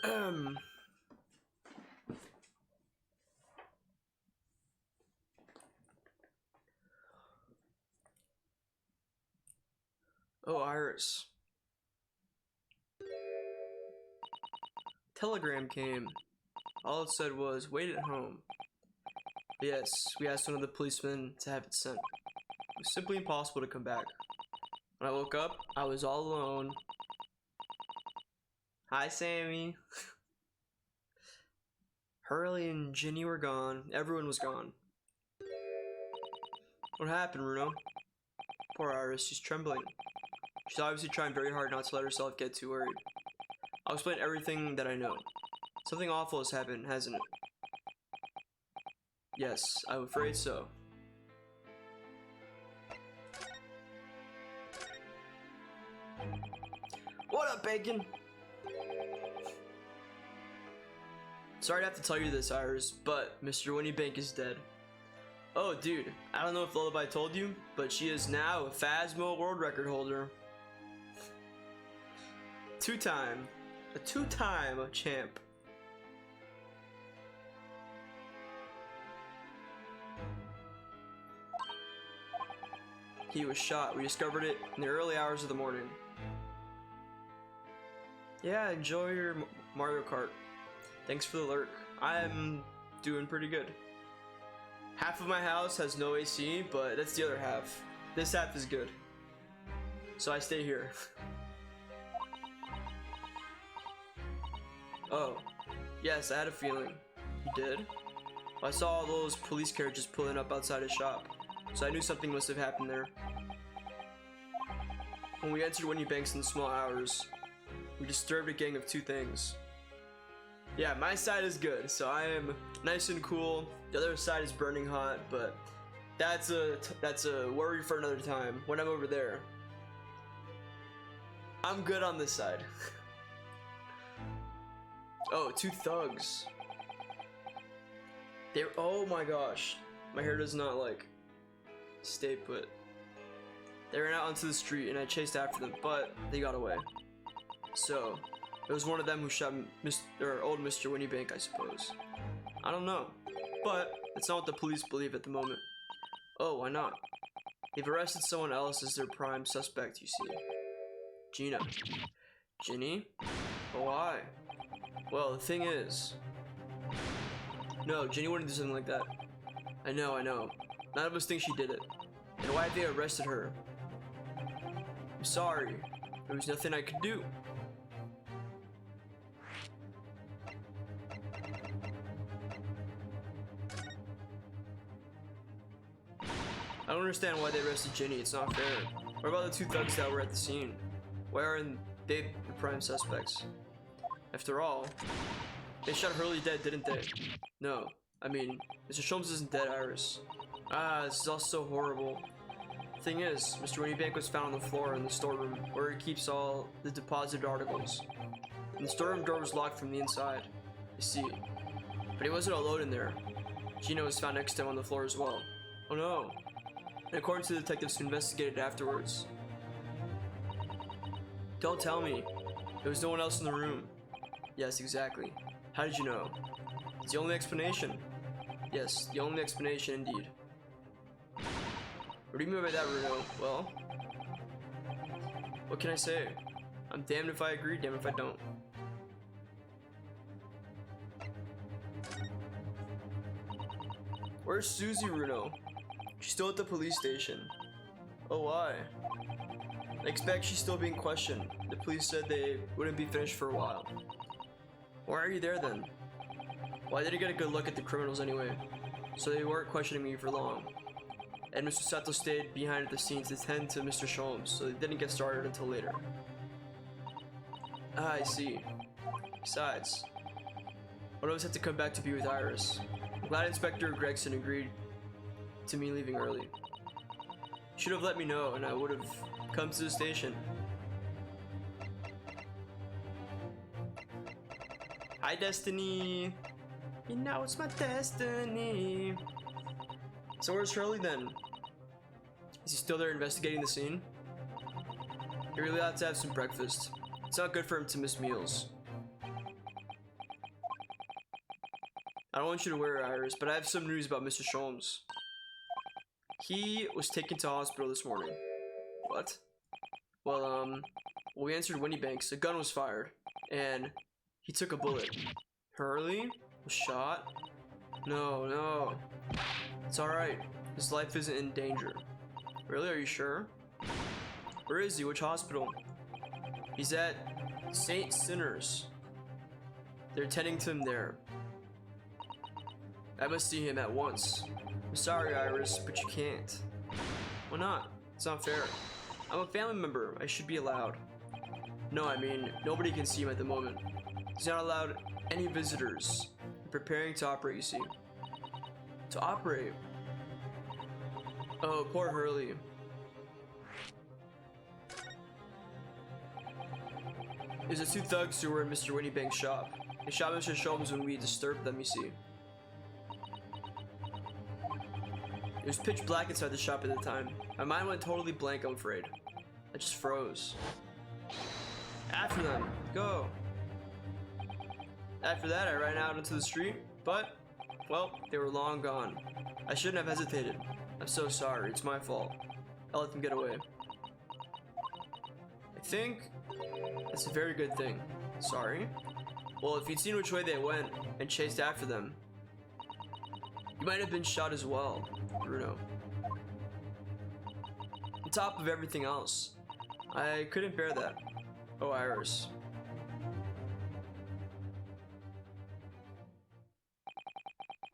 Oh, Iris. Telegram came. All it said was, wait at home. Yes, we asked one of the policemen to have it sent. It was simply impossible to come back. When I woke up, I was all alone. Hi, Sammy. Hurley and Ginny were gone. Everyone was gone. What happened, Runo? Poor Iris, she's trembling. She's obviously trying very hard not to let herself get too worried. I'll explain everything that I know. Something awful has happened, hasn't it? Yes, I'm afraid so. What up, Bacon? Sorry to have to tell you this, Iris, but Mr. Winniebank is dead. Oh, dude, I don't know if Lullaby told you, but she is now a Phasmo world record holder. A two-time champ. He was shot. We discovered it in the early hours of the morning. Yeah, enjoy your Mario Kart. Thanks for the lurk. I'm doing pretty good. Half of my house has no AC, but that's the other half. This half is good. So I stay here. Oh, yes, I had a feeling. You did? I saw all those police carriages pulling up outside his shop, so I knew something must have happened there. When we entered Winniebanks in the small hours, we disturbed a gang of two things. Yeah, my side is good, so I am nice and cool. The other side is burning hot, but that's a worry for another time. When I'm over there, I'm good on this side. Oh, two thugs. Oh my gosh, my hair does not like stay put. They ran out onto the street and I chased after them, but they got away. So it was one of them who shot old Mr. Winniebank, I suppose. I don't know, but it's not what the police believe at the moment. Oh, why not? They've arrested someone else as their prime suspect, you see. Gina. Ginny? Oh, why? Well, the thing is... No, Ginny wouldn't do something like that. I know. None of us think she did it. And why have they arrested her? I'm sorry. There was nothing I could do. I don't understand why they arrested Ginny. It's not fair. What about the two thugs that were at the scene? Why aren't they the prime suspects? After all, they shot Hurley dead, didn't they? No. I mean, Mr. Sholmes isn't dead, Iris. Ah, this is all so horrible. Thing is, Mr. Winniebank was found on the floor in the storeroom, where he keeps all the deposited articles. And the storeroom door was locked from the inside. I see. But he wasn't alone in there. Gina was found next to him on the floor as well. Oh no. And according to the detectives who investigated afterwards. Don't tell me. There was no one else in the room. Yes, exactly. How did you know? It's the only explanation. Yes, the only explanation indeed. What do you mean by that, Runo? Well, what can I say? I'm damned if I agree, damned if I don't. Where's Susie, Runo? She's still at the police station. Oh, why? I expect she's still being questioned. The police said they wouldn't be finished for a while. Why are you there then? Well, I didn't get a good look at the criminals anyway, so they weren't questioning me for long. And Mr. Sato stayed behind at the scene to tend to Mr. Sholmes, so they didn't get started until later. Ah, I see. Besides, one of us had to come back to be with Iris. I'm glad Inspector Gregson agreed to me leaving early. Should have let me know, and I would have come to the station. Hi, Destiny! And now it's my destiny! So where's Hurley then? Is he still there investigating the scene? He really ought to have some breakfast. It's not good for him to miss meals. I don't want you to worry, Iris, but I have some news about Mr. Sholmes. He was taken to hospital this morning. What? Well, we answered Winniebanks. A gun was fired, and he took a bullet. Hurley was shot? No, no. It's alright. His life isn't in danger. Really? Are you sure? Where is he? Which hospital? He's at St. Sinners. They're tending to him there. I must see him at once. I'm sorry, Iris, but you can't. Why not? It's not fair. I'm a family member. I should be allowed. No, I mean, nobody can see him at the moment. He's not allowed any visitors. I'm preparing to operate, you see. To operate? Oh, poor Hurley. There's the two thugs who were in Mr. Winniebank's shop. They shot Mr. Sholmes when we disturbed them, you see. It was pitch black inside the shop at the time. My mind went totally blank, I'm afraid. I just froze. After them, go! After that, I ran out into the street, but, well, they were long gone. I shouldn't have hesitated. I'm so sorry, it's my fault. I let them get away. I think that's a very good thing. Sorry? Well, if you'd seen which way they went and chased after them, you might have been shot as well, Bruno. On top of everything else, I couldn't bear that. Oh, Iris.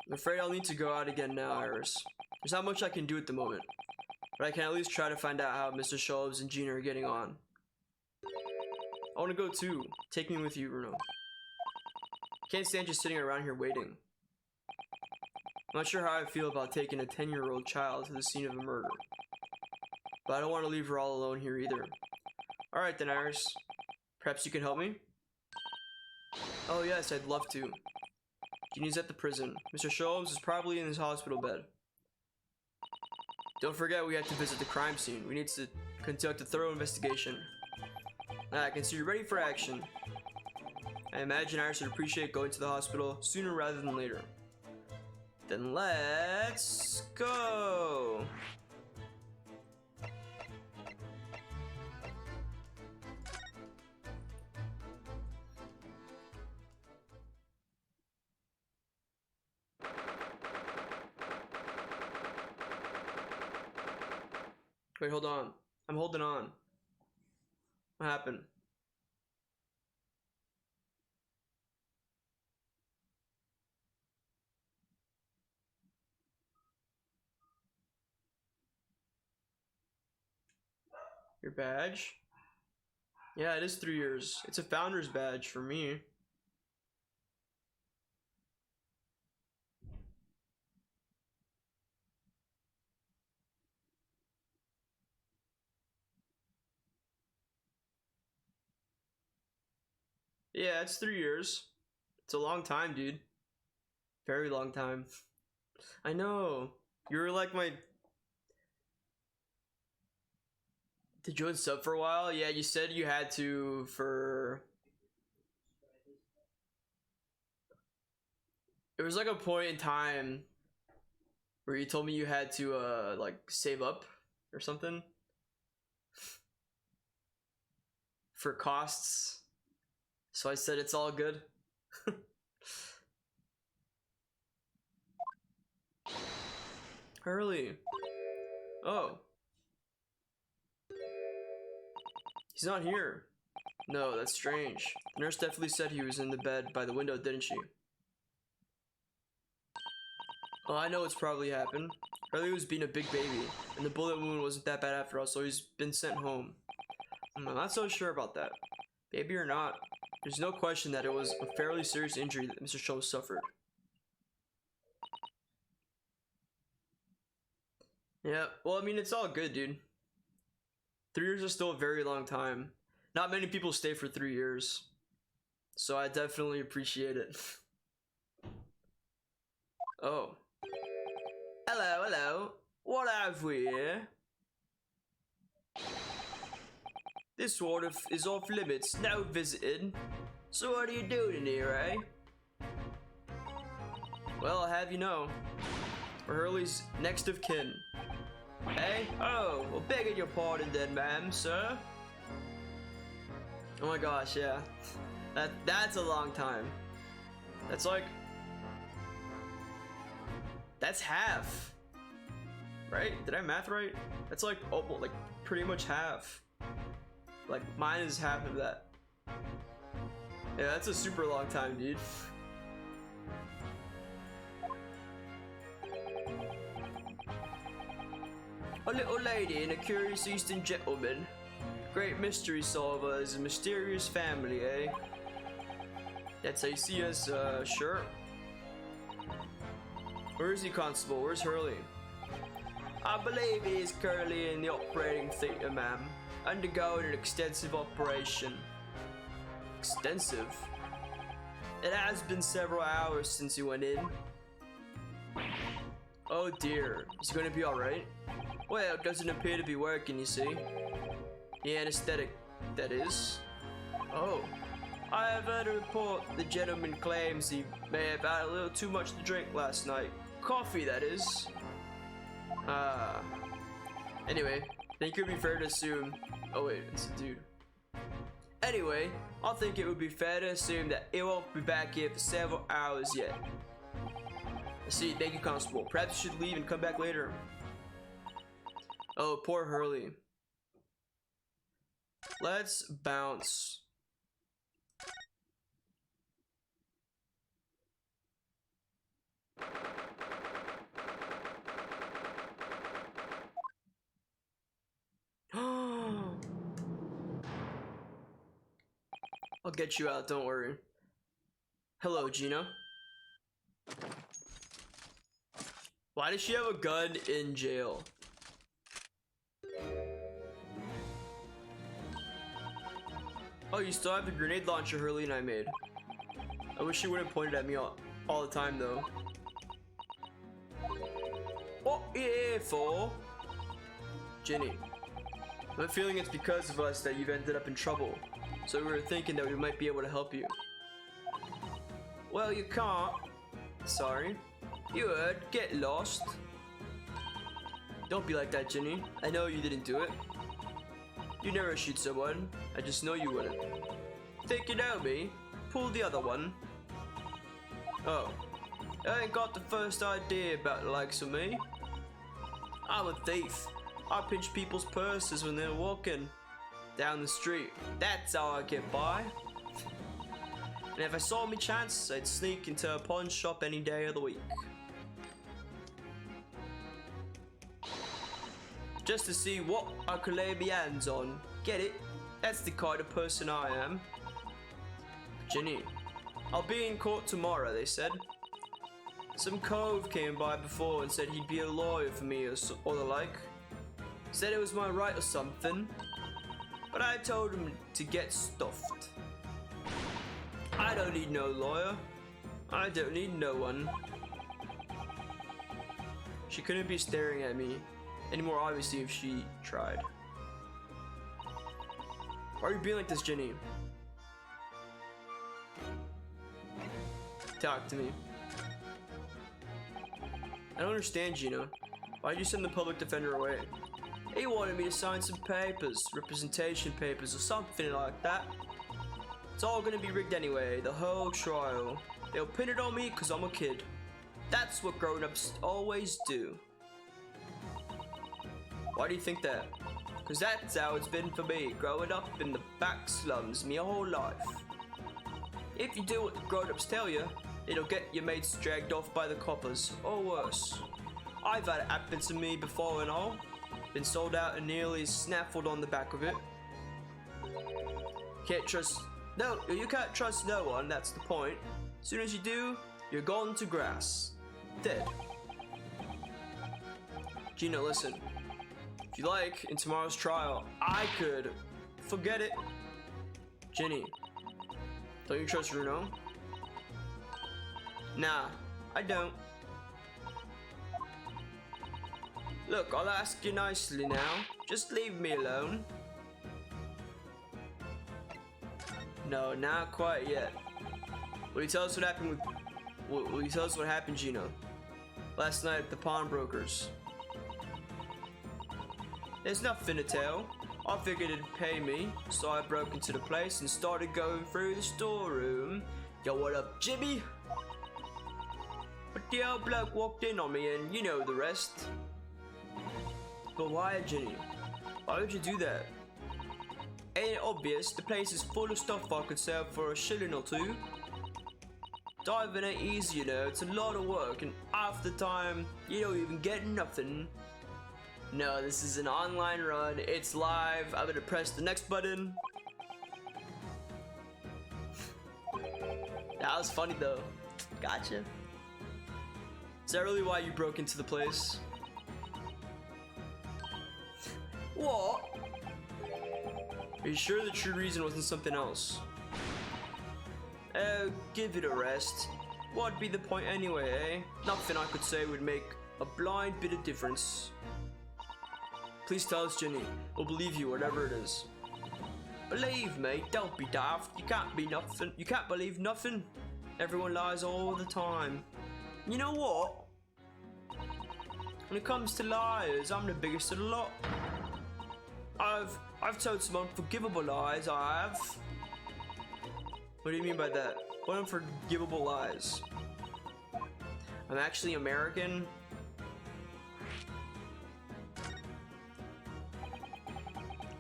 I'm afraid I'll need to go out again now, Iris. There's not much I can do at the moment, but I can at least try to find out how Mr. Sholmes and Gina are getting on. I want to go too. Take me with you, Bruno. Can't stand just sitting around here waiting. I'm not sure how I feel about taking a 10-year-old child to the scene of a murder, but I don't want to leave her all alone here either. Alright then, Iris. Perhaps you can help me? Oh yes, I'd love to. Jeannie's at the prison. Mr. Sholmes is probably in his hospital bed. Don't forget we have to visit the crime scene. We need to conduct a thorough investigation. I can see you're ready for action. I imagine Iris would appreciate going to the hospital sooner rather than later. Then let's go! Wait, hold on. I'm holding on. What happened? Your badge? Yeah, it is 3 years. It's a founder's badge for me. Yeah, it's 3 years. It's a long time, dude. Very long time. I know. You were like my... Did you sub for a while? Yeah, you said you had to for... There was like a point in time where you told me you had to like save up or something for costs. So I said it's all good. Hurley. Oh. He's not here. No, that's strange. The nurse definitely said he was in the bed by the window, didn't she? Oh, I know what's probably happened. Hurley was being a big baby, and the bullet wound wasn't that bad after all, so he's been sent home. I'm not so sure about that. Baby or not, there's no question that it was a fairly serious injury that Mr. Sholmes suffered. Yeah, well, I mean, it's all good, dude. 3 years is still a very long time. Not many people stay for 3 years. So I definitely appreciate it. Oh. Hello, hello. What have we here? This ward is off limits, no visiting. So what are you doing in here, eh? Well, I'll have you know, we're Hurley's next of kin. Hey? Oh, well, begging your pardon then, ma'am, sir. Oh my gosh, yeah. That's a long time. That's like... That's half. Right? Did I math right? That's like, oh, well, like, pretty much half. Like, mine is half of that. Yeah, that's a super long time, dude. A little lady and a curious Eastern gentleman. Great mystery solver is a mysterious family, eh? That's how you see us, sure. Where is he, Constable? Where's Hurley? I believe he is currently in the operating theater, ma'am. Undergoing an extensive operation. Extensive? It has been several hours since he went in. Oh dear, is he gonna be alright? Well, it doesn't appear to be working, you see. The anesthetic, that is. Oh, I have heard a report the gentleman claims he may have had a little too much to drink last night. Coffee, that is. Anyway, I think it would be fair to assume... Oh wait, it's a dude. Anyway, I think it would be fair to assume that he won't be back here for several hours yet. I see, thank you, Constable. Perhaps you should leave and come back later. Oh, poor Hurley. Let's bounce. I'll get you out, don't worry. Hello, Gina. Why does she have a gun in jail? Oh, you still have the grenade launcher Hurley and I made. I wish you wouldn't point it at me all the time, though. What are you here for? Ginny. I have a feeling it's because of us that you've ended up in trouble. So we were thinking that we might be able to help you. Well, you can't. Sorry. You heard. Get lost. Don't be like that, Ginny. I know you didn't do it. You never shoot someone. I just know you wouldn't. Think you know me? Pull the other one. Oh. I ain't got the first idea about the likes of me. I'm a thief. I pinch people's purses when they're walking down the street. That's how I get by. And if I saw me chance, I'd sneak into a pawn shop any day of the week. Just to see what I could lay my hands on. Get it? That's the kind of person I am. Ginny, I'll be in court tomorrow, they said. Some cove came by before and said he'd be a lawyer for me or the like. Said it was my right or something. But I told him to get stuffed. I don't need no lawyer. I don't need no one. She couldn't be staring at me any more obviously if she tried. Why are you being like this, Ginny? Talk to me. I don't understand, Gina. Why'd you send the public defender away? He wanted me to sign some papers, representation papers or something like that. It's all gonna be rigged anyway, the whole trial. They'll pin it on me because I'm a kid. That's what grown-ups always do. Why do you think that? Because that's how it's been for me, growing up in the back slums my whole life. If you do what the grown-ups tell you, it'll get your mates dragged off by the coppers, or worse. I've had it happen to me before and all. Been sold out and nearly snaffled on the back of it. Can't trust... No, you can't trust no one, that's the point. As soon as you do, you're gone to grass. Dead. Gina, listen. If you like, in tomorrow's trial, I could... Forget it. Ginny, don't you trust Runo? Nah, I don't. Look, I'll ask you nicely now. Just leave me alone. No, not quite yet. Will you tell us what happened with will you tell us what happened, Gino? Last night at the pawnbrokers. There's nothing to tell. I figured it'd pay me, so I broke into the place and started going through the storeroom. Yo, what up, Jimmy? But the old bloke walked in on me and you know the rest. But why, Ginny? Why would you do that? Ain't it obvious? The place is full of stuff I could sell for a shilling or two. Diving ain't easy, you know. It's a lot of work, and half the time you don't even get nothing. No, this is an online run. It's live. I'm gonna press the next button. That was funny though. Gotcha. Is that really why you broke into the place? What? Are you sure the true reason wasn't something else? Oh, give it a rest. What'd be the point anyway, eh? Nothing I could say would make a blind bit of difference. Please tell us, Ginny. We'll believe you, whatever it is. Believe me, don't be daft. You can't be nothing. You can't believe nothing. Everyone lies all the time. You know what? When it comes to liars, I'm the biggest of the lot. I've told some unforgivable lies, I have. What do you mean by that? What unforgivable lies? I'm actually American.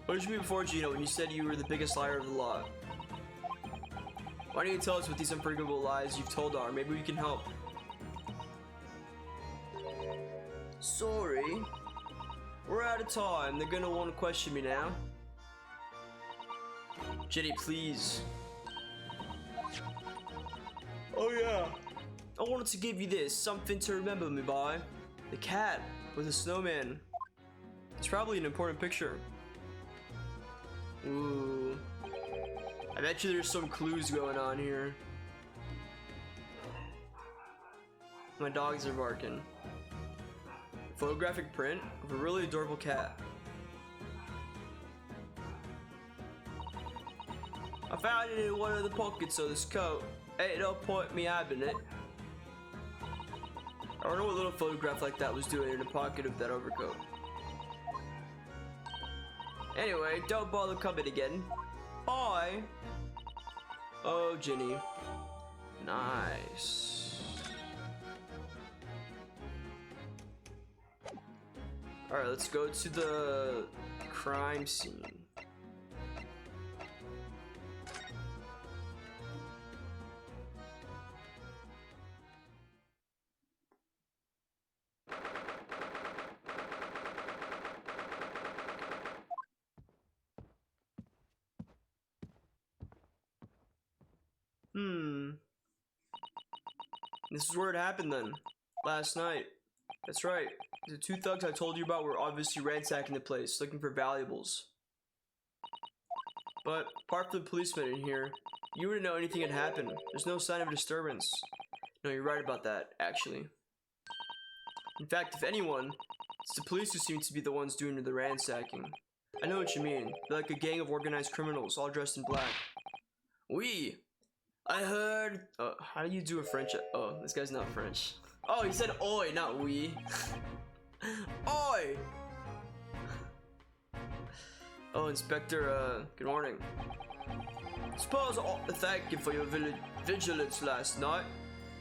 What did you mean before, Gino, when you said you were the biggest liar of the lot? Why don't you tell us what these unforgivable lies you've told are? Maybe we can help. Sorry. We're out of time. They're gonna want to question me now. Ginny, please. Oh yeah. I wanted to give you this, something to remember me by. The cat with a snowman. It's probably an important picture. Ooh. I bet you there's some clues going on here. My dogs are barking. Photographic print of a really adorable cat. I found it in one of the pockets of this coat. Ain't no point me having it. I don't know what little photograph like that was doing in the pocket of that overcoat. Anyway, don't bother coming again. Bye. Oh, Ginny. Nice. Alright, let's go to the crime scene. This is where it happened then. Last night. That's right. The two thugs I told you about were obviously ransacking the place, looking for valuables. But, apart from the policeman in here, you wouldn't know anything had happened. There's no sign of a disturbance. No, you're right about that, actually. In fact, if anyone, it's the police who seem to be the ones doing the ransacking. I know what you mean. They're like a gang of organized criminals, all dressed in black. Oui! I heard... how do you do a French... Oh, this guy's not French. Oh, he said oi, not we. Oi! Oh, Inspector, good morning. Suppose I ought to thank you for your vigilance last night.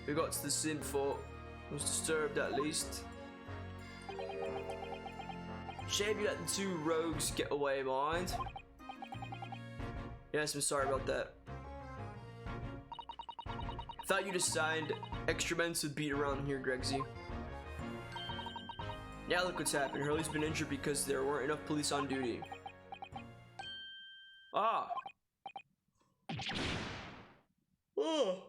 We got to the scene before it was disturbed at least. Shame you let the two rogues get away, mind. Yes, I'm sorry about that. Thought you'd assigned extra men to beat around here, Gregsy. Now look what's happened. Hurley's been injured because there weren't enough police on duty. Ah. Oh.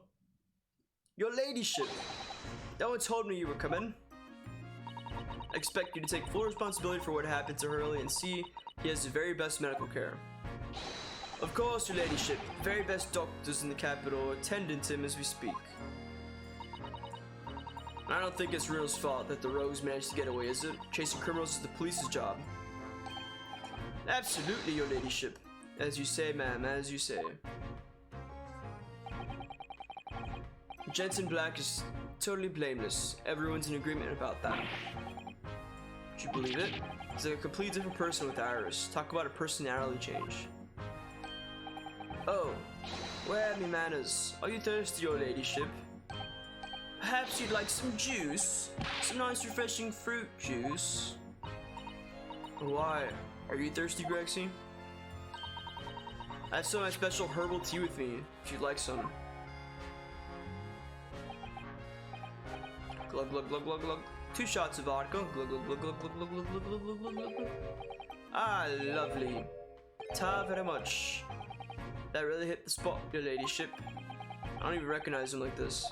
Your ladyship. No one told me you were coming. I expect you to take full responsibility for what happened to Hurley and see he has the very best medical care. Of course, your ladyship. The very best doctors in the capital attending to him as we speak. I don't think it's Reno's fault that the rogues managed to get away, is it? Chasing criminals is the police's job. Absolutely, your ladyship. As you say, ma'am, as you say. Jensen Black is totally blameless. Everyone's in agreement about that. Would you believe it? He's like a completely different person with Iris. Talk about a personality change. Oh, where are me manners? Are you thirsty, your ladyship? Perhaps you'd like some juice? Some nice refreshing fruit juice? Why? Are you thirsty, Grexy? I have some of my special herbal tea with me, if you'd like some. Glug glug glug glug glug. 2 shots of vodka. Glug glug glug glug glug glug glug glug glug glug glug glug. Ah, lovely. Ta very much. That really hit the spot, your ladyship. I don't even recognize him like this.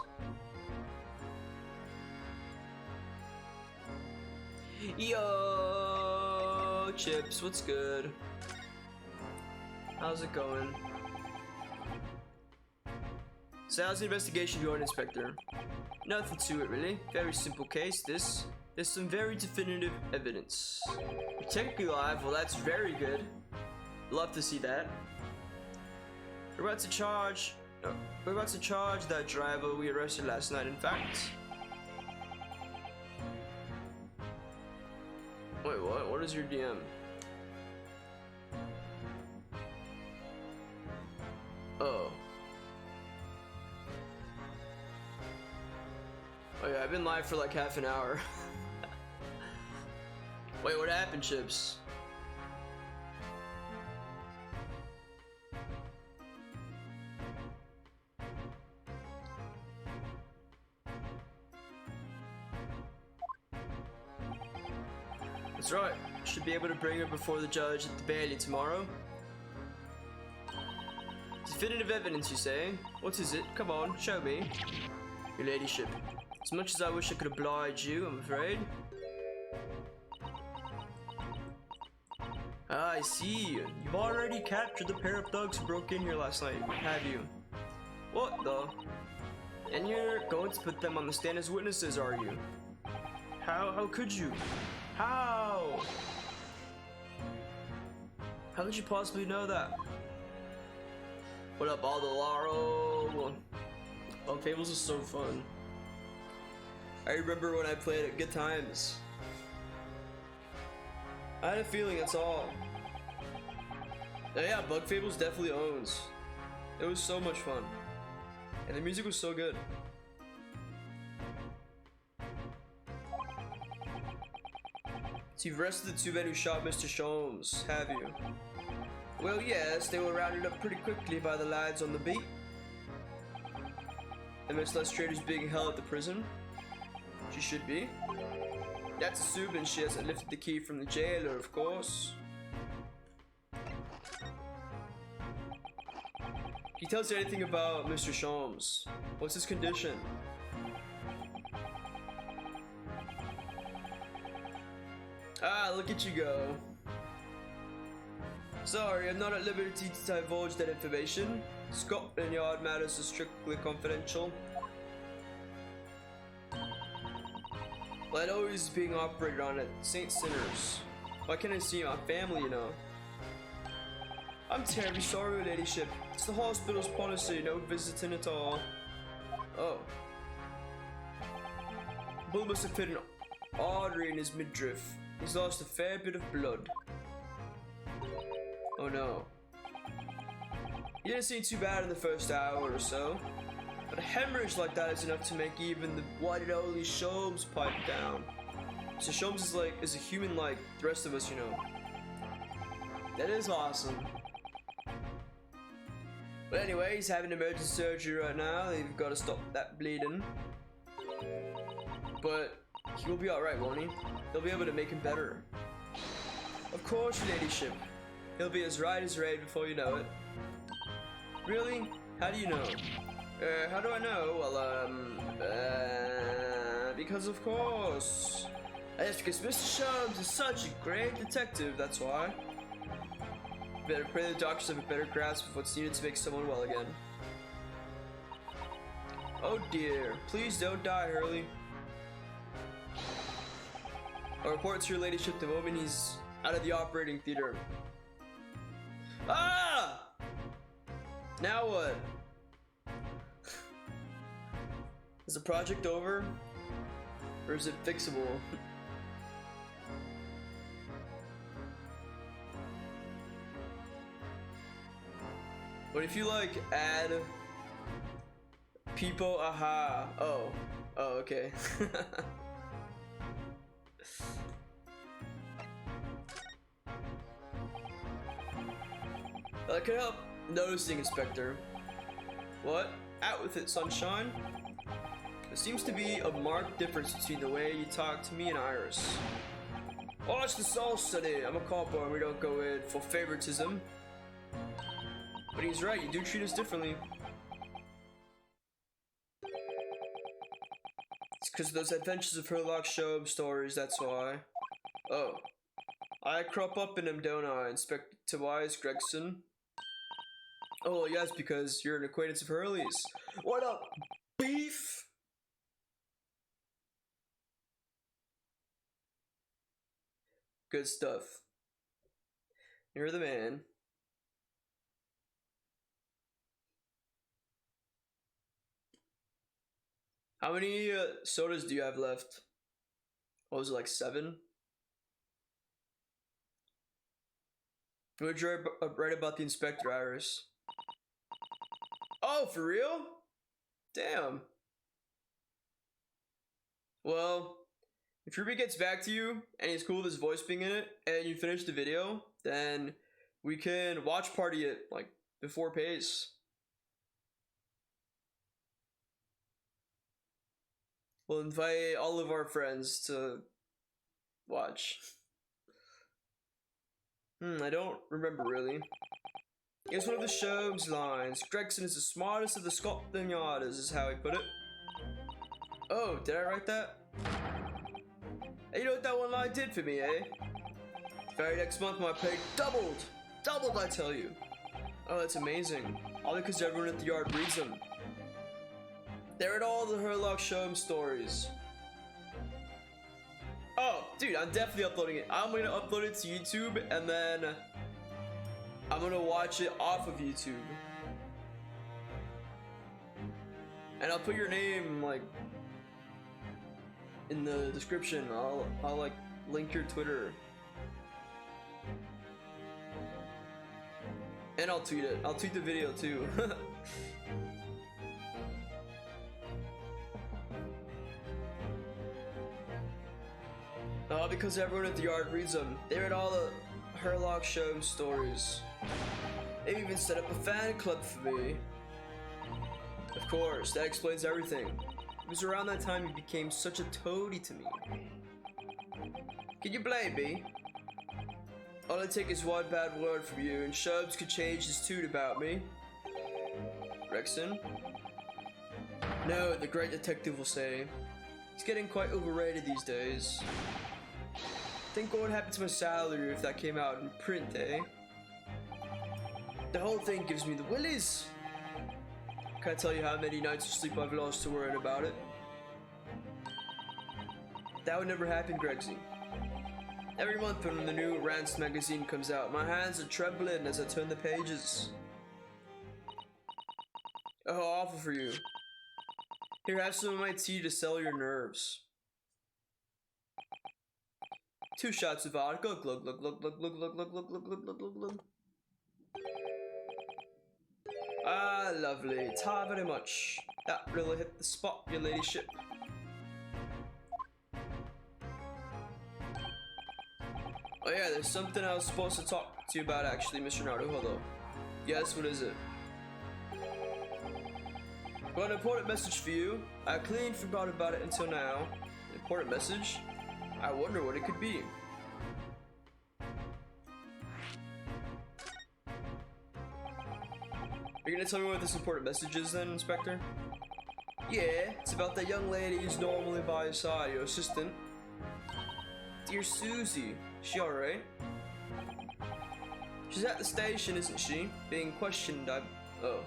Yo, Chips, what's good? How's it going? So how's the investigation going, Inspector? Nothing to it, really. Very simple case, this. There's some very definitive evidence. You're technically alive, well that's very good. Love to see that. We're about to charge that driver we arrested last night, in fact. Wait, what? What is your DM? Oh. Oh yeah, I've been live for like half an hour. Wait, what happened, Chips? That's right. Should be able to bring her before the judge at the Bailey tomorrow. Definitive evidence, you say? What is it? Come on, show me. Your ladyship. As much as I wish I could oblige you, I'm afraid. Ah, I see. You've already captured the pair of thugs who broke in here last night, have you? What the? And you're going to put them on the stand as witnesses, are you? How could you? How? How could you possibly know that? What up, Aldo Laro? Bug Fables is so fun. I remember when I played it, good times. I had a feeling, that's all. Yeah, Bug Fables definitely owns. It was so much fun. And the music was so good. So you've arrested the 2 men who shot Mr. Sholmes, have you? Well, yes, they were rounded up pretty quickly by the lads on the beat. And Miss Lestrader's being held at the prison. She should be. That's assuming she hasn't lifted the key from the jailer, of course. He tells you anything about Mr. Sholmes. What's his condition? Ah, look at you go. Sorry, I'm not at liberty to divulge that information. Scotland Yard matters are strictly confidential. Well, I know he's being operated on at St. Sinners. Why can't I see my family, you know? I'm terribly sorry, your ladyship. It's the hospital's policy, no visiting at all. Oh. Bull must have hit an artery in his midriff. He's lost a fair bit of blood. Oh no. He didn't seem too bad in the first hour or so. But a hemorrhage like that is enough to make even the one and only Sholmes pipe down. So Sholmes is a human like the rest of us, you know. That is awesome. But anyway, he's having emergency surgery right now. They've got to stop that bleeding. But he will be alright, won't he? They'll be able to make him better. Of course, your ladyship. He'll be as right as rain before you know it. Really? How do you know? How do I know? Well, because of course. That's because Mr. Sholmes is such a great detective, that's why. Better pray the doctors have a better grasp of what's needed to make someone well again. Oh dear, please don't die, Hurley. I'll report to your ladyship the moment he's out of the operating theater. Ah! Now what? Is the project over? Or is it fixable? What if you like add people? Aha. Oh. Oh, okay. That could help noticing, Inspector. What? Out with it, sunshine. There seems to be a marked difference between the way you talk to me and Iris. Oh, it's the Soul Study. I'm a cop and we don't go in for favoritism. But he's right, you do treat us differently. It's because of those Adventures of Herlock Sholmes stories, that's why. Oh. I crop up in them, don't I, Inspector Tobias Gregson? Oh, yes, because you're an acquaintance of Hurley's. What up, beef? Good stuff. You're the man. How many sodas do you have left? What was it, like 7? What did you write about the Inspector, Iris? Oh, for real? Damn. Well, if Ruby gets back to you and he's cool with his voice being in it and you finish the video, then we can watch party it like before Pace. We'll invite all of our friends to watch. I don't remember really. Here's one of the Sholmes lines. Gregson is the smartest of the Scotland Yarders, is how he put it. Oh, did I write that? Hey, you know what that one line did for me, eh? The very next month my pay doubled! Doubled, I tell you! Oh, that's amazing. All because everyone at the yard reads them. They read all the Herlock Sholmes stories. Oh, dude, I'm definitely uploading it. I'm gonna upload it to YouTube and then I'm gonna watch it off of YouTube. And I'll put your name like in the description. I'll like link your Twitter. And I'll tweet it. I'll tweet the video too. Because everyone at the yard reads them. They read all the Herlock Sholmes stories. They even set up a fan club for me. Of course, that explains everything. It was around that time you became such a toady to me. Can you blame me? All I take is one bad word from you and Sholmes could change his tune about me. Gregson? No, the great detective will say. He's getting quite overrated these days. Think what would happen to my salary if that came out in print, eh? The whole thing gives me the willies. Can't tell you how many nights of sleep I've lost to worrying about it. That would never happen, Gregsy. Every month when the new Rants magazine comes out, my hands are trembling as I turn the pages. Oh, how awful for you. Here, have some of my tea to settle your nerves. 2 shots of vodka. Glug glug glug glug glug glug glug glug glug glug glug glug. Ah, lovely. Ta very much. That really hit the spot, your ladyship. Oh yeah, there's something I was supposed to talk to you about actually, Mr. Naruto. Hold on. Yes, what is it? Got an important message for you. I clean forgot about it until now. An important message? I wonder what it could be. Are you gonna tell me what this important message is then, Inspector? Yeah, it's about that young lady who's normally by your side, your assistant. Dear Susie, she alright? She's at the station, isn't she? Being questioned, oh.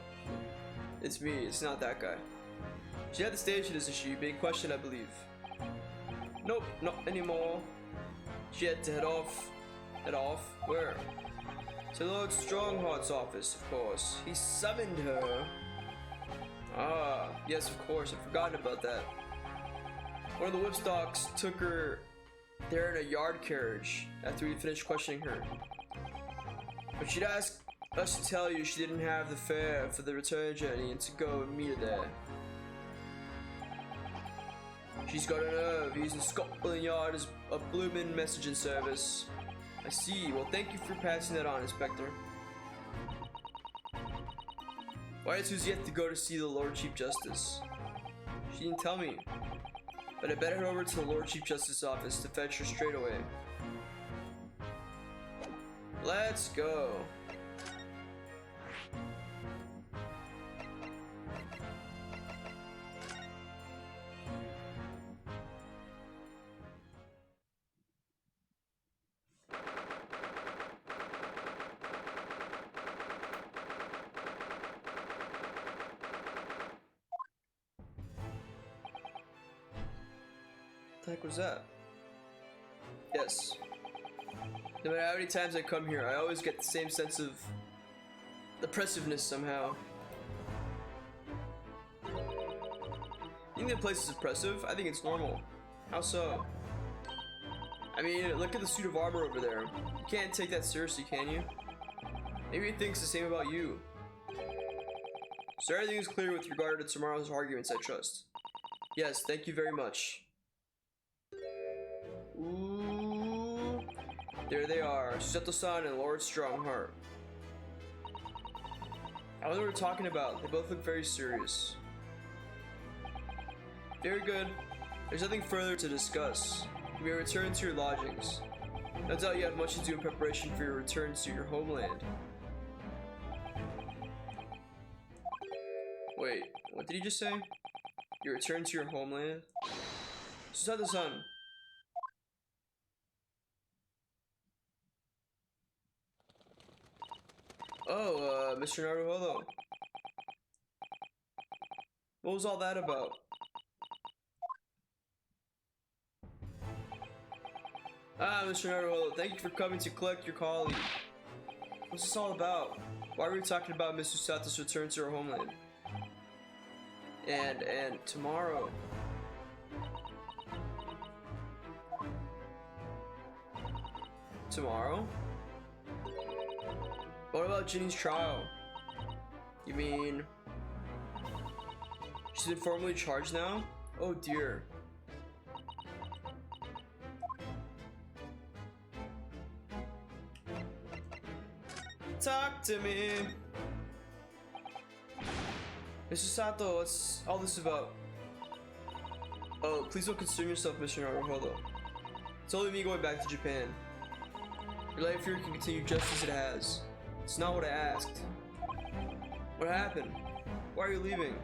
It's me, it's not that guy. She's at the station, isn't she? Being questioned, I believe. Nope, not anymore. She had to head off. Head off? Where? To Lord Strongheart's office, of course. He summoned her. Ah, yes, of course. I'd forgotten about that. One of the whipstocks took her there in a yard carriage after we finished questioning her. But she'd asked us to tell you she didn't have the fare for the return journey and to go and meet her there. She's got a nerve using Scotland Yard as a bloomin' messaging service. I see. Well, thank you for passing that on, Inspector. Waiatsu's yet to go to see the Lord Chief Justice. She didn't tell me. But I better head over to the Lord Chief Justice's office to fetch her straight away. Let's go. What the heck was that? Yes. No matter how many times I come here, I always get the same sense of oppressiveness somehow. You think the place is oppressive? I think it's normal. How so? I mean, look at the suit of armor over there. You can't take that seriously, can you? Maybe it thinks the same about you. So everything is clear with regard to tomorrow's arguments, I trust. Yes, thank you very much. Ooh, there they are, Susato-san and Lord Strongheart. I wonder what we're talking about. They both look very serious. Very good. There's nothing further to discuss. You may return to your lodgings. No doubt you have much to do in preparation for your return to your homeland. Wait, what did he just say? You return to your homeland? Susato-san. Oh, Mr. Naruhodo. What was all that about? Ah, Mr. Naruhodo, thank you for coming to collect your colleague. What's this all about? Why were we talking about Miss Susato's return to her homeland? And tomorrow. Tomorrow? What about Ginny's trial? You mean she's been formally charged now? Oh dear. Talk to me. Mr. Sato, what's all this about? Oh, please don't concern yourself, Mr. Naruhodo. It's only me going back to Japan. Your life here can continue just as it has. It's not what I asked. What happened? Why are you leaving?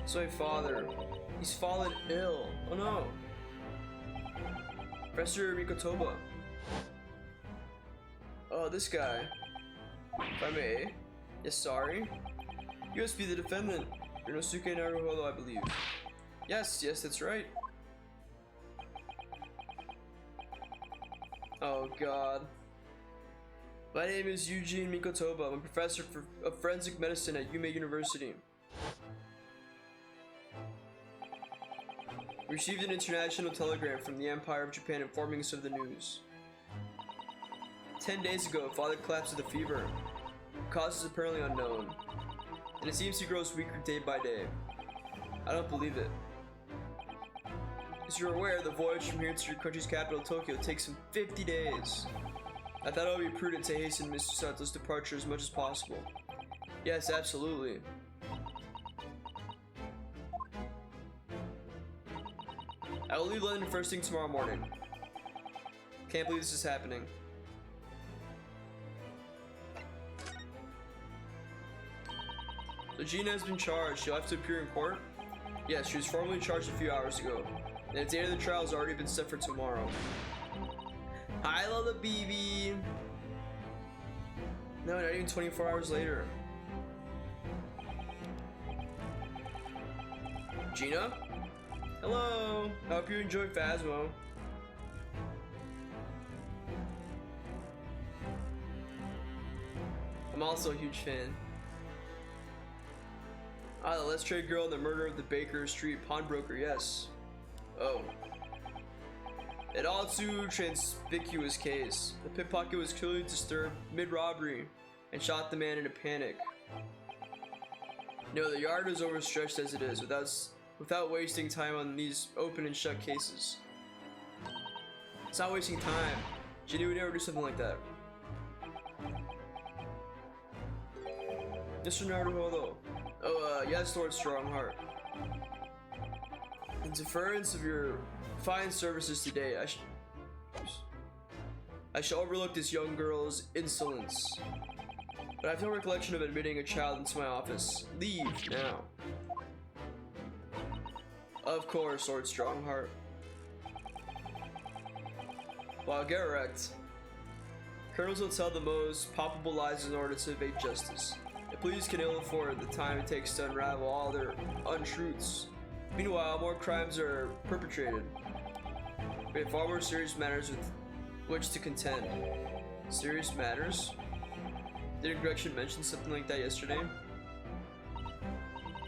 So my father, he's fallen ill. Oh no. Professor Mikotoba. Oh, this guy. If I may. Yes, sorry. You must be the defendant. You're Nosuke Naruhodo, I believe. Yes, that's right. Oh god. My name is Eugene Mikotoba. I'm a professor of forensic medicine at Yume University. We received an international telegram from the Empire of Japan informing us of the news. 10 days ago, father collapsed with a fever. The cause is apparently unknown, and it seems he grows weaker day by day. I don't believe it. As you're aware, the voyage from here to your country's capital, Tokyo, takes some 50 days. I thought it would be prudent to hasten Mr. Sato's departure as much as possible. Yes, absolutely. I will leave London first thing tomorrow morning. Can't believe this is happening. So Gina has been charged. She'll have to appear in court? Yes, she was formally charged a few hours ago. And the date of the trial has already been set for tomorrow. Hi, Lola BB. No, not even 24 hours later. Gina? Hello. I hope you enjoy Phasmo. Come also a huge fan. Ah, the Let's Trade girl and the murder of the Baker Street pawnbroker, yes. Oh. An all too conspicuous case. The pickpocket was clearly disturbed mid-robbery and shot the man in a panic. No, the yard is overstretched as it is, without wasting time on these open and shut cases. It's not wasting time. Ginny would never do something like that. Mr. Naruhodo. Oh, yes, Lord Strongheart. In deference of your fine services today, I shall overlook this young girl's insolence. But I have no recollection of admitting a child into my office. Leave now. Of course, Lord Strongheart. Well, get wrecked. Colonels will tell the most palpable lies in order to evade justice. The police can ill afford the time it takes to unravel all their untruths. Meanwhile, more crimes are perpetrated. We have far more serious matters with which to contend. Serious matters? Didn't Gregson mention something like that yesterday?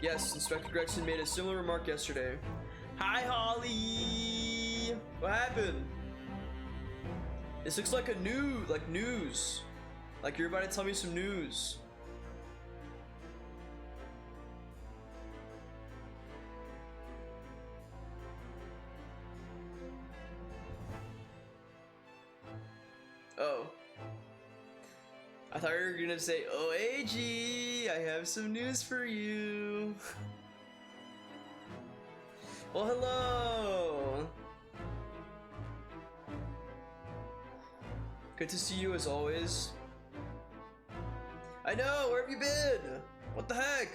Yes, Inspector Gregson made a similar remark yesterday. Hi, Holly! What happened? This looks like news. Like you're about to tell me some news. Oh. I thought you were gonna say, oh, AG, I have some news for you. Well, hello. Good to see you as always. I know, where have you been? What the heck?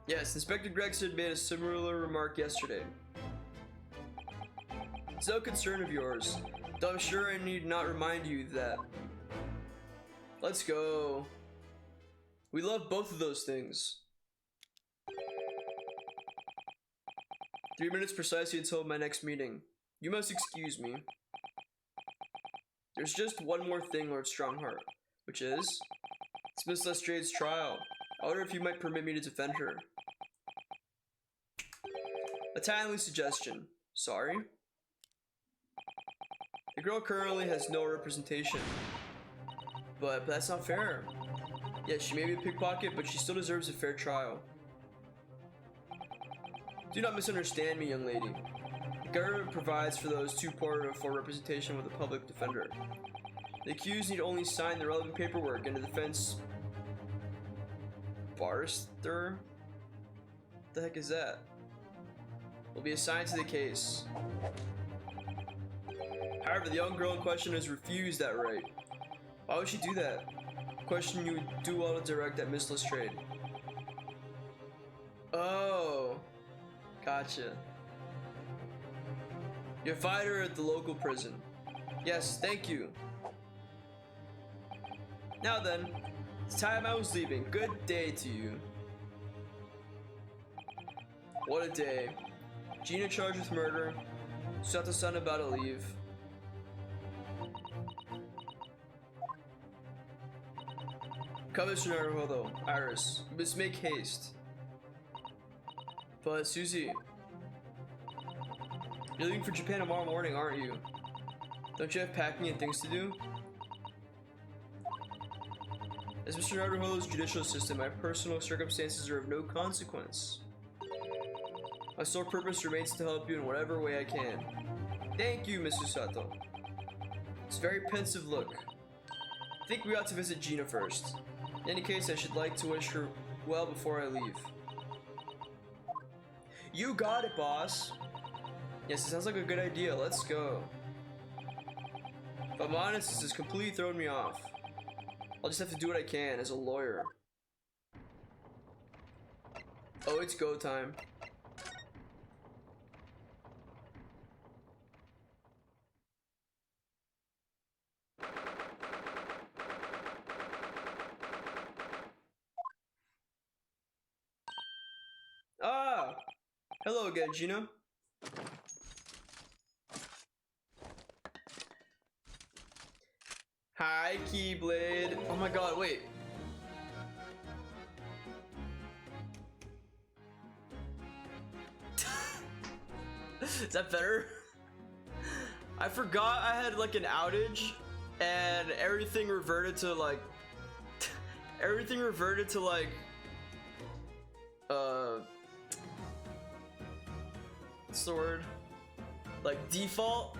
Yes, Inspector Gregson made a similar remark yesterday. It's no concern of yours, though I'm sure I need not remind you that. Let's go. We love both of those things. 3 minutes precisely until my next meeting. You must excuse me. There's just one more thing, Lord Strongheart, which is, it's Miss Lestrade's trial. I wonder if you might permit me to defend her. A timely suggestion. Sorry? The girl currently has no representation. But that's not fair. Yes, she may be a pickpocket, but she still deserves a fair trial. Do not misunderstand me, young lady. The government provides for those too poor for representation with a public defender. The accused need only sign the relevant paperwork, and the defense barrister? What the heck is that? Will be assigned to the case. However, the young girl in question has refused that right. Why would she do that? A question you would do well to direct at Miss Lestrade. Oh, gotcha. You'll find her at the local prison. Yes, thank you. Now then, it's time I was leaving. Good day to you. What a day. Gina charged with murder. Sato-san about to leave. Commissioner Naruhodo, Iris, you must make haste. But Susie, you're leaving for Japan tomorrow morning, aren't you? Don't you have packing and things to do? As Mr. Naruhodo's judicial assistant, my personal circumstances are of no consequence. My sole purpose remains to help you in whatever way I can. Thank you, Mr. Sato. It's a very pensive look. I think we ought to visit Gina first. In any case, I should like to wish her well before I leave. You got it, boss. Yes, it sounds like a good idea. Let's go. If I'm honest, this has completely thrown me off. I'll just have to do what I can as a lawyer. Oh, it's go time. Ah! Hello again, Gina. Hi, Keyblade. Oh my god, wait. Is that better? I forgot I had like an outage and everything reverted to like everything reverted to like what's the word? Like default,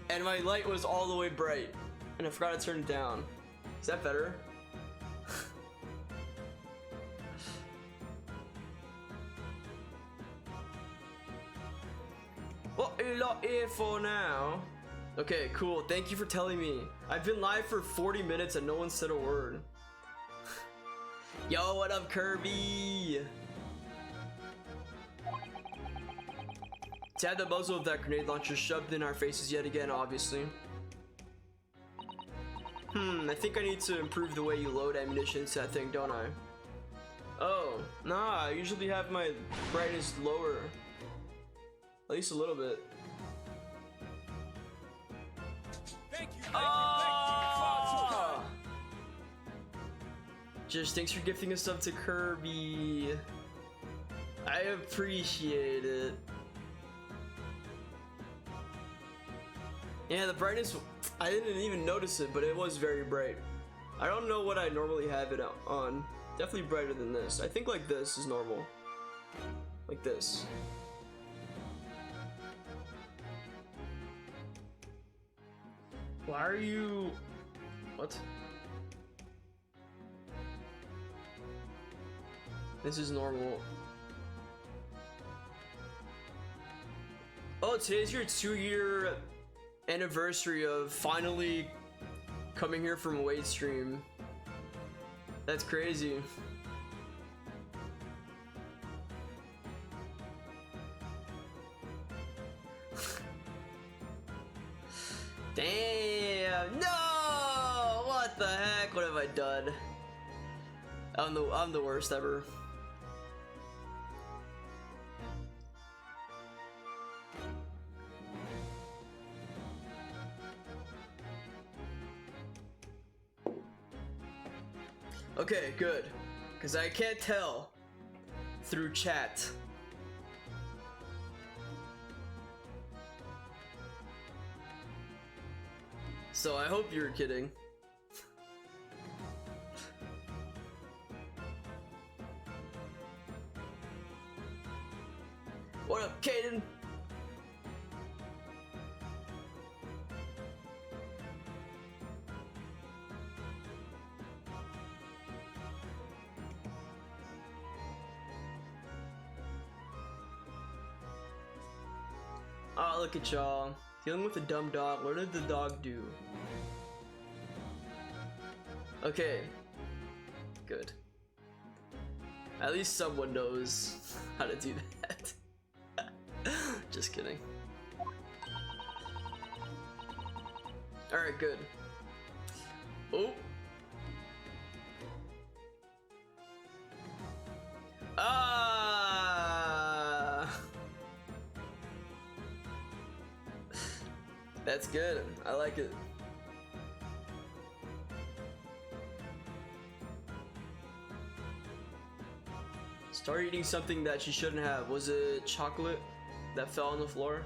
and my light was all the way bright and I forgot to turn it down. Is that better? What are you lot here for now? Okay, cool. Thank you for telling me. I've been live for 40 minutes and no one said a word. Yo, what up, Kirby? To have the muzzle of that grenade launcher shoved in our faces yet again, obviously. I think I need to improve the way you load ammunition to that thing, don't I? Oh, nah, I usually have my brightness lower. At least a little bit. Thank you. Oh! Just thanks for gifting a sub to Kirby. I appreciate it. Yeah, the brightness, I didn't even notice it, but it was very bright. I don't know what I normally have it on. Definitely brighter than this. I think like this is normal. Like this. Why are you... What? This is normal. Oh, today's your 2-year anniversary of finally coming here from Weight Stream. That's crazy. Damn! No! What the heck? What have I done? I'm the worst ever. Okay, good. Because I can't tell through chat. So I hope you're kidding. What up, Caden? Oh, look at y'all. Dealing with a dumb dog. What did the dog do? Okay. Good. At least someone knows how to do that. Just kidding. Alright, good. Oh! Ah! That's good. I like it. Started eating something that she shouldn't have. Was it chocolate that fell on the floor?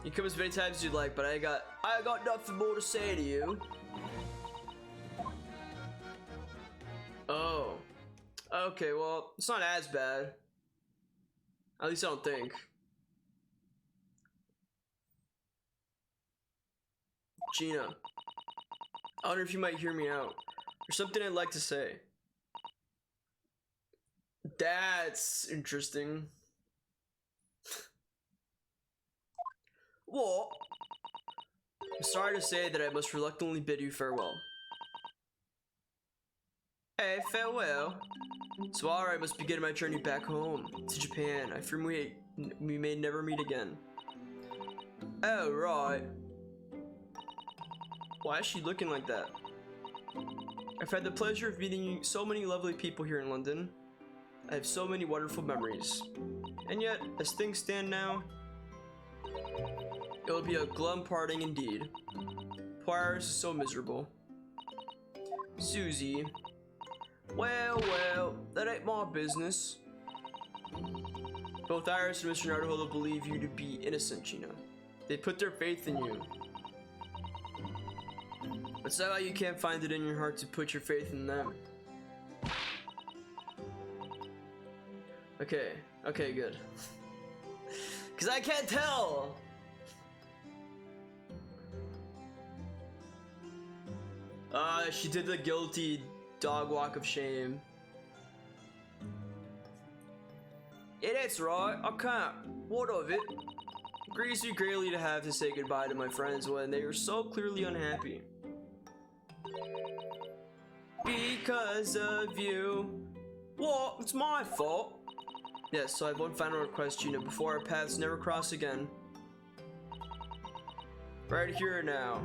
You come as many times as you'd like, but I got nothing more to say to you. Oh. Okay, well, it's not as bad. At least I don't think. Gina. I wonder if you might hear me out. There's something I'd like to say. That's interesting. What? I'm sorry to say that I must reluctantly bid you farewell. Hey, farewell. So I must begin my journey back home to Japan. I fear we may never meet again. Oh, right. Why is she looking like that? I've had the pleasure of meeting so many lovely people here in London. I have so many wonderful memories. And yet, as things stand now, it will be a glum parting indeed. Poor Iris is so miserable. Susie. Well, that ain't my business. Both Iris and Mr. Naruhodo believe you to be innocent, Gina. They put their faith in you. But somehow you can't find it in your heart to put your faith in them. Okay, good. Cause I can't tell! She did the guilty dog walk of shame. Yeah, that's right, I can't. What of it? It grieves me greatly to have to say goodbye to my friends when they are so clearly unhappy. Because of you. What? It's my fault. Yes, so I have one final request, Gina, before our paths never cross again. Right here now.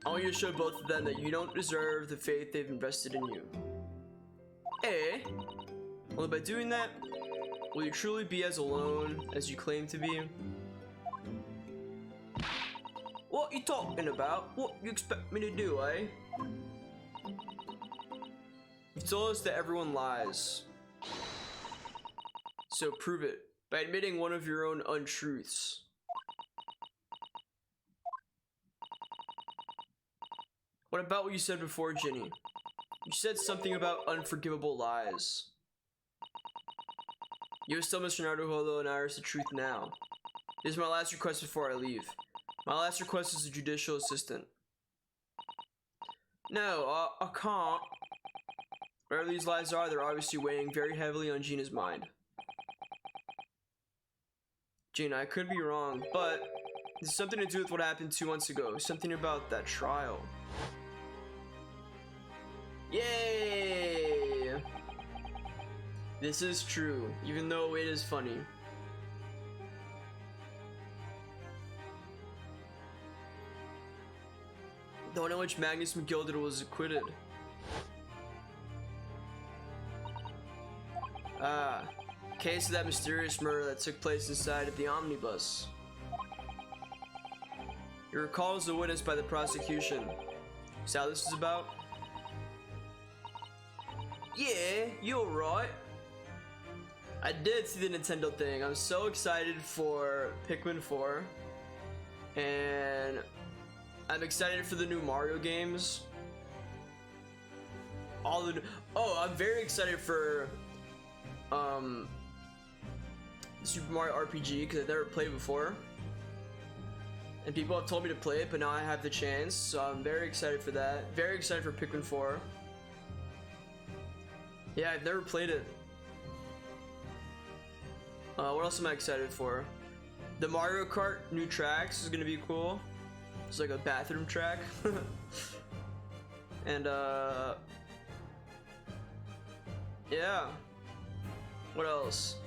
I want you to show both of them that you don't deserve the faith they've invested in you. Eh? Only by doing that, will you truly be as alone as you claim to be? What you talking about? What you expect me to do, eh? You've told us that everyone lies. So prove it by admitting one of your own untruths. What about what you said before, Ginny? You said something about unforgivable lies. You must tell Mr. Naruhodo and Iris the truth now. This is my last request before I leave. My last request is a judicial assistant. No, I can't. Wherever these lies are, they're obviously weighing very heavily on Gina's mind. Gina, I could be wrong, but it's something to do with what happened 2 months ago. Something about that trial. Yay! This is true, even though it is funny. The one in which Magnus McGilded was acquitted. Case of that mysterious murder that took place inside of the omnibus. You're recalled as a witness by the prosecution. Is that what this is about? Yeah, you're right. I did see the Nintendo thing. I'm so excited for Pikmin 4. And I'm excited for the new Mario games. I'm very excited for Super Mario RPG because I've never played it before. And people have told me to play it, but now I have the chance, so I'm very excited for that. Very excited for Pikmin 4. Yeah, I've never played it. What else am I excited for? The Mario Kart new tracks is gonna be cool. It's like a bathroom track. And yeah. What else?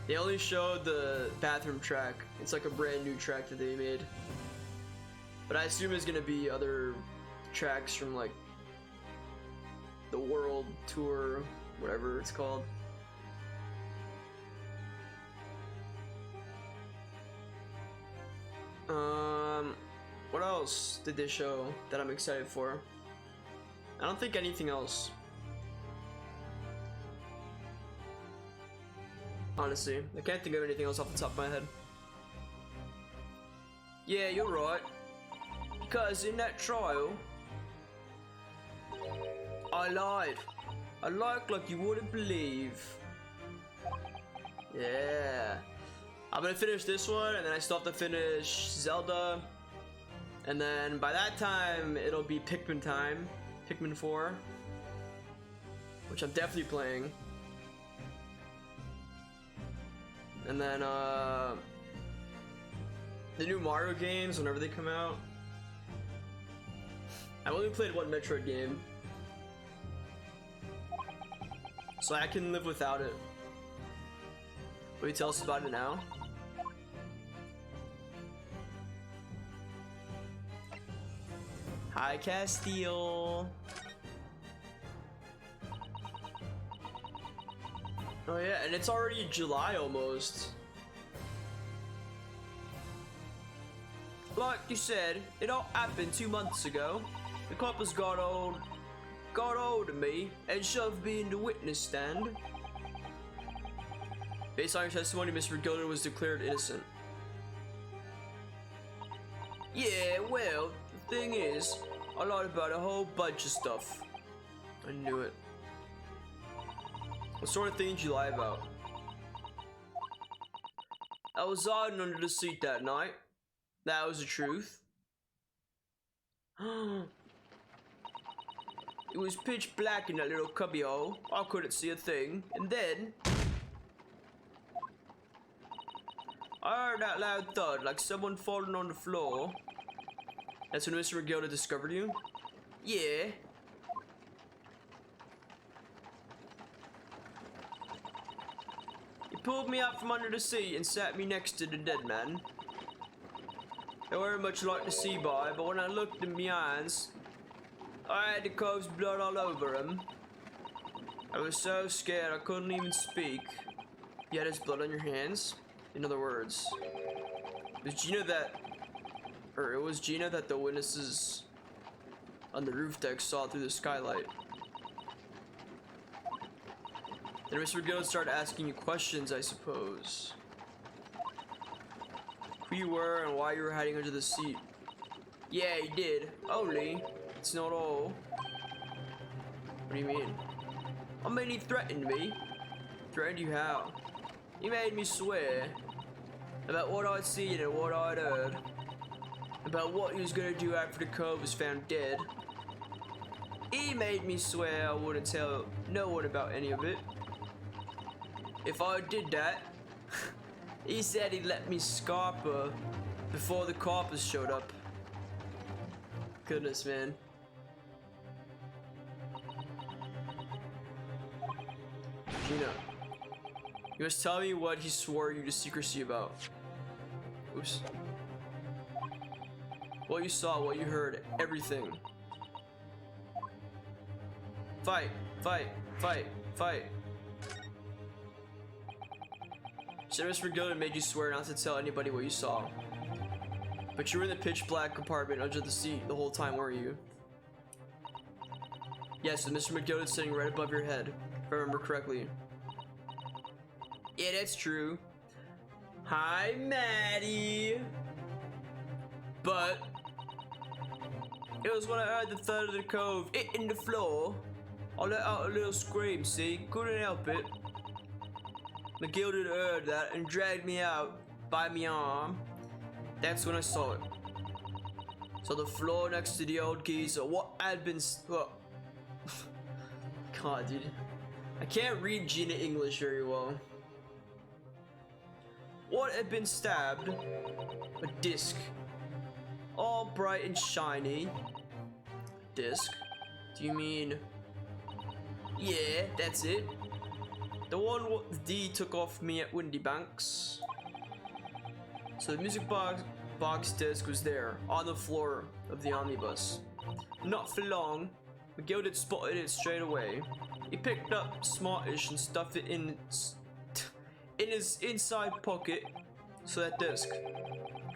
They only showed the bathroom track. It's like a brand new track that they made. But I assume it's gonna be other tracks from like the World Tour, whatever it's called. What else did they show that I'm excited for? I don't think anything else. Honestly, I can't think of anything else off the top of my head. Yeah, you're right. Because in that trial, I lied. I lied like you wouldn't believe. Yeah. I'm gonna finish this one, and then I still have to finish Zelda. And then by that time, it'll be Pikmin time. Pikmin 4. Which I'm definitely playing. And then, the new Mario games, whenever they come out. I've only played one Metroid game. So I can live without it. Will you tell us about it now? Hi, Castile. Oh yeah, and it's already July almost. Like you said, it all happened 2 months ago. The coppers got hold of me and shoved me in the witness stand. Based on your testimony, Mr. Gilder was declared innocent. Yeah, well, the thing is, I lied about a whole bunch of stuff. I knew it. What sort of things did you lie about? I was hiding under the seat that night. That was the truth. It was pitch black in that little cubbyhole. I couldn't see a thing. And then I heard that loud thud, like someone falling on the floor. That's when Mr. McGilda discovered you? Yeah. He pulled me out from under the seat and sat me next to the dead man. They weren't much like to see by, but when I looked in my eyes, I had the cove's blood all over him. I was so scared I couldn't even speak. You had his blood on your hands? In other words, it was Gina that the witnesses on the roof deck saw through the skylight. Then Mr. McGill started asking you questions, I suppose. Who you were and why you were hiding under the seat. Yeah, he did. Only, it's not all. What do you mean? I mean, he threatened me. Threatened you how? He made me swear about what I'd seen and what I'd heard. About what he was gonna do after the cove was found dead. He made me swear I wouldn't tell no one about any of it. If I did that, he said he'd let me scarper before the coppers showed up. Goodness, man. Gina, you must tell me what he swore you to secrecy about. Oops. What you saw, what you heard, everything. Fight, fight, fight, fight. Service for Gildan made you swear not to tell anybody what you saw. But you were in the pitch black compartment under the seat the whole time, weren't you? Yes, with Mr. McGildan sitting right above your head, if I remember correctly. Yeah, that's true. Hi, Maddie. But it was when I heard the thud of the cove hitting the floor. I let out a little scream, see? Couldn't help it. McGilda heard that and dragged me out by my arm. That's when I saw it. So the floor next to the old geezer, what had been... Oh. God, dude. I can't read Gina English very well. What had been stabbed? A disc. All bright and shiny. Disc? Do you mean... Yeah, that's it. The one what the D took off me at Windy Banks. So the music box disc was there, on the floor of the omnibus. Not for long, McGilda spotted it straight away. He picked up smartish and stuffed it in his inside pocket. So that disc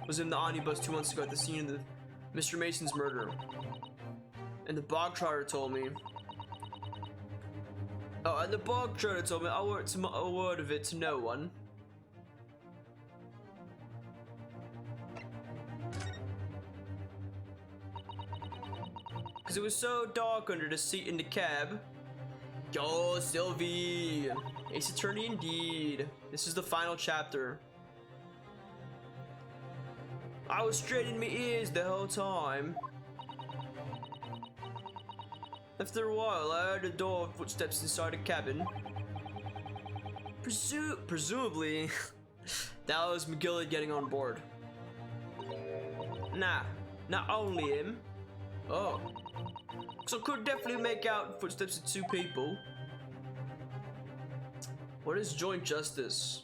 was in the omnibus 2 months ago at the scene of the Mr. Mason's murder. And the bog trotter told me. Oh, and the bog trotter told me I weren't a word of it to no one. Because it was so dark under the seat in the cab. Yo, Sylvie! Ace Attorney indeed. This is the final chapter. I was straight in my ears the whole time. After a while, I heard the door of footsteps inside the cabin. Presumably, that was McGilly getting on board. Nah, not only him. Oh. So could definitely make out footsteps of 2 people. What is joint justice?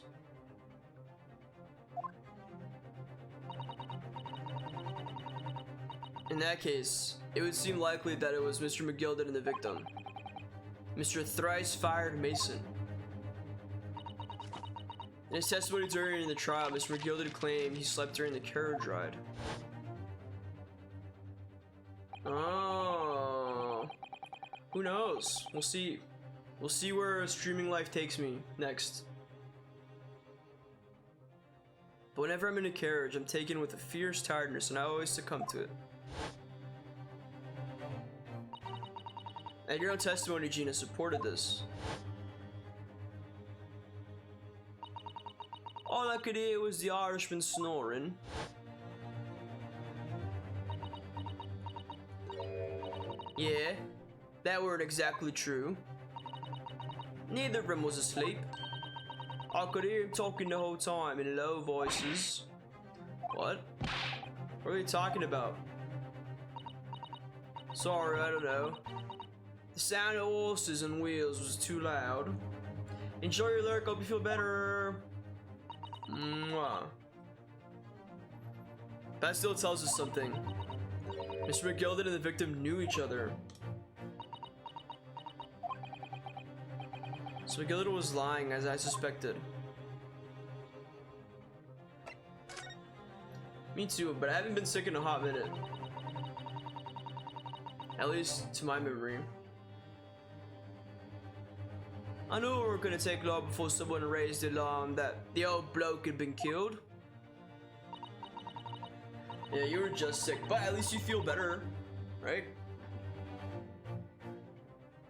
In that case, it would seem likely that it was Mr. McGilden and the victim. Mr. Thrice-Fired Mason. In his testimony during the trial, Mr. McGilden claimed he slept during the carriage ride. Who knows? We'll see. We'll see where streaming life takes me next. But whenever I'm in a carriage, I'm taken with a fierce tiredness, and I always succumb to it. And your own testimony, Gina, supported this. All I could hear was the Irishman snoring. Yeah, that weren't exactly true. Neither of them was asleep. I could hear him talking the whole time in low voices. What? What are you talking about? Sorry, I don't know. The sound of horses and wheels was too loud. Enjoy your lurk, hope you feel better. Mwah. That still tells us something. Mr. McGilden and the victim knew each other. So McGilden was lying, as I suspected. Me too, but I haven't been sick in a hot minute. At least to my memory. I knew it weren't gonna take long before someone raised the alarm that the old bloke had been killed. Yeah, you were just sick, but at least you feel better, right?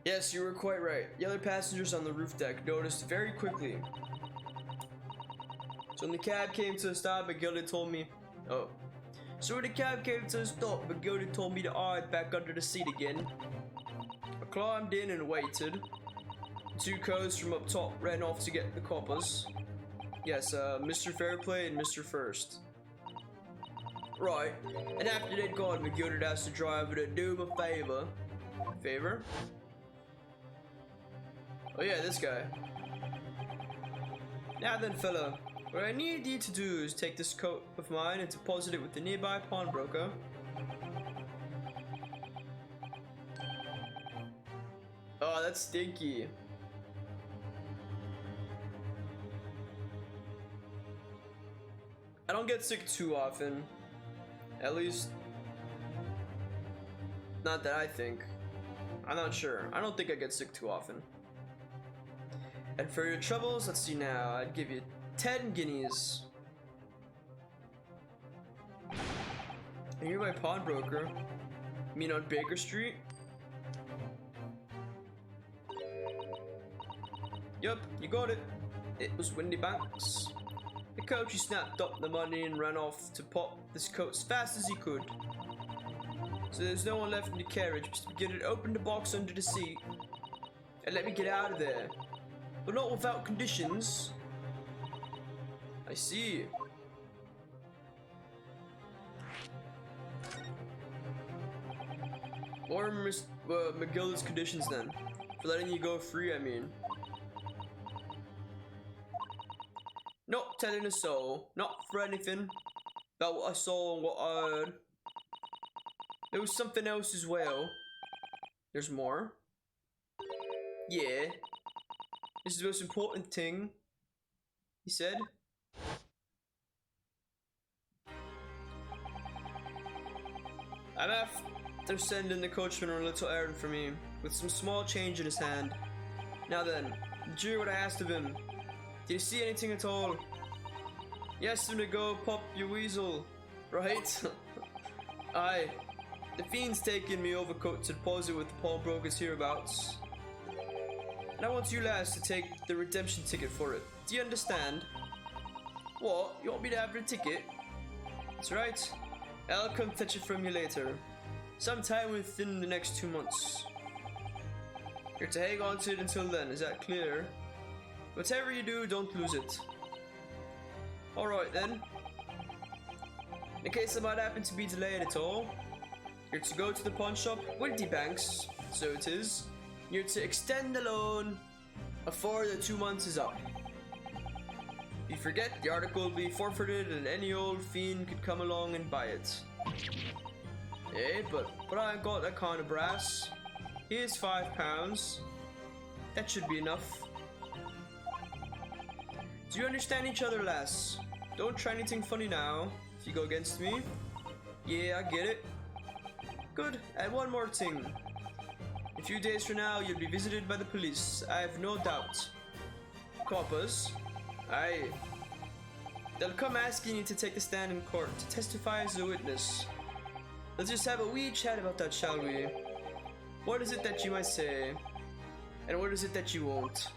Yes, you were quite right. The other passengers on the roof deck noticed very quickly. So when the cab came to a stop, McGilden told me... Oh. So when the cab came to a stop, McGilden told me to hide back under the seat again. I climbed in and waited. Two codes from up top ran off to get the coppers. Yes, Mr. Fairplay and Mr. First. Right, and after they'd gone, McGilden asked the driver to do him a favor. Favor? Oh yeah, this guy. Now then, fella, what I need you to do is take this coat of mine and deposit it with the nearby pawnbroker. Oh, that's stinky. I don't get sick too often. At least, not that I think. I'm not sure. I don't think I get sick too often. And for your troubles, let's see now. I'd give you 10 guineas. And you're my pawnbroker. You mean on Baker Street? Yup, you got it. It was Windy Banks. The coach, he snapped up the money and ran off to pop this coat as fast as he could. So there's no one left in the carriage. Mr. McGilden opened the box under the seat and let me get out of there. But not without conditions. I see. What are McGilden's conditions then? For letting you go free, I mean. Not telling a soul, not for anything about what I saw and what I heard. There was something else as well. There's more. Yeah. This is the most important thing, he said. I'm after sending the coachman on a little errand for me, with some small change in his hand. Now then, did you hear what I asked of him? Did you see anything at all? You asked him to go pop your weasel, right? Aye. The fiend's taking me overcoat to deposit with the pawnbroker's hereabouts. And I want you lads to take the redemption ticket for it. Do you understand? What? You want me to have the ticket? That's right. I'll come fetch it from you later. Sometime within the next 2 months. You're to hang on to it until then, is that clear? Whatever you do, don't lose it. Alright then. In case I might happen to be delayed at all, you're to go to the pawn shop, Windy Banks, so it is. You're to extend the loan before the 2 months is up. If you forget, the article will be forfeited and any old fiend could come along and buy it. Eh, but I ain't got that kind of brass. Here's £5. That should be enough. Do you understand each other, lass? Don't try anything funny now, if you go against me. Yeah, I get it. Good, and one more thing. A few days from now, you'll be visited by the police. I have no doubt. Coppers? Aye. They'll come asking you to take the stand in court, to testify as a witness. Let's just have a wee chat about that, shall we? What is it that you might say? And what is it that you won't?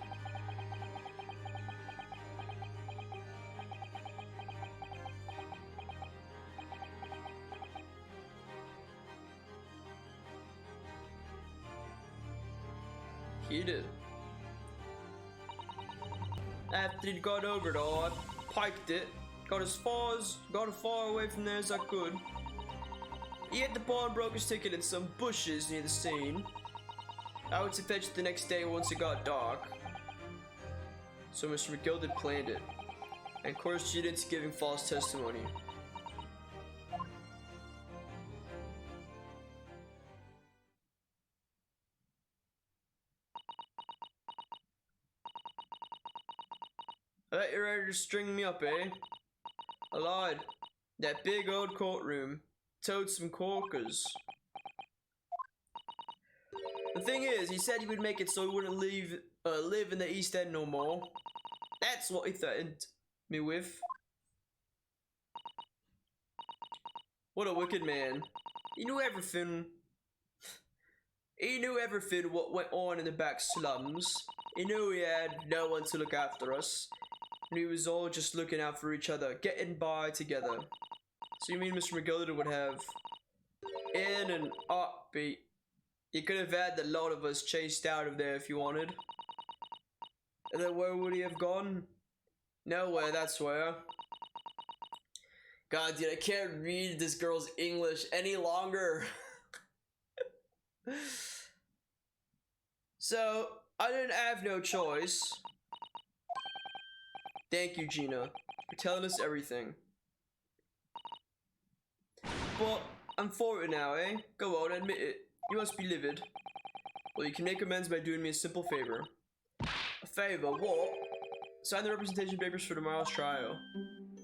He did. After he'd got over it all, I piked it. Got as far away from there as I could. He hit the pawnbroker's ticket in some bushes near the scene. I went to fetch it the next day once it got dark. So Mr. McGill had planned it. And of course cheated into giving false testimony. I bet you're ready to string me up, eh? I lied. That big old courtroom. Towed some corkers. The thing is, he said he would make it so he wouldn't live in the East End no more. That's what he threatened me with. What a wicked man. He knew everything. He knew everything what went on in the back slums. He knew he had no one to look after us. And we was all just looking out for each other, getting by together. So you mean Mr. McGilder would have, in an heartbeat, he could have had the lot of us chased out of there if he wanted. And then where would he have gone? Nowhere, that's where. God, dude, I can't read this girl's English any longer. So, I didn't have no choice. Thank you, Gina, for telling us everything. But I'm for it now, eh? Go on, admit it. You must be livid. Well, you can make amends by doing me a simple favor. A favor? What? Sign the representation papers for tomorrow's trial.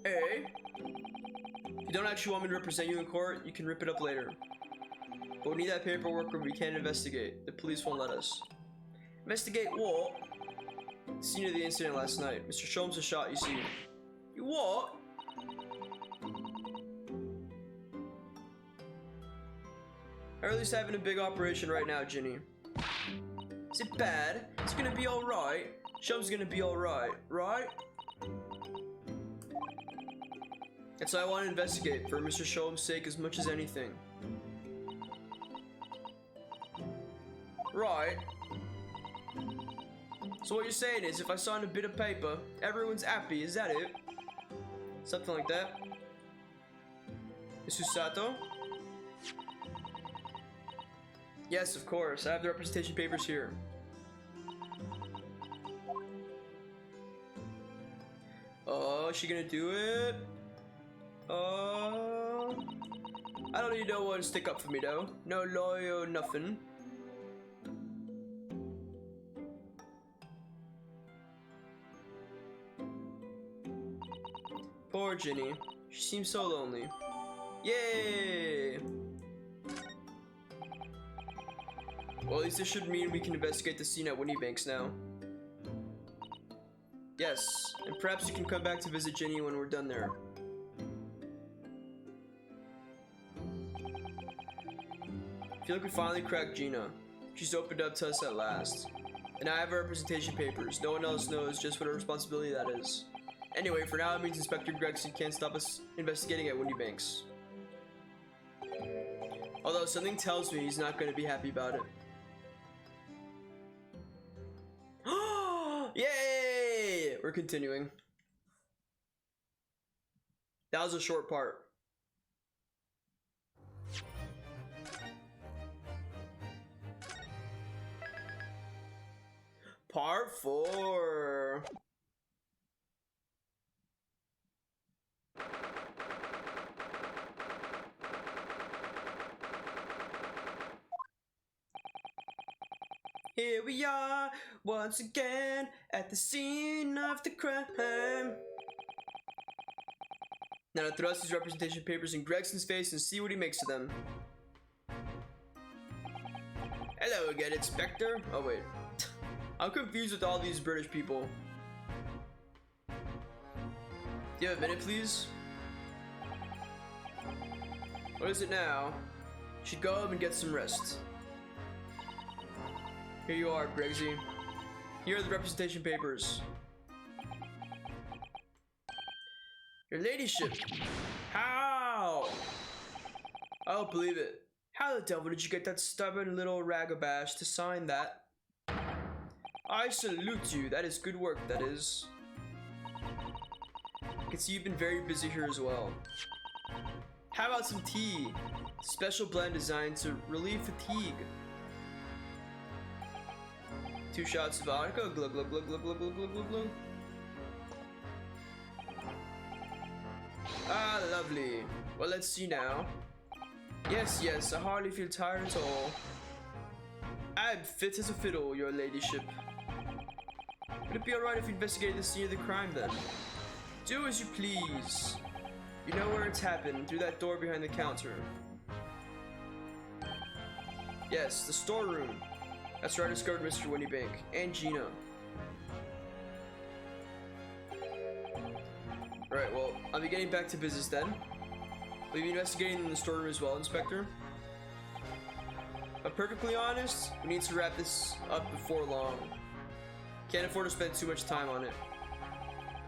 Eh? If you don't actually want me to represent you in court, you can rip it up later. But we need that paperwork or we can't investigate. The police won't let us. Investigate what? The scene of the incident last night. Mr. Sholmes was shot, you see. You what? Hurley's having a big operation right now, Ginny. Is it bad? It's gonna be alright. Sholmes gonna be alright, right? And so I want to investigate for Mr. Sholmes' sake as much as anything. Right. So what you're saying is, if I sign a bit of paper, everyone's happy, is that it? Something like that. Mr. Sato? Yes, of course. I have the representation papers here. Oh, is she gonna do it? I don't need no one to stick up for me though. No lawyer or nothing. Poor Ginny. She seems so lonely. Yay! Well, at least this should mean we can investigate the scene at Winniebanks now. Yes, and perhaps you can come back to visit Ginny when we're done there. I feel like we finally cracked Gina. She's opened up to us at last. And I have her representation papers. No one else knows just what a responsibility that is. Anyway, for now it means Inspector Gregson can't stop us investigating at Winniebanks. Although something tells me he's not going to be happy about it. Yay! We're continuing. That was a short part. Part 4. Here we are, once again, at the scene of the crime. Now to thrust his representation papers in Gregson's face and see what he makes of them. Hello, Hello again, Inspector. Oh wait, I'm confused with all these British people. Do you have a minute, please? What is it now? Should go home and get some rest. Here you are, Gregsy. Here are the representation papers. Your ladyship. How? I don't believe it. How the devil did you get that stubborn little ragabash to sign that? I salute you. That is good work, that is. I can see you've been very busy here as well. How about some tea? Special blend designed to relieve fatigue. 2 shots of vodka. Glug glug glug glug glug glug glug glug glug. Ah, lovely. Well, let's see now. Yes, yes, I hardly feel tired at all. I'm fit as a fiddle, your ladyship. Would it be alright if we investigated the scene of the crime then? Do as you please. You know where it's happened, through that door behind the counter. Yes, the storeroom. That's where I discovered Mr. Winniebank and Gina. Right, well, I'll be getting back to business then. We'll be investigating in the storeroom as well, Inspector. But perfectly honest, we need to wrap this up before long. Can't afford to spend too much time on it.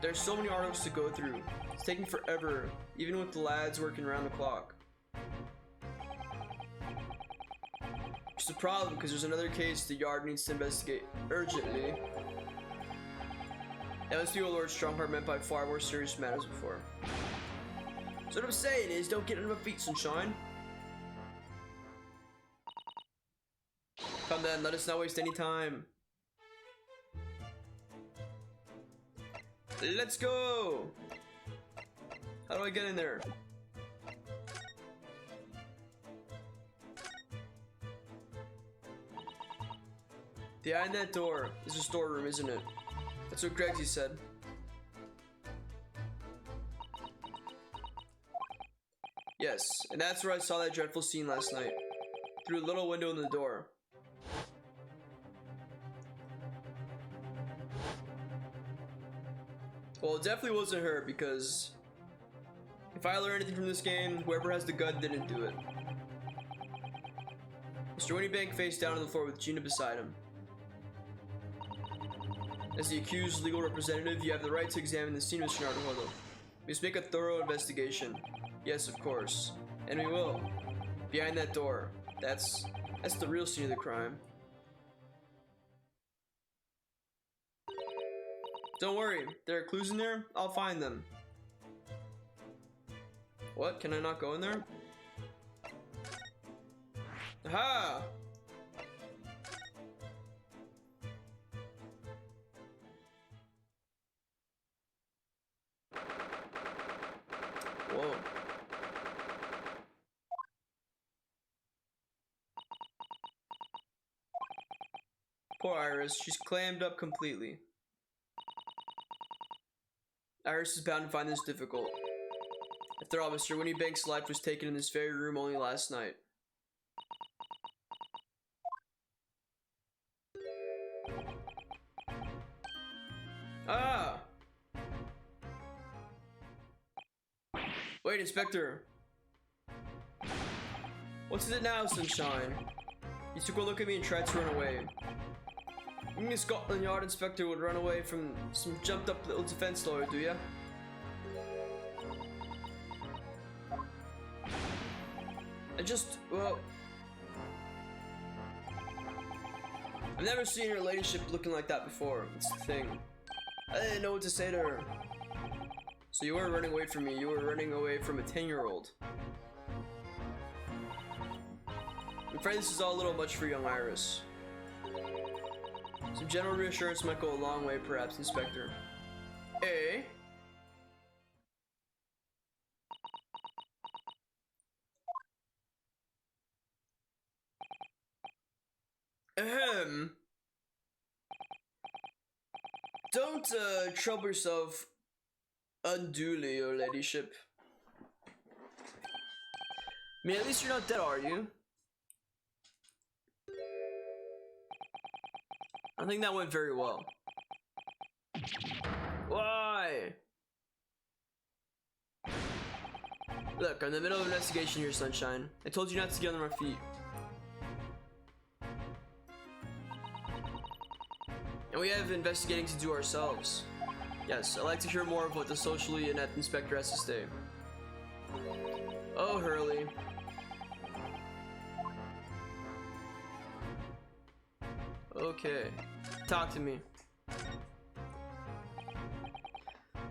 There's so many articles to go through. It's taking forever, even with the lads working around the clock. It's a problem because there's another case the yard needs to investigate urgently. That must be what Lord Strongheart meant by far more serious matters before. So what I'm saying is, don't get under my feet, sunshine. Come then, let us not waste any time. Let's go! How do I get in there? Behind that door is a storeroom, isn't it? That's what Gregsy said. Yes, and that's where I saw that dreadful scene last night. Through a little window in the door. Well, it definitely wasn't her, because if I learn anything from this game, whoever has the gun didn't do it. Mr. Winniebank face down on the floor with Gina beside him. As the accused's legal representative, you have the right to examine the scene, Mr. Naruhodo. We must make a thorough investigation. Yes, of course. And we will. Behind that door. That's the real scene of the crime. Don't worry, there are clues in there. I'll find them. What? Can I not go in there? Aha! Whoa. Poor Iris, she's clammed up completely. Iris is bound to find this difficult. After all, Mr. Winniebank's life was taken in this very room only last night. Ah! Wait, Inspector. What's it now, sunshine? You took a look at me and tried to run away. You mean Scotland Yard Inspector would run away from some jumped up little defense lawyer, do ya? Well... I've never seen her ladyship looking like that before, it's the thing. I didn't know what to say to her. So you weren't running away from me, you were running away from a 10-year-old. I'm afraid this is all a little much for young Iris. Some general reassurance might go a long way, perhaps, Inspector. Eh? Ahem. Don't, trouble yourself unduly, your ladyship. I mean, at least you're not dead, are you? I think that went very well. Why? Look, I'm in the middle of an investigation here, Sunshine. I told you not to get under my feet. And we have investigating to do ourselves. Yes, I'd like to hear more of what the socially inept inspector has to say. Oh, Hurley. Okay, talk to me.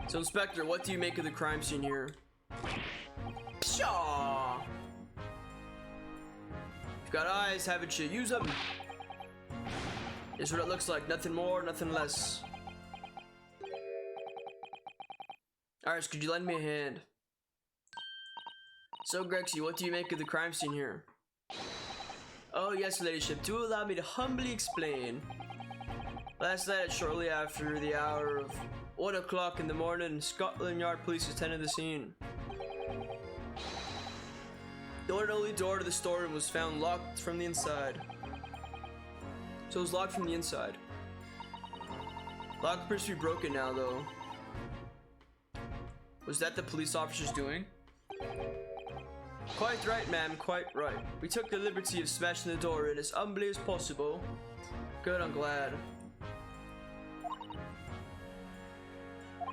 So, Inspector, what do you make of the crime scene here? Pshaw! You've got eyes, haven't you? Use them! Here's what it looks like. Nothing more, nothing less. Alright, so could you lend me a hand? So, Grexy, what do you make of the crime scene here? Oh, yes, ladyship. Do allow me to humbly explain. Last night, shortly after the hour of 1 o'clock in the morning, Scotland Yard police attended the scene. The one and only door to the storeroom was found locked from the inside. So it was locked from the inside. Lock appears to be broken now, though. Was that the police officers doing? Quite right, ma'am, quite right. We took the liberty of smashing the door in as humbly as possible. Good, I'm glad.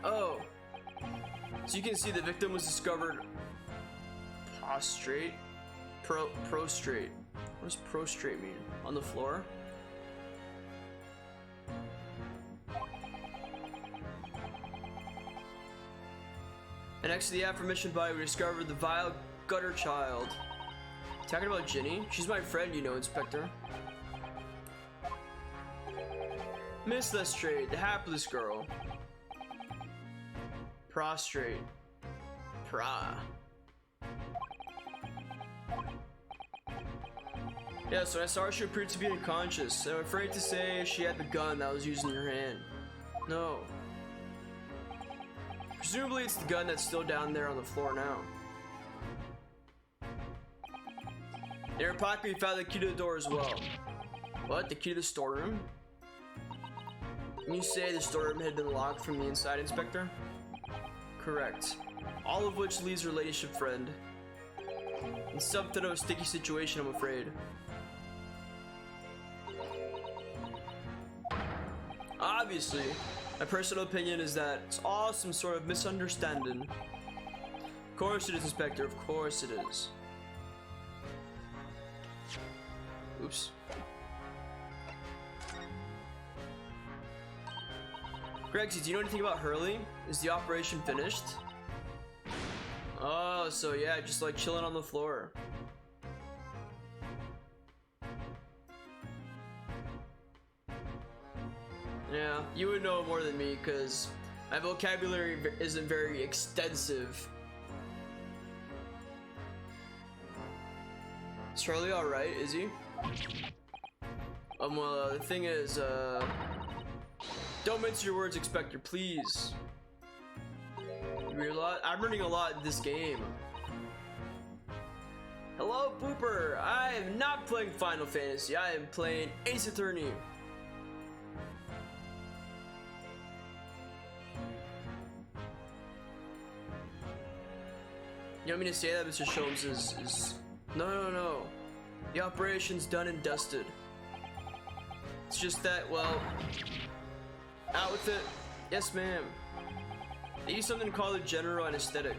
Oh. So you can see the victim was discovered prostrate? Prostrate. What does prostrate mean? On the floor? And next to the aforementioned body, we discovered the vile gutter child. Talking about Ginny? She's my friend, you know, Inspector. Miss Lestrade, the hapless girl. Prostrate. Yeah, so I saw her, she appeared to be unconscious. I'm afraid to say she had the gun that was used in her hand. No. Presumably it's the gun that's still down there on the floor now. In her pocket we found the key to the door as well. What? The key to the storeroom? Can you say the storeroom had been locked from the inside, Inspector? Correct. All of which leaves her ladyship friend in something of a sticky situation, I'm afraid. Obviously, my personal opinion is that it's all some sort of misunderstanding. Of course it is, Inspector, of course it is. Oops. Grexy, do you know anything about Hurley? Is the operation finished? Oh, so yeah, just like chilling on the floor. Yeah, you would know more than me because my vocabulary isn't very extensive. Is Charlie alright? Is he? Well, the thing is, don't mince your words, Inspector, please. I'm learning a lot in this game. Hello, Pooper. I am not playing Final Fantasy. I am playing Ace Attorney. You want me to say that, Mr. Sholmes is... No. The operation's done and dusted. It's just that, well... Out with it. Yes, ma'am. They use something called a general anesthetic.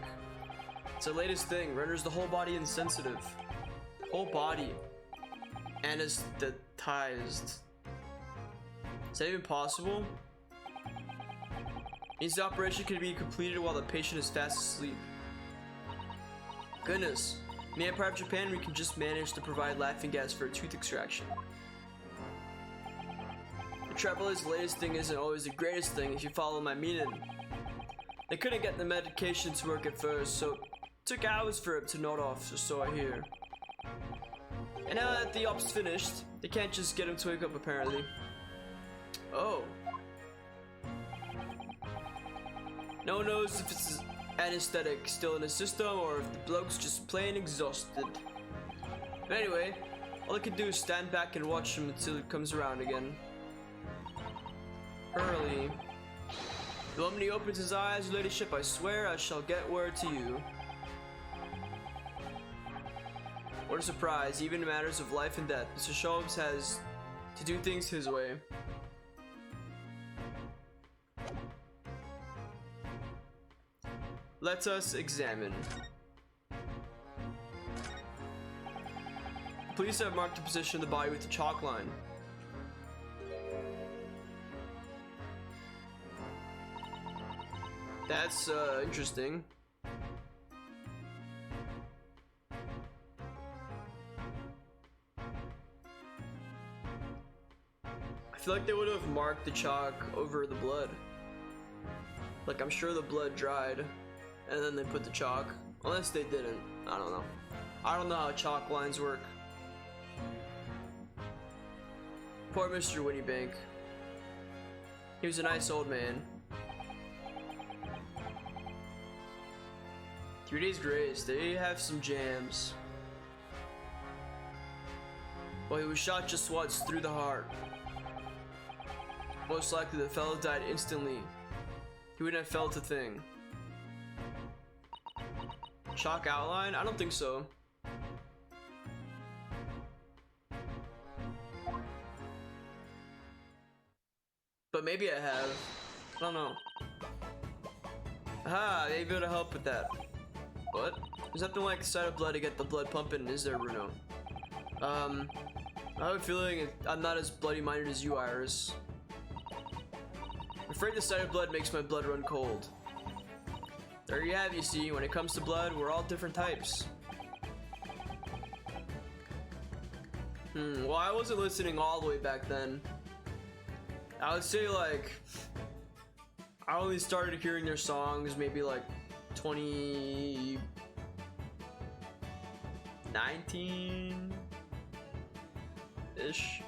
It's the latest thing. Renders the whole body insensitive. Whole body. Anesthetized. Is that even possible? Means the operation can be completed while the patient is fast asleep. Goodness. In the Empire of Japan, we can just manage to provide laughing gas for a tooth extraction. The trouble is, the latest thing isn't always the greatest thing if you follow my meaning. They couldn't get the medication to work at first, so it took hours for it to nod off, so I hear. And now that the op's finished, they can't just get him to wake up apparently. Oh. No one knows if it's anesthetic still in the system or if the bloke's just plain exhausted. But anyway, all I can do is stand back and watch him until it comes around again. Hurley. The moment he opens his eyes, your ladyship, I swear I shall get word to you. What a surprise, even in matters of life and death, Mr. Sholmes has to do things his way. Let us examine. Police have marked the position of the body with the chalk line. That's interesting. I feel like they would have marked the chalk over the blood. Like, I'm sure the blood dried and then they put the chalk. Unless they didn't. I don't know. I don't know how chalk lines work. Poor Mr. Winniebank. He was a nice old man. 3 Days Grace, they have some jams. Well, he was shot just once through the heart. Most likely the fellow died instantly. He wouldn't have felt a thing. Chalk outline? I don't think so. But maybe I have. I don't know. Aha, maybe it'll help with that. What? There's nothing like the sight of blood to get the blood pumping, is there, Bruno? I have a feeling I'm not as bloody-minded as you, Iris. I'm afraid the sight of blood makes my blood run cold. There you have, you see, when it comes to blood, we're all different types. Well, I wasn't listening all the way back then. I would say, like, I only started hearing their songs maybe like 2019-ish.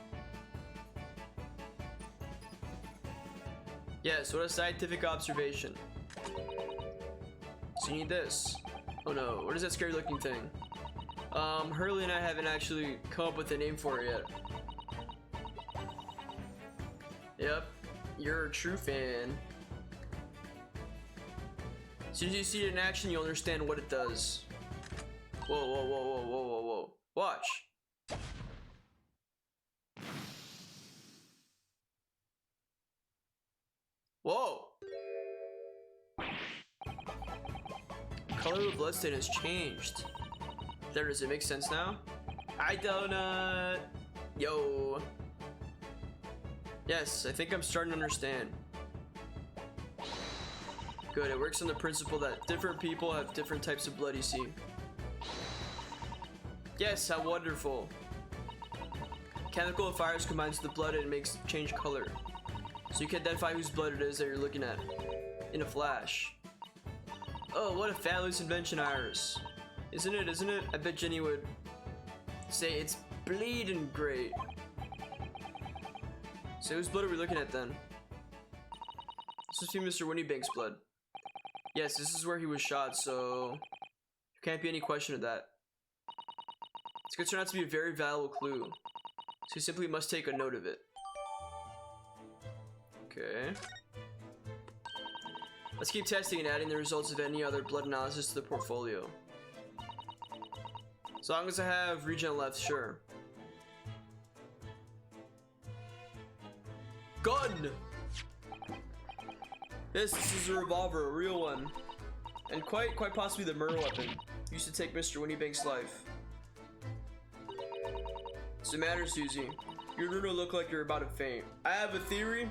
Yes, what a scientific observation. So you need this. Oh no, what is that scary looking thing? Hurley and I haven't actually come up with a name for it yet. Yep, you're a true fan. As soon as you see it in action, you'll understand what it does. Whoa, whoa, whoa, whoa, whoa, whoa, whoa. Watch. Whoa. The color of the bloodstain has changed. There, does it make sense now? Hi, Donut. Yo. Yes, I think I'm starting to understand. Good, it works on the principle that different people have different types of blood, you see. Yes, how wonderful. Chemical fires combines with the blood and it makes change color. So you can identify whose blood it is that you're looking at in a flash. Oh, what a fabulous invention, Iris. Isn't it, isn't it? I bet Jenny would say it's bleeding great. So whose blood are we looking at then? This must be Mr. Winniebank's blood. Yes, this is where he was shot, so there can't be any question of that. It's going to turn out to be a very valuable clue. So you simply must take a note of it. Okay. Let's keep testing and adding the results of any other blood analysis to the portfolio. As long as I have regen left, sure. Gun! Yes, this is a revolver, a real one. And quite possibly the murder weapon used to take Mr. Winniebank's life. What's the matter, Susie? You're going to look like you're about to faint. I have a theory,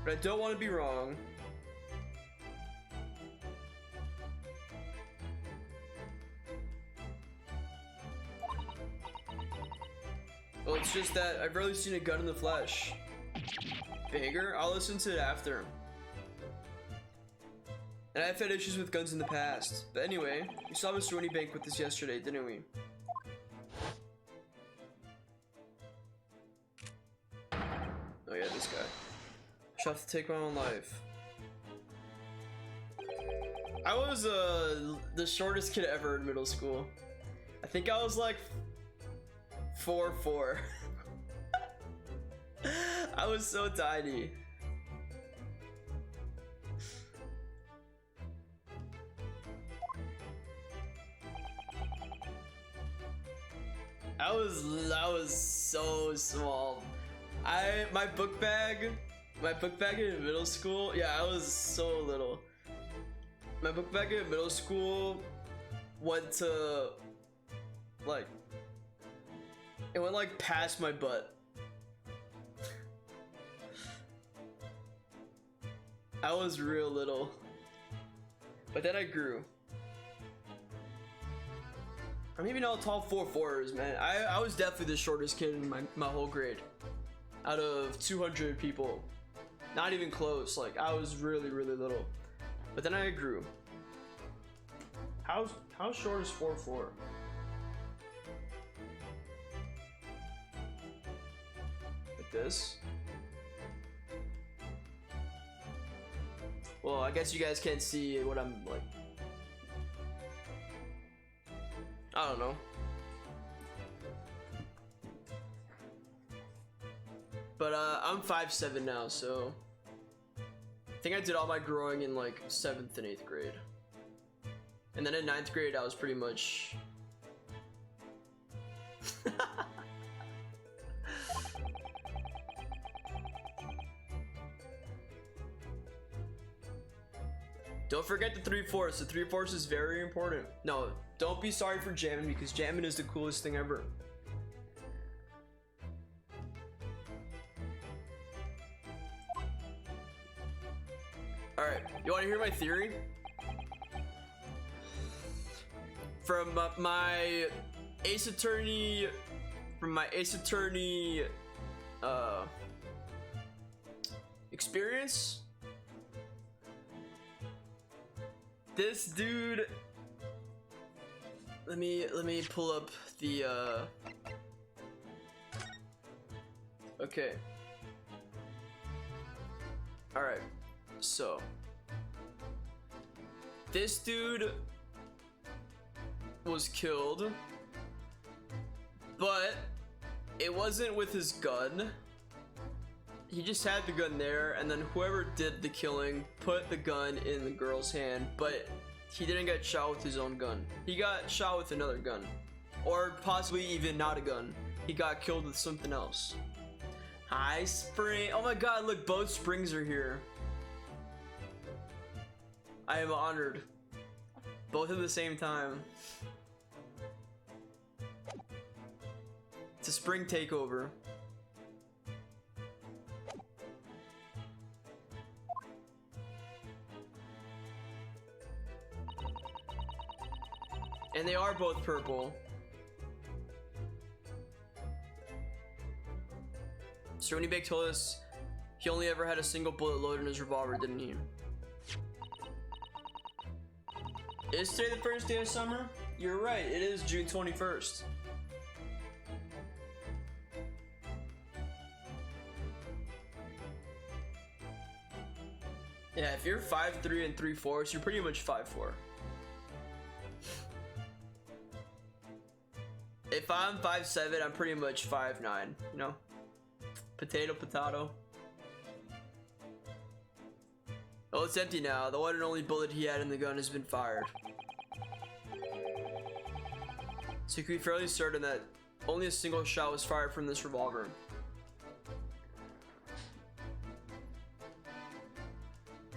but I don't want to be wrong. Well, it's just that I've rarely seen a gun in the flesh. Bigger? I'll listen to it after. And I've had issues with guns in the past. But anyway, we saw Mr. Winniebank with this yesterday, didn't we? Oh yeah, this guy. I shall have to take my own life. I was the shortest kid ever in middle school. I think I was like 4'4". I was so tiny. I was so small. My book bag in middle school. Yeah, I was so little. My book bag in middle school went to like it went like past my butt. I was real little, but then I grew. I'm even all tall 4'4"ers, man. I was definitely the shortest kid in my whole grade. Out of 200 people. Not even close. Like, I was really, really little. But then I grew. How short is 4'4"? Like this? Well, I guess you guys can't see what I'm like. I don't know. But I'm 5'7" now, so I think I did all my growing in like 7th and 8th grade. And then in 9th grade I was pretty much Don't forget the 3/4. The 3/4 is very important. No, don't be sorry for jamming, because jamming is the coolest thing ever. Alright, you want to hear my theory? From my Ace Attorney experience, this dude, let me pull up the okay. All right. So this dude was killed, but it wasn't with his gun. He just had the gun there, and then whoever did the killing put the gun in the girl's hand, but he didn't get shot with his own gun. He got shot with another gun, or possibly even not a gun. He got killed with something else. Hi, Spring. Oh my god, look, both Springs are here. I am honored. Both at the same time. It's a spring takeover. And they are both purple. Stony Bake told us he only ever had a single bullet loaded in his revolver, didn't he? Is today the first day of summer? You're right, it is June 21st. Yeah, if you're 5'3" and 3/4, you're pretty much 5'4". If I'm 5'7", I'm pretty much 5'9", you know? Potato, potato. Oh, it's empty now. The one and only bullet he had in the gun has been fired. So you can be fairly certain that only a single shot was fired from this revolver.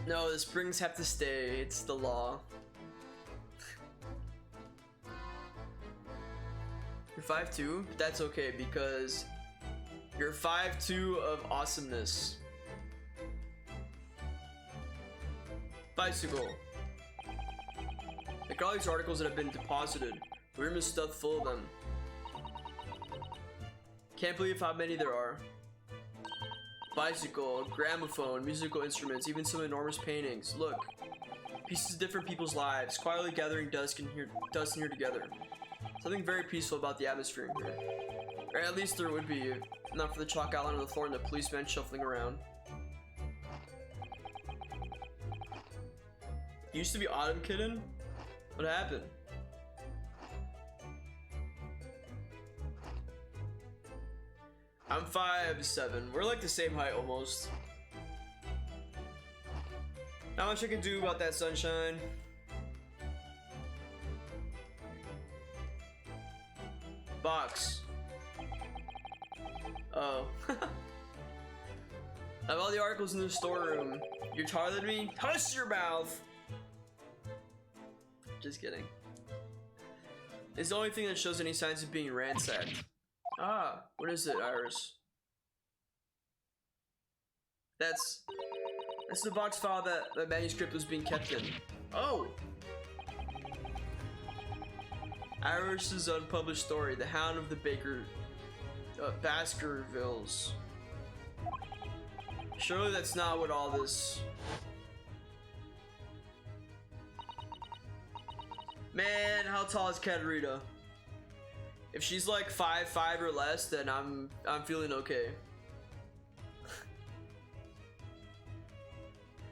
No, the springs have to stay. It's the law. You're 5'2", but that's okay because you're 5'2" of awesomeness. Bicycle. Like all these articles that have been deposited, the room is stuffed full of them. Can't believe how many there are. Bicycle, gramophone, musical instruments, even some enormous paintings. Look, pieces of different people's lives, quietly gathering dust in here together. Something very peaceful about the atmosphere in here. Or at least there would be, not for the chalk outline on the floor and the policeman shuffling around. You used to be Autumn Kitten? What happened? I'm 5'7". We're like the same height almost. Not much I can do about that, sunshine. Box. Oh. Of all the articles in the storeroom, you're taller than me? Hush your mouth! Just kidding. It's the only thing that shows any signs of being ransacked. Ah, what is it, Iris? That's the box file that the manuscript was being kept in. Oh! Iris's unpublished story, The Hound of the Baskervilles. Surely that's not what all this... Man, how tall is Katarina? If she's like 5'5" or less, then I'm feeling okay.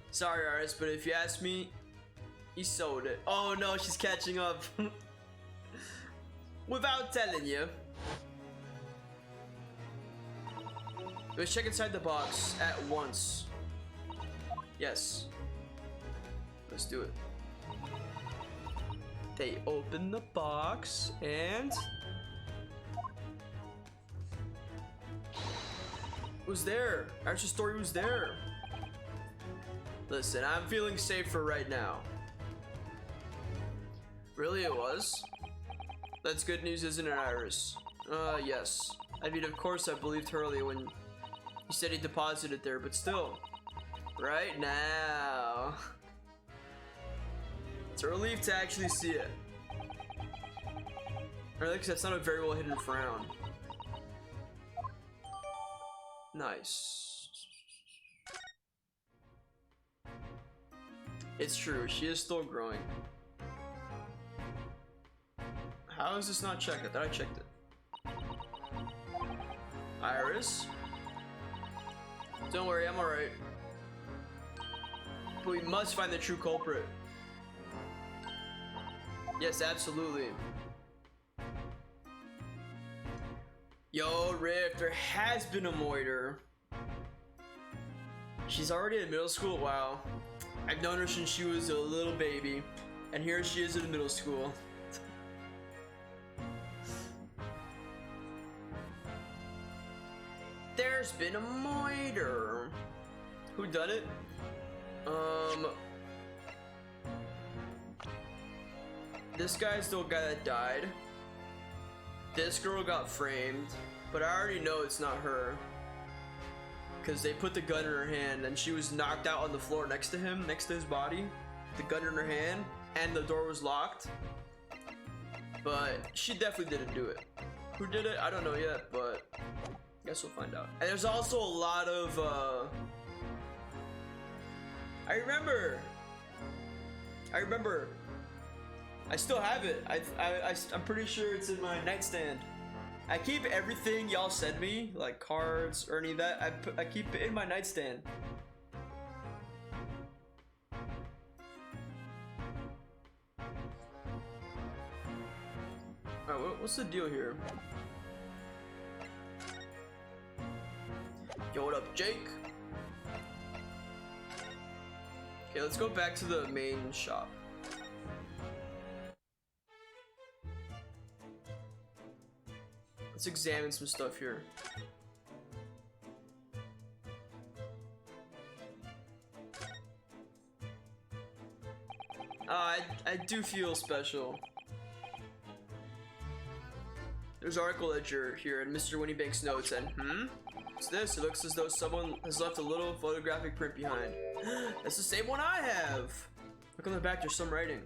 Sorry, Iris, but if you ask me, he sold it. Oh no, she's catching up. Without telling you. Let's check inside the box at once. Yes. Let's do it. They open the box and... was there. Iris' story was there. Listen, I'm feeling safer right now. Really, it was? That's good news, isn't it, Iris? Yes. I mean, of course I believed Hurley when he said he deposited there, but still. Right now. It's a relief to actually see it. Or because that's not a very well hidden frown. Nice. It's true, she is still growing. How is this not checked? I thought I checked it. Iris? Don't worry, I'm alright. But we must find the true culprit. Yes, absolutely. Yo, Riff, there has been a Moiter. She's already in middle school? Wow. I've known her since she was a little baby. And here she is in middle school. There's been a Moiter. Who done it? This guy's the guy that died. This girl got framed, but I already know it's not her. Because they put the gun in her hand and she was knocked out on the floor next to him, next to his body. The gun in her hand, and the door was locked. But she definitely didn't do it. Who did it? I don't know yet, but I guess we'll find out. And there's also a lot of, I remember. I still have it. I'm pretty sure it's in my nightstand. I keep everything y'all send me, like cards or any of that. I keep it in my nightstand. Alright, what's the deal here? Yo, what up, Jake? Okay, let's go back to the main shop. Let's examine some stuff here. I do feel special. There's article ledger here in Mr. Winniebank's notes, and what's this? It looks as though someone has left a little photographic print behind. That's the same one I have. Look on the back, there's some writing.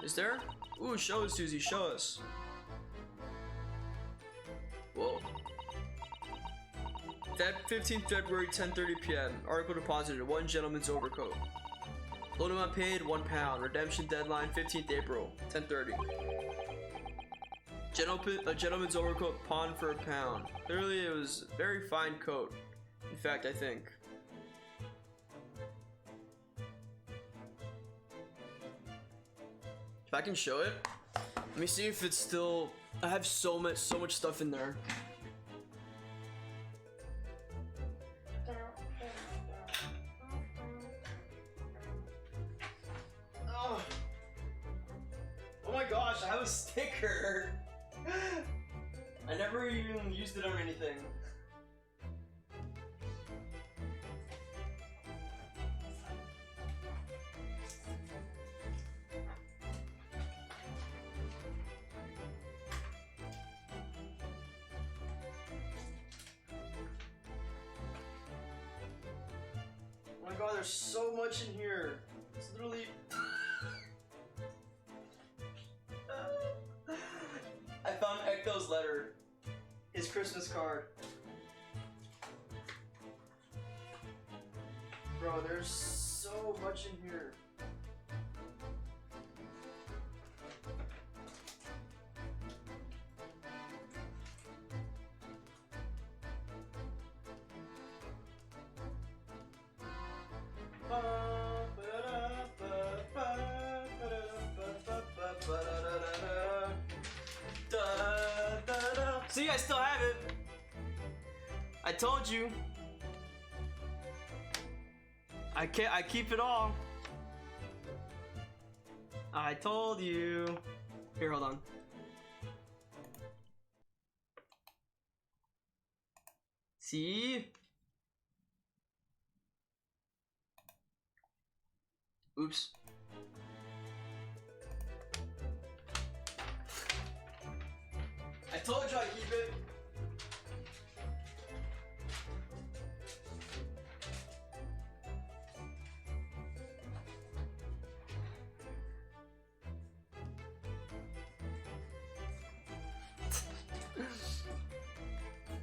Is there? Ooh, show us, Susie, show us. Whoa. That 15th February, 10:30 p.m. Article deposited, one gentleman's overcoat. Loan amount paid, £1. Redemption deadline, 15th April, 10:30. A gentleman's overcoat pawned for £1. Clearly it was a very fine coat. In fact, I think. If I can show it. Let me see if it's still... I have so much stuff in there. Oh my gosh, I have a sticker. I never even used it on anything. God, there's so much in here. It's literally. I found Ecto's letter. His Christmas card. Bro, there's so much in here. See, I still have it. I told you. I keep it all. I told you. Here, hold on. See? Oops. I told you I'd keep it.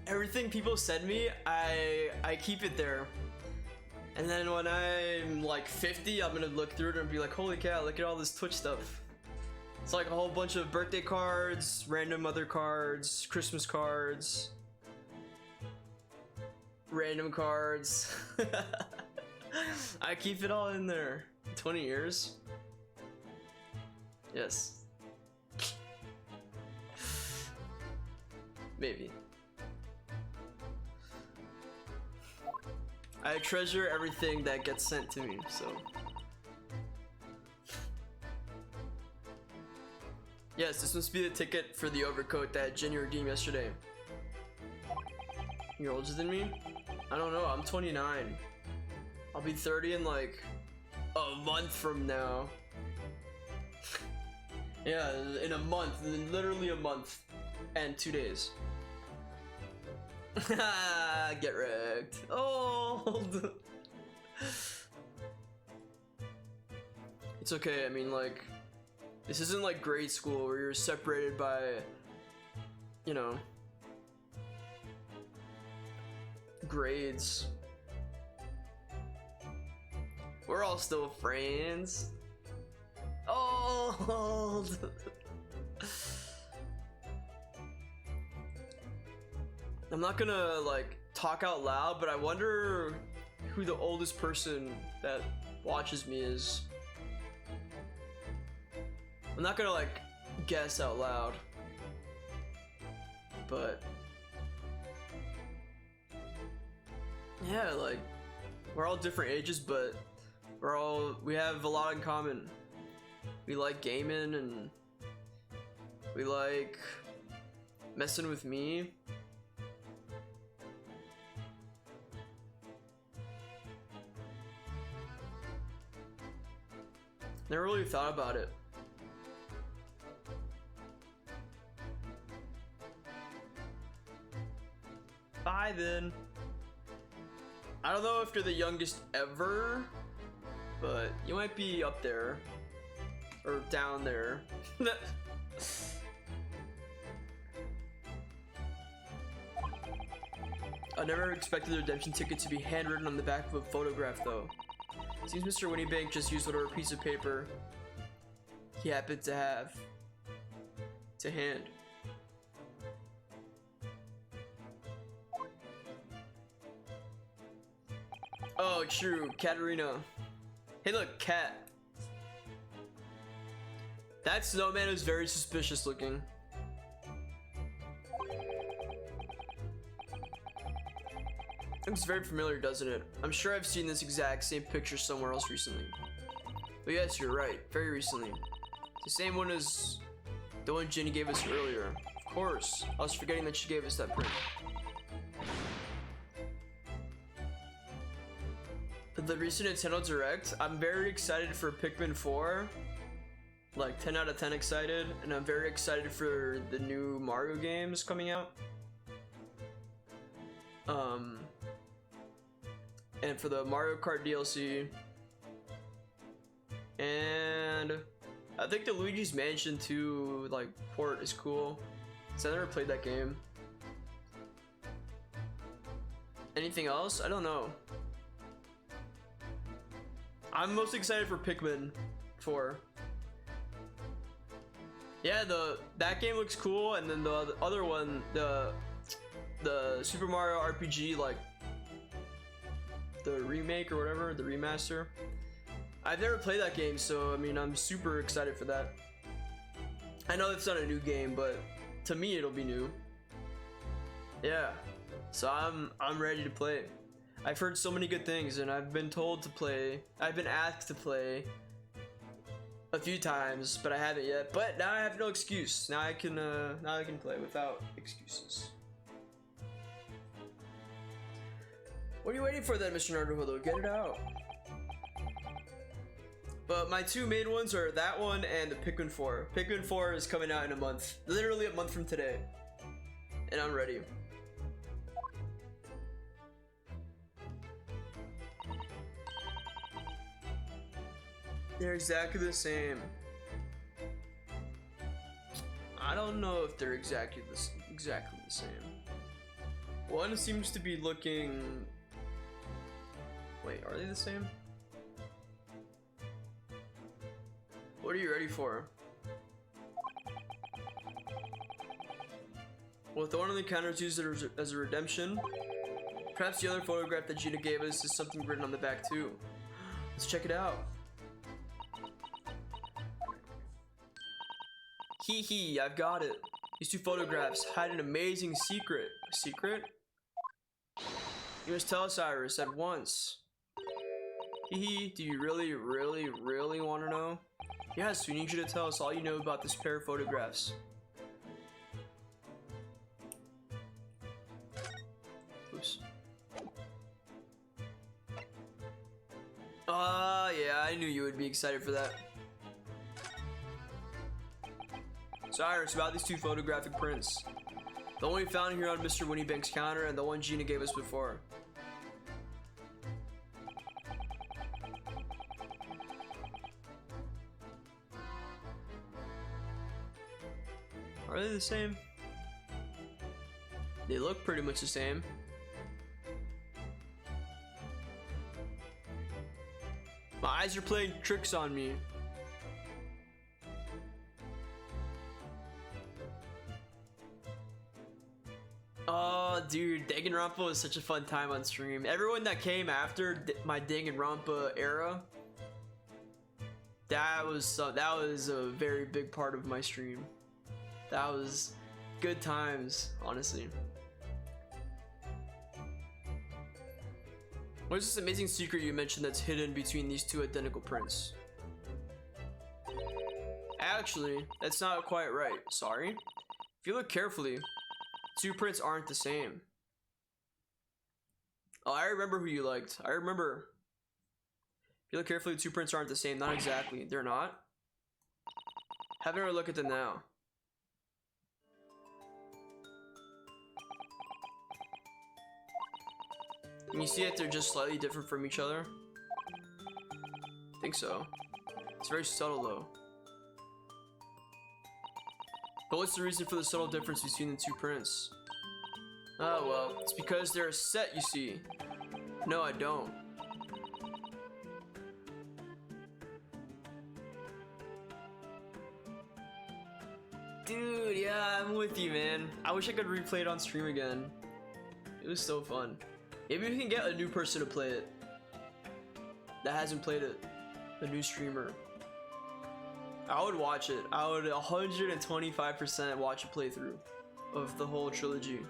Everything people send me, I keep it there. And then when I'm like 50, I'm gonna look through it and be like, holy cow, look at all this Twitch stuff. It's like a whole bunch of birthday cards, random other cards, Christmas cards, random cards. I keep it all in there. 20 years? Yes. Maybe. I treasure everything that gets sent to me, so. Yes, this must be the ticket for the overcoat that Jenny redeemed yesterday. You're older than me? I don't know, I'm 29. I'll be 30 in like a month from now. Yeah, in a month, literally a month and 2 days. Get wrecked. Old. It's okay, I mean, like, this isn't like grade school where you're separated by, you know, grades. We're all still friends. Old. I'm not gonna like talk out loud, but I wonder who the oldest person that watches me is. I'm not gonna like guess out loud, but yeah, like we're all different ages, but we have a lot in common. We like gaming and we like messing with me. Never really thought about it. Bye then. I don't know if you're the youngest ever, but you might be up there or down there. I never expected the redemption ticket to be handwritten on the back of a photograph though. Seems Mr. Winniebank just used whatever piece of paper he happened to have to hand. Oh, true, Katarina. Hey look, cat. That snowman is very suspicious looking. Looks very familiar, doesn't it? I'm sure I've seen this exact same picture somewhere else recently. But yes, you're right. Very recently. It's the same one as the one Jenny gave us earlier. Of course. I was forgetting that she gave us that print. The recent Nintendo Direct, I'm very excited for Pikmin 4. Like 10 out of 10 excited. And I'm very excited for the new Mario games coming out. and for the Mario Kart DLC. And I think the Luigi's Mansion 2 like port is cool. So I never played that game. Anything else? I don't know. I'm most excited for Pikmin 4. Yeah, that game looks cool, and then the other one, the Super Mario RPG, like the remake or whatever, the remaster. I've never played that game, so I mean, I'm super excited for that. I know it's not a new game, but to me, it'll be new. Yeah, so I'm ready to play. I've heard so many good things, and I've been told to play. I've been asked to play a few times, but I haven't yet. But now I have no excuse. Now I can play without excuses. What are you waiting for then, Mr. Naruto? Get it out. But my two main ones are that one and the Pikmin 4. Pikmin 4 is coming out in a month. Literally a month from today. And I'm ready. They're exactly the same. I don't know if they're exactly the same. One seems to be looking... Wait, are they the same? What are you ready for? With the one on the counter is used as a redemption. Perhaps the other photograph that Gina gave us is something written on the back too. Let's check it out. Hee hee, I've got it. These two photographs hide an amazing secret. A secret? You must tell us, Iris, at once. Hee hee, do you really want to know? Yes, we need you to tell us all you know about this pair of photographs. Oops. Yeah, I knew you would be excited for that. So Iris, about these two photographic prints. The one we found here on Mr. Winniebank's counter and the one Gina gave us before. Are they the same? They look pretty much the same. My eyes are playing tricks on me. Oh, dude, Danganronpa was such a fun time on stream. Everyone that came after my Danganronpa era, that was a very big part of my stream. That was good times, honestly. What is this amazing secret you mentioned that's hidden between these two identical prints? Actually, that's not quite right. Sorry. If you look carefully, two prints aren't the same. Oh, I remember who you liked. I remember. If you look carefully, the two prints aren't the same. Not exactly. They're not. Have another look at them now. Can you see that they're just slightly different from each other? I think so. It's very subtle though. But what's the reason for the subtle difference between the two prints? Oh well, it's because they're a set, you see. No, I don't. Dude, yeah, I'm with you, man. I wish I could replay it on stream again. It was so fun. Maybe we can get a new person to play it that hasn't played it. A new streamer. I would watch it. I would 125% watch a playthrough of the whole trilogy.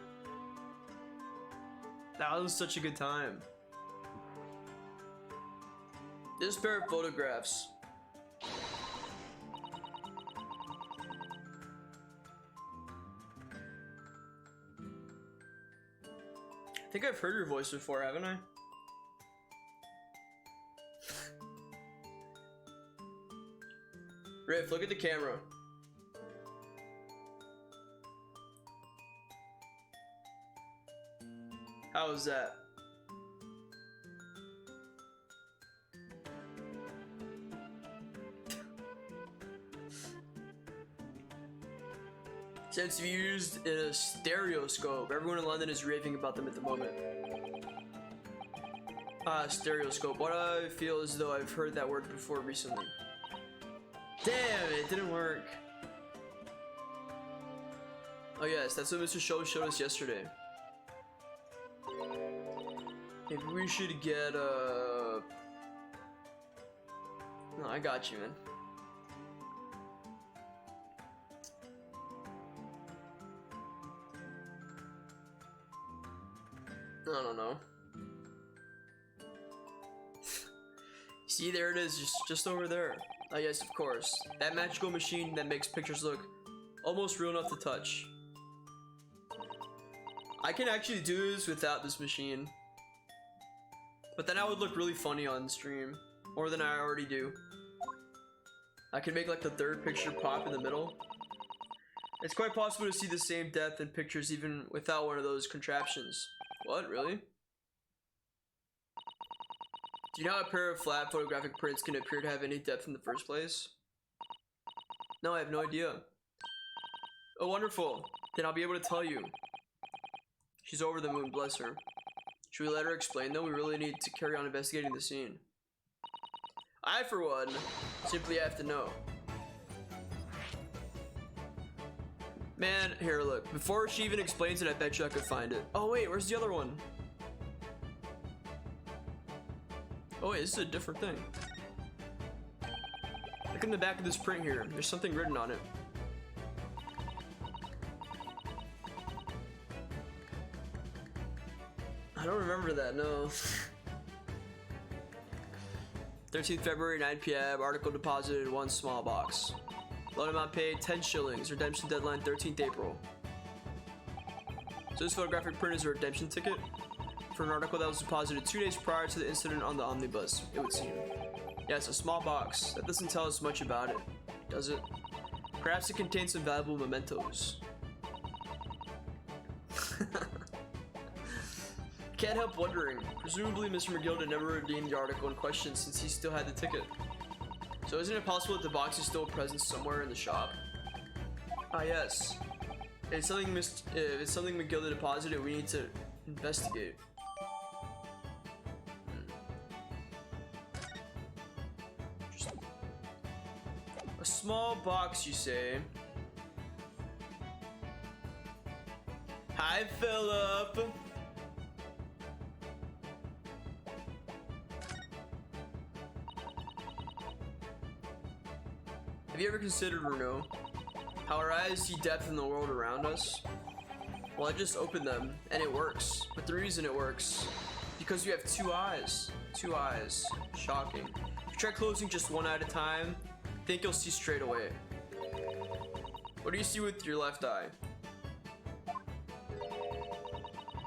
That was such a good time. This pair of photographs. I think I've heard your voice before, haven't I? Riff, look at the camera. How was that? Since to be used in a stereoscope. Everyone in London is raving about them at the moment. Stereoscope. What I feel as though I've heard that word before recently. Damn, it didn't work. Oh yes, that's what Mr. Show showed us yesterday. Maybe we should get No, I got you, man. I don't know. See, there it is, just over there. Oh yes, of course. That magical machine that makes pictures look almost real enough to touch. I can actually do this without this machine. But then I would look really funny on stream. More than I already do. I can make like the third picture pop in the middle. It's quite possible to see the same depth in pictures even without one of those contraptions. What, really? Do you know how a pair of flat photographic prints can appear to have any depth in the first place? No, I have no idea. Oh, wonderful. Then I'll be able to tell you. She's over the moon, bless her. Should we let her explain though? We really need to carry on investigating the scene. I, for one, simply have to know. Man, here, look. Before she even explains it, I bet you I could find it. Oh wait, where's the other one? Oh wait, this is a different thing. Look in the back of this print here. There's something written on it. I don't remember that, no. 13th February, 9 p.m. Article deposited, 1 small box. Loan amount paid, 10 shillings. Redemption deadline, 13th April. So this photographic print is a redemption ticket for an article that was deposited 2 days prior to the incident on the omnibus, it would seem. Yeah, it's a small box. That doesn't tell us much about it, does it? Perhaps it contains some valuable mementos. Can't help wondering. Presumably Mr. McGilda never redeemed the article in question since he still had the ticket. So isn't it possible that the box is still present somewhere in the shop? Ah yes. If it's something McGilda deposited, we need to investigate. Interesting. A small box, you say? Hi, Philip. Have you ever considered, Runo, how our eyes see depth in the world around us? Well, I just opened them, and it works. But the reason it works, because you have 2 eyes. 2 eyes. Shocking. If you try closing just one eye at a time, I think you'll see straight away. What do you see with your left eye?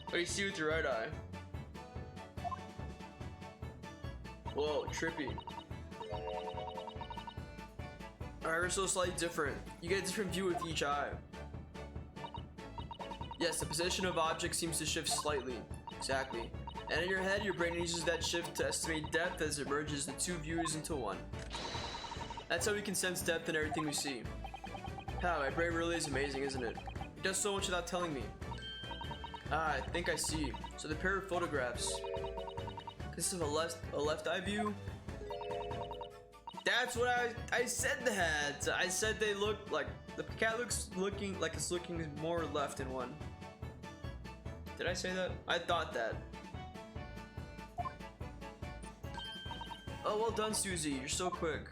What do you see with your right eye? Whoa, trippy. Alright, so slightly different. You get a different view with each eye. Yes, the position of objects seems to shift slightly. Exactly. And in your head, your brain uses that shift to estimate depth as it merges the 2 views into one. That's how we can sense depth in everything we see. Wow, my brain really is amazing, isn't it? It does so much without telling me. Ah, I think I see. So the pair of photographs. This is a left eye view. That's what I said that. I said they look like the cat looking like it's looking more left in one. Did I say that? I thought that. Oh, well done, Susie. You're so quick.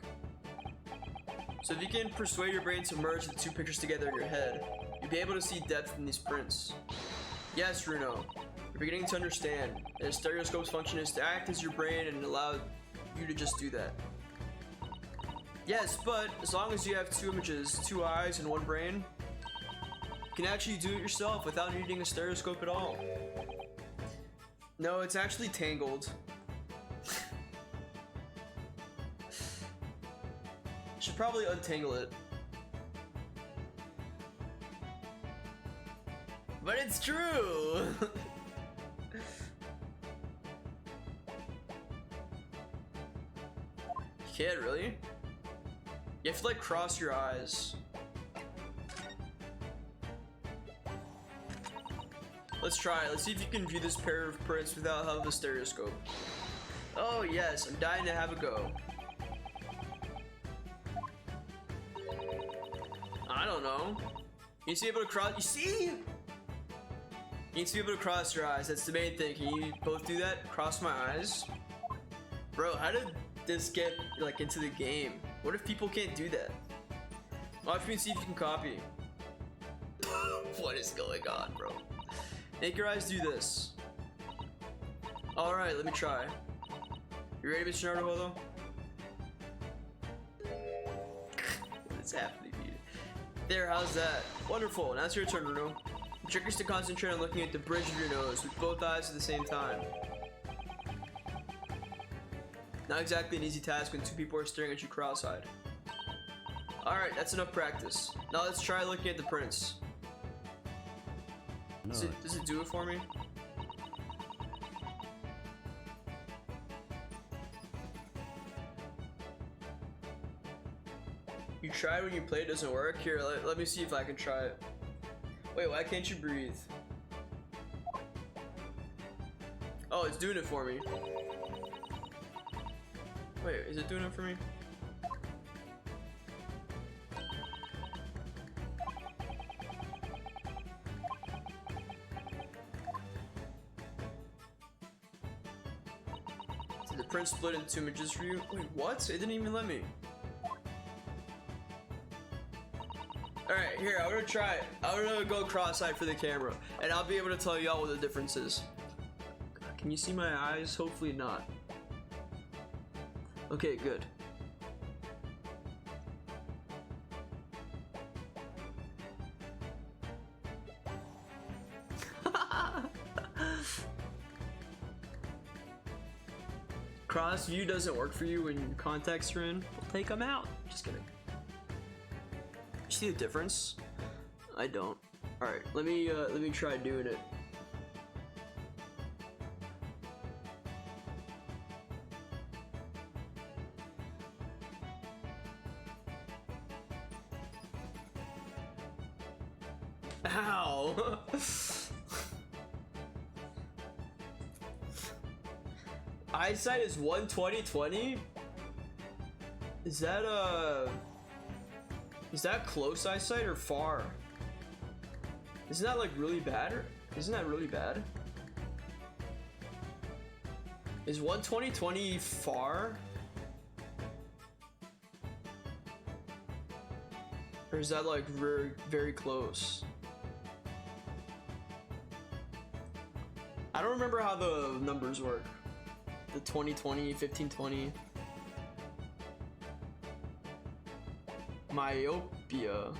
So if you can persuade your brain to merge the 2 pictures together in your head, you'll be able to see depth in these prints. Yes, Runo. You're beginning to understand. And a stereoscope's function is to act as your brain and allow you to just do that. Yes, but as long as you have 2 images, 2 eyes, and 1 brain, you can actually do it yourself without needing a stereoscope at all. No, it's actually tangled. Should probably untangle it. But it's true! You can't really? You have to like cross your eyes. Let's try it. Let's see if you can view this pair of prints without help of a stereoscope. Oh yes, I'm dying to have a go. I don't know. You need to be able to cross. You see? You need to be able to cross your eyes. That's the main thing. Can you both do that? Cross my eyes? Bro, how did this get like into the game? What if people can't do that? Watch me and see if you can copy. What is going on, bro? Make your eyes do this. Alright, let me try. You ready, Mr. Naruto? What's happening, dude? There, how's that? Wonderful, now it's your turn, Naruto. The trick is to concentrate on looking at the bridge of your nose with both eyes at the same time. Not exactly an easy task when two people are staring at you cross-eyed. Alright, that's enough practice. Now let's try looking at the prints. No. Does it do it for me? You tried when you played, it doesn't work? Here, let me see if I can try it. Wait, why can't you breathe? Oh, it's doing it for me. Wait, is it doing it for me? Did the print split into images for you? Wait, what? It didn't even let me. Alright, here, I'm gonna try it. I'm gonna go cross-eyed for the camera, and I'll be able to tell y'all what the difference is. Can you see my eyes? Hopefully not. Okay, good. Cross view doesn't work for you when your contacts are in. We'll take them out. Just kidding. You see the difference? I don't. All right, let me try doing it. Ow! Eyesight is 120/20? Is that close eyesight or far? Isn't that like really bad? Isn't that really bad? Is 120/20 far? Or is that like very, very close? I don't remember how the numbers work. The 20/20, 15/20. Myopia.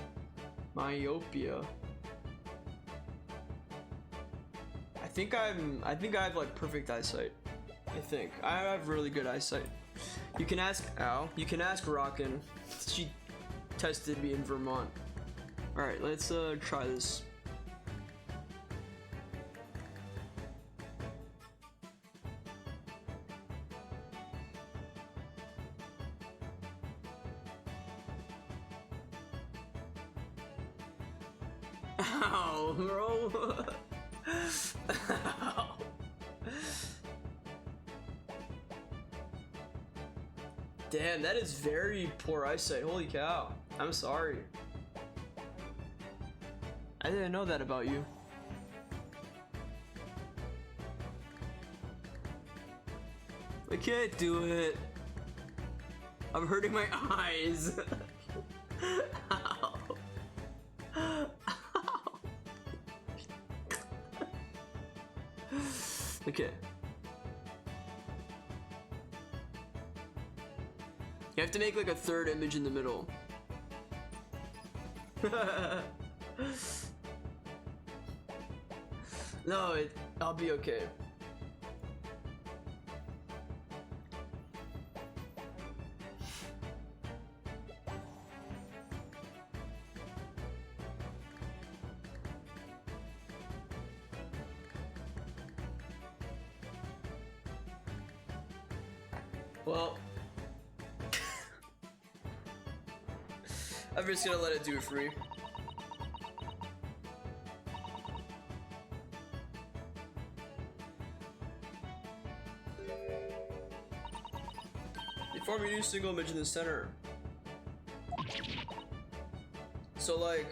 I think I have like perfect eyesight. I have really good eyesight. You can ask Rockin'. She tested me in Vermont. All right, let's try this. Ow, bro. Ow. Damn, that is very poor eyesight. Holy cow. I'm sorry. I didn't know that about you. I can't do it. I'm hurting my eyes. Ow. Okay. You have to make like a third image in the middle. No, I'll be okay. Well, I'm just gonna let it do it for me. every new single image in the center. So like,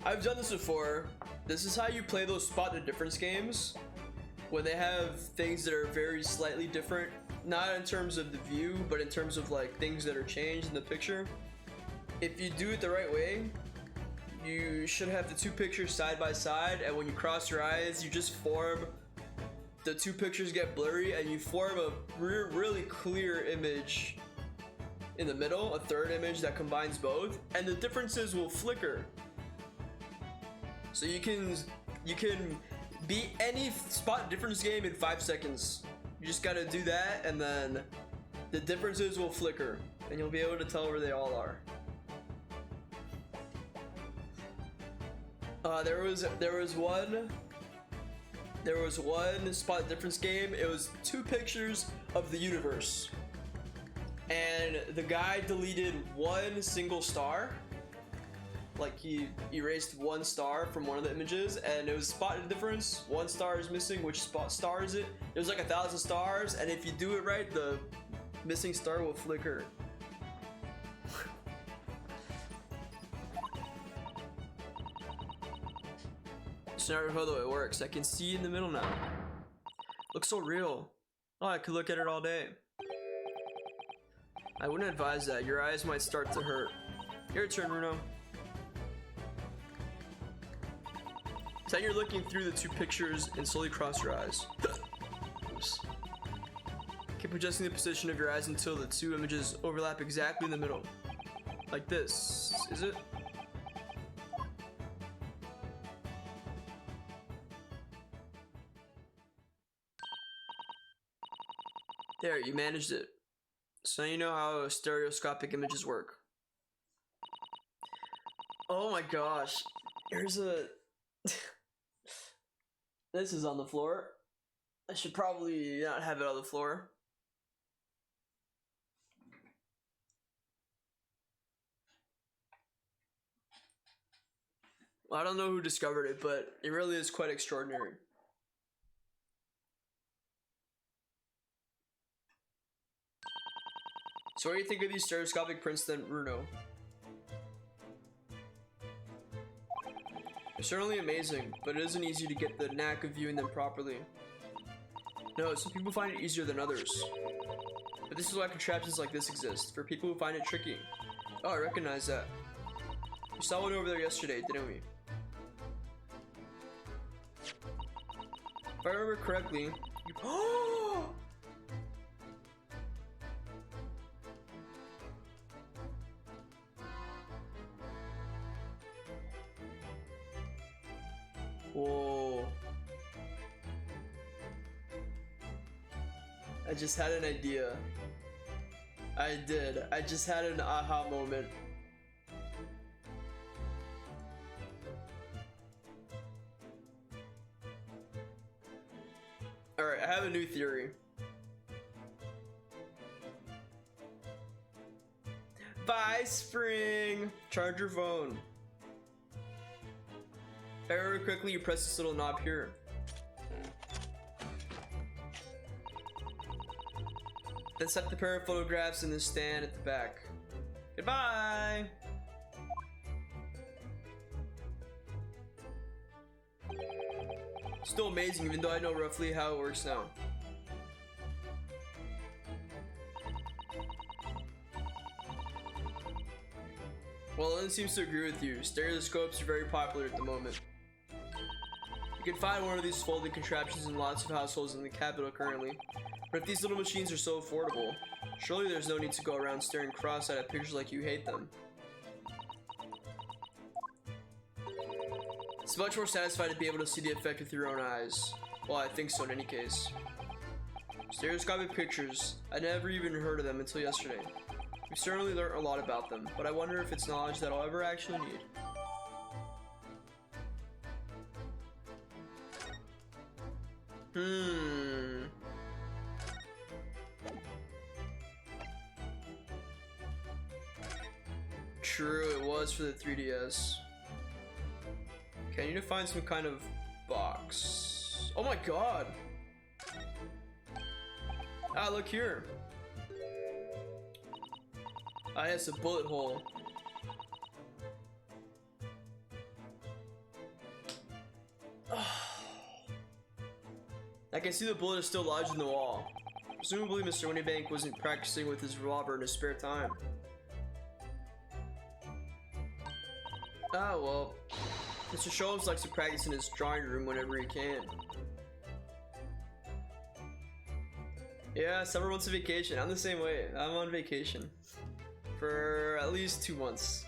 I've done this before. This is how you play those spot the difference games, when they have things that are very slightly different, not in terms of the view, but in terms of like things that are changed in the picture. If you do it the right way, you should have the two pictures side by side, and when you cross your eyes, you just form, the two pictures get blurry, and you form a really clear image in the middle, a third image that combines both, and the differences will flicker. So you can beat any spot difference game in 5 seconds. You just gotta do that, and then the differences will flicker, and you'll be able to tell where they all are. There was one spot difference game. It was two pictures of the universe, and the guy deleted one single star. Like, he erased one star from one of the images, and it was spot difference. One star is missing. Which star is it? There's like 1,000 stars, and if you do it right, the missing star will flicker. Scenario though it works. I can see in the middle now. Looks so real. Oh, I could look at it all day. I wouldn't advise that. Your eyes might start to hurt. Your turn, Bruno. Pretend you're looking through the two pictures and slowly cross your eyes. Oops. Keep adjusting the position of your eyes until the two images overlap exactly in the middle. Like this. Is it? There, you managed it. So now you know how stereoscopic images work. Oh my gosh. There's a... This is on the floor. I should probably not have it on the floor. Well, I don't know who discovered it, but it really is quite extraordinary. So what do you think of these stereoscopic prints then, Bruno? They're certainly amazing, but it isn't easy to get the knack of viewing them properly. No, some people find it easier than others. But this is why contraptions like this exist, for people who find it tricky. Oh, I recognize that. We saw one over there yesterday, didn't we? If I remember correctly, you... Oh! Whoa. I just had an idea. I did. I just had an aha moment. Alright, I have a new theory. Bye, Spring! Charge your phone. Very quickly, you press this little knob here. Then set the pair of photographs in the stand at the back. Goodbye! Still amazing, even though I know roughly how it works now. Well, Lynn seems to agree with you. Stereoscopes are very popular at the moment. You can find one of these folding contraptions in lots of households in the capital currently. But if these little machines are so affordable, surely there's no need to go around staring cross-eyed at pictures like you hate them. It's much more satisfying to be able to see the effect with your own eyes. Well, I think so in any case. Stereoscopic pictures. I never even heard of them until yesterday. We've certainly learned a lot about them, but I wonder if it's knowledge that I'll ever actually need. True, it was for the 3DS. Okay, I need to find some kind of box. Oh my god! Ah, look here. Ah, yes, a bullet hole. I can see the bullet is still lodged in the wall. Presumably, Mr. Winniebank wasn't practicing with his revolver in his spare time. Ah, well. Mr. Sholmes likes to practice in his drawing room whenever he can. Yeah, summer months of vacation. I'm the same way. I'm on vacation. For at least 2 months.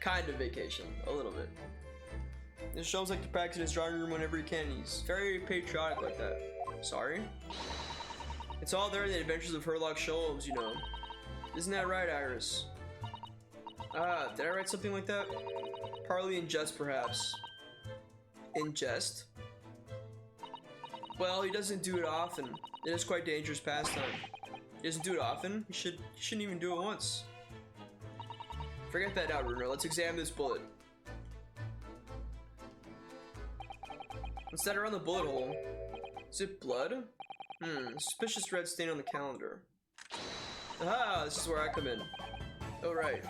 Kind of vacation. A little bit. Mr. Sholmes likes to practice in his drawing room whenever he can. He's very patriotic like that. Sorry? It's all there in the adventures of Herlock Sholmes, you know. Isn't that right, Iris? Ah, did I write something like that? Partly in jest, perhaps. In jest? Well, he doesn't do it often. It is quite dangerous pastime. He doesn't do it often. He shouldn't even do it once. Forget that now, Bruno. Let's examine this bullet. What's that around the bullet hole? Is it blood? Suspicious red stain on the calendar. Ah, this is where I come in. Oh, right.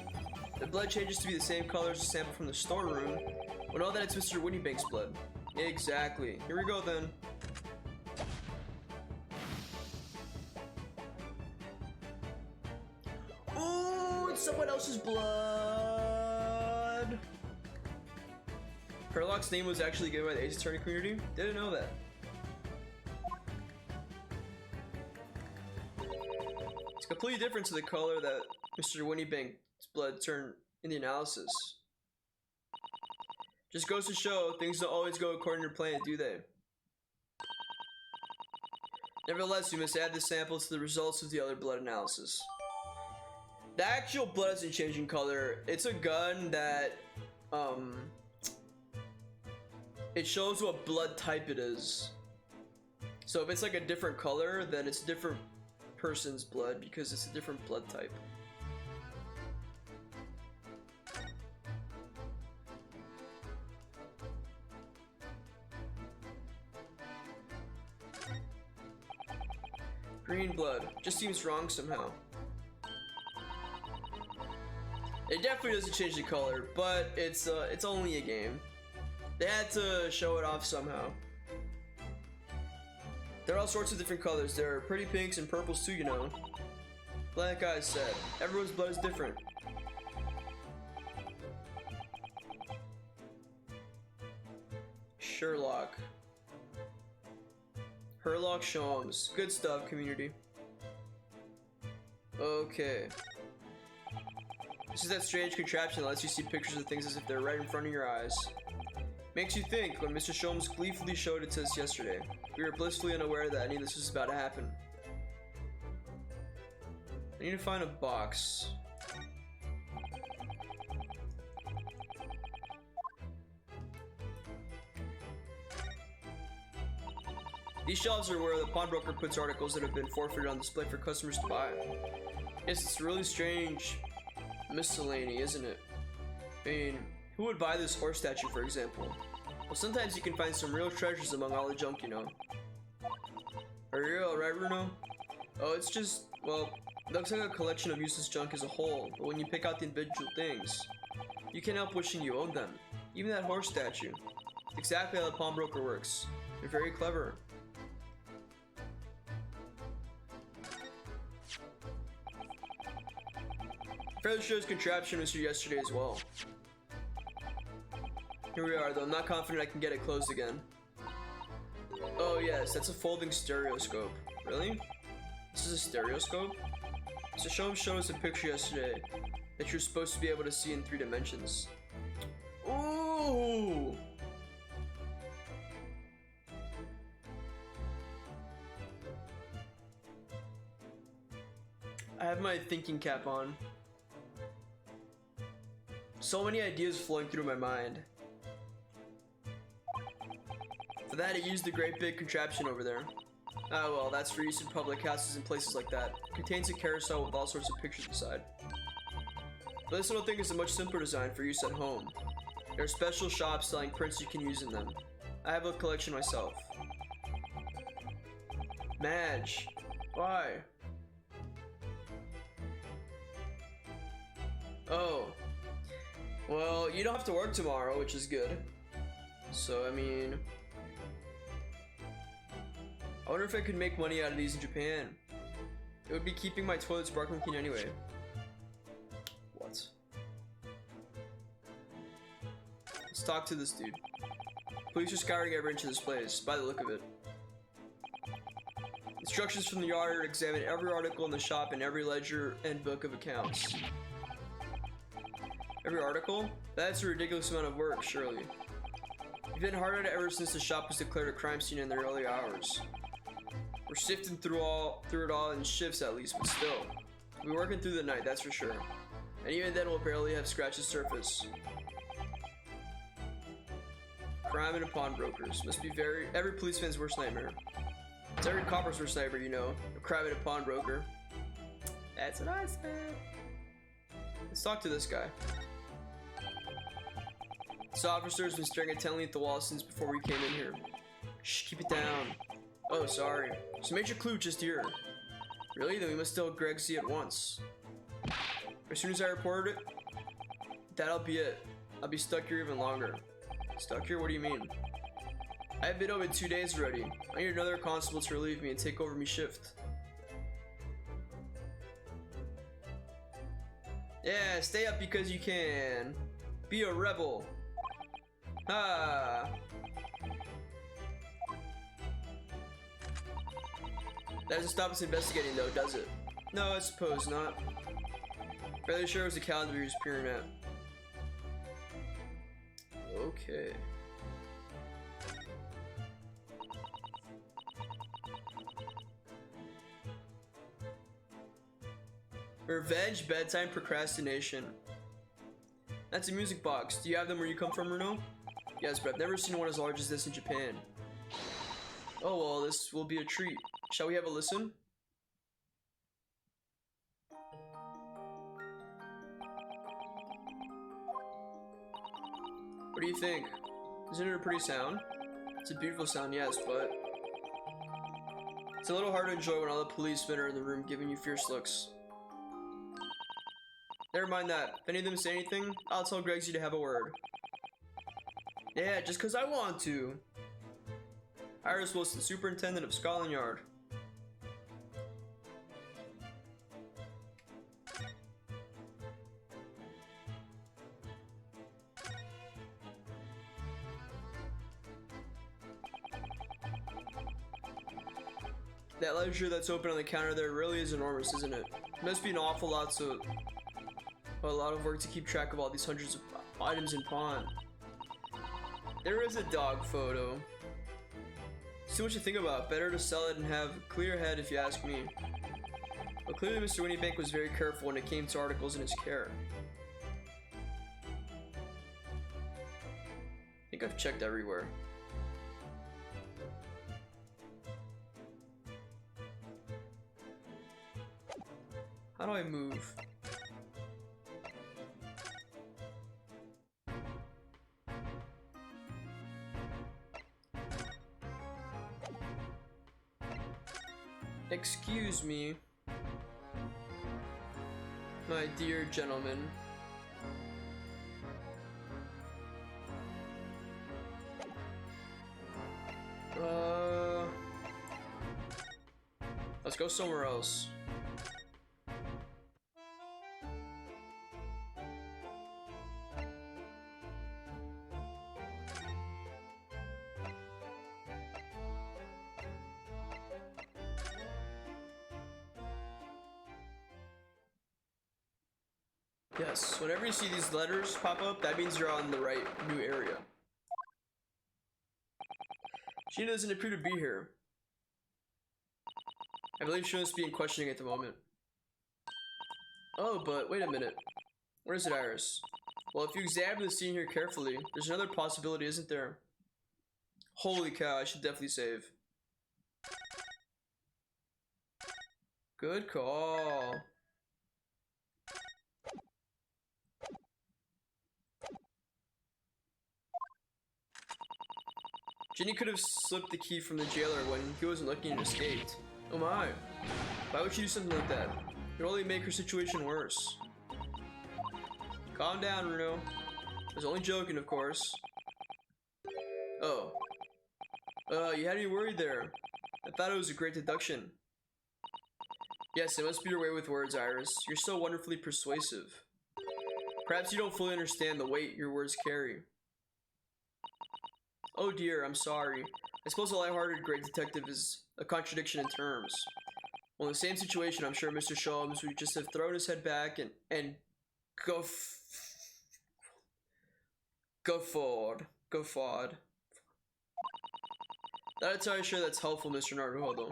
The blood changes to be the same color as the sample from the storeroom. We know that it's Mr. Winniebank's blood. Exactly. Here we go then. Ooh, it's someone else's blood. Herlock's name was actually given by the Ace Attorney community. Didn't know that. It's completely different to the color that Mr. Winniebank's blood turned in the analysis. Just goes to show things don't always go according to plan, do they? Nevertheless, we must add this sample to the results of the other blood analysis. The actual blood isn't changing color. It's a gun that, it shows what blood type it is. So if it's like a different color, then it's a different person's blood because it's a different blood type. Green blood. Just seems wrong somehow. It definitely doesn't change the color, but it's only a game. They had to show it off somehow. There are all sorts of different colors. There are pretty pinks and purples too, you know. Like I said, everyone's blood is different. Sherlock. Herlock Sholmes. Good stuff, community. Okay. This is that strange contraption that lets you see pictures of things as if they're right in front of your eyes. Makes you think when Mr. Sholmes gleefully showed it to us yesterday. We were blissfully unaware that any of this was about to happen. I need to find a box. These shelves are where the pawnbroker puts articles that have been forfeited on display for customers to buy. Yes, it's really strange miscellany, isn't it? I mean, who would buy this horse statue, for example? Well, sometimes you can find some real treasures among all the junk, you know. Are you alright, Bruno? Oh, it's just, well, it looks like a collection of useless junk as a whole, but when you pick out the individual things, you can't help wishing you owned them. Even that horse statue. It's exactly how the pawnbroker works. You're very clever. Fairly sure his contraption was here yesterday as well. Here we are, though. I'm not confident I can get it closed again. Oh yes, that's a folding stereoscope. Really? This is a stereoscope? So Sholmes showed us a picture yesterday that you're supposed to be able to see in 3 dimensions. Ooh! I have my thinking cap on. So many ideas flowing through my mind. For that, I used the great big contraption over there. Oh well, that's for use in public houses and places like that. It contains a carousel with all sorts of pictures inside. But this little thing is a much simpler design for use at home. There are special shops selling prints you can use in them. I have a collection myself. Madge, why? Well, you don't have to work tomorrow, which is good. So, I mean... I wonder if I could make money out of these in Japan. It would be keeping my toilet sparkling clean anyway. What? Let's talk to this dude. Police are scouring every inch of this place, by the look of it. Instructions from the yard examine every article in the shop and every ledger and book of accounts. Every article? That's a ridiculous amount of work, surely. You've been hard at it ever since the shop was declared a crime scene in the early hours. We're sifting through it all in shifts at least, but still. We're working through the night, that's for sure. And even then we'll barely have scratched the surface. Crime and pawnbrokers must be every policeman's worst nightmare. It's every copper's worst nightmare, you know. A crime and a pawnbroker. That's what I said. Let's talk to this guy. This officer's been staring intently at the wall since before we came in here. Shh, keep it down. Oh, sorry. So major clue just here. Really? Then we must tell Greg Z at once. As soon as I reported it, that'll be it. I'll be stuck here even longer. Stuck here? What do you mean? I've been over 2 days already. I need another constable to relieve me and take over me shift. Yeah, stay up because you can. Be a rebel. Ah. That doesn't stop us investigating though, does it? No, I suppose not. Fairly sure it was the calendar he was peering at. Okay. Revenge, bedtime, procrastination. That's a music box. Do you have them where you come from, Renault? Yes, but I've never seen one as large as this in Japan. Oh well, this will be a treat. Shall we have a listen? What do you think? Isn't it a pretty sound? It's a beautiful sound, yes, but... it's a little hard to enjoy when all the policemen are in the room giving you fierce looks. Never mind that. If any of them say anything, I'll tell Gregsy to have a word. Yeah, just cause I want to. Iris Wilson, Superintendent of Scotland Yard. That ledger that's open on the counter there really is enormous, isn't it? It must be an awful lot, so a lot of work to keep track of all these hundreds of items in pawn. There is a dog photo. See what you think about it. Better to sell it and have a clear head if you ask me. But clearly Mr. Winniebank was very careful when it came to articles in his care. I think I've checked everywhere. How do I move? Excuse me, my dear gentleman. Let's go somewhere else. Yes, whenever you see these letters pop up, that means you're on the right new area. Gina doesn't appear to be here. I believe she must be in questioning at the moment. Oh, but wait a minute. Where is it, Iris? Well, if you examine the scene here carefully, there's another possibility, isn't there? Holy cow, I should definitely save. Good call. Ginny could have slipped the key from the jailer when he wasn't looking and escaped. Oh my. Why would she do something like that? It would only make her situation worse. Calm down, Runo. was only joking, of course. Oh. You had me worried there. I thought it was a great deduction. Yes, it must be your way with words, Iris. You're so wonderfully persuasive. Perhaps you don't fully understand the weight your words carry. Oh dear, I'm sorry. I suppose a lighthearted great detective is a contradiction in terms. Well, in the same situation, I'm sure Mr. Sholmes would just have thrown his head back and guffawed. Not entirely sure that's helpful, Mr. Naruhodo.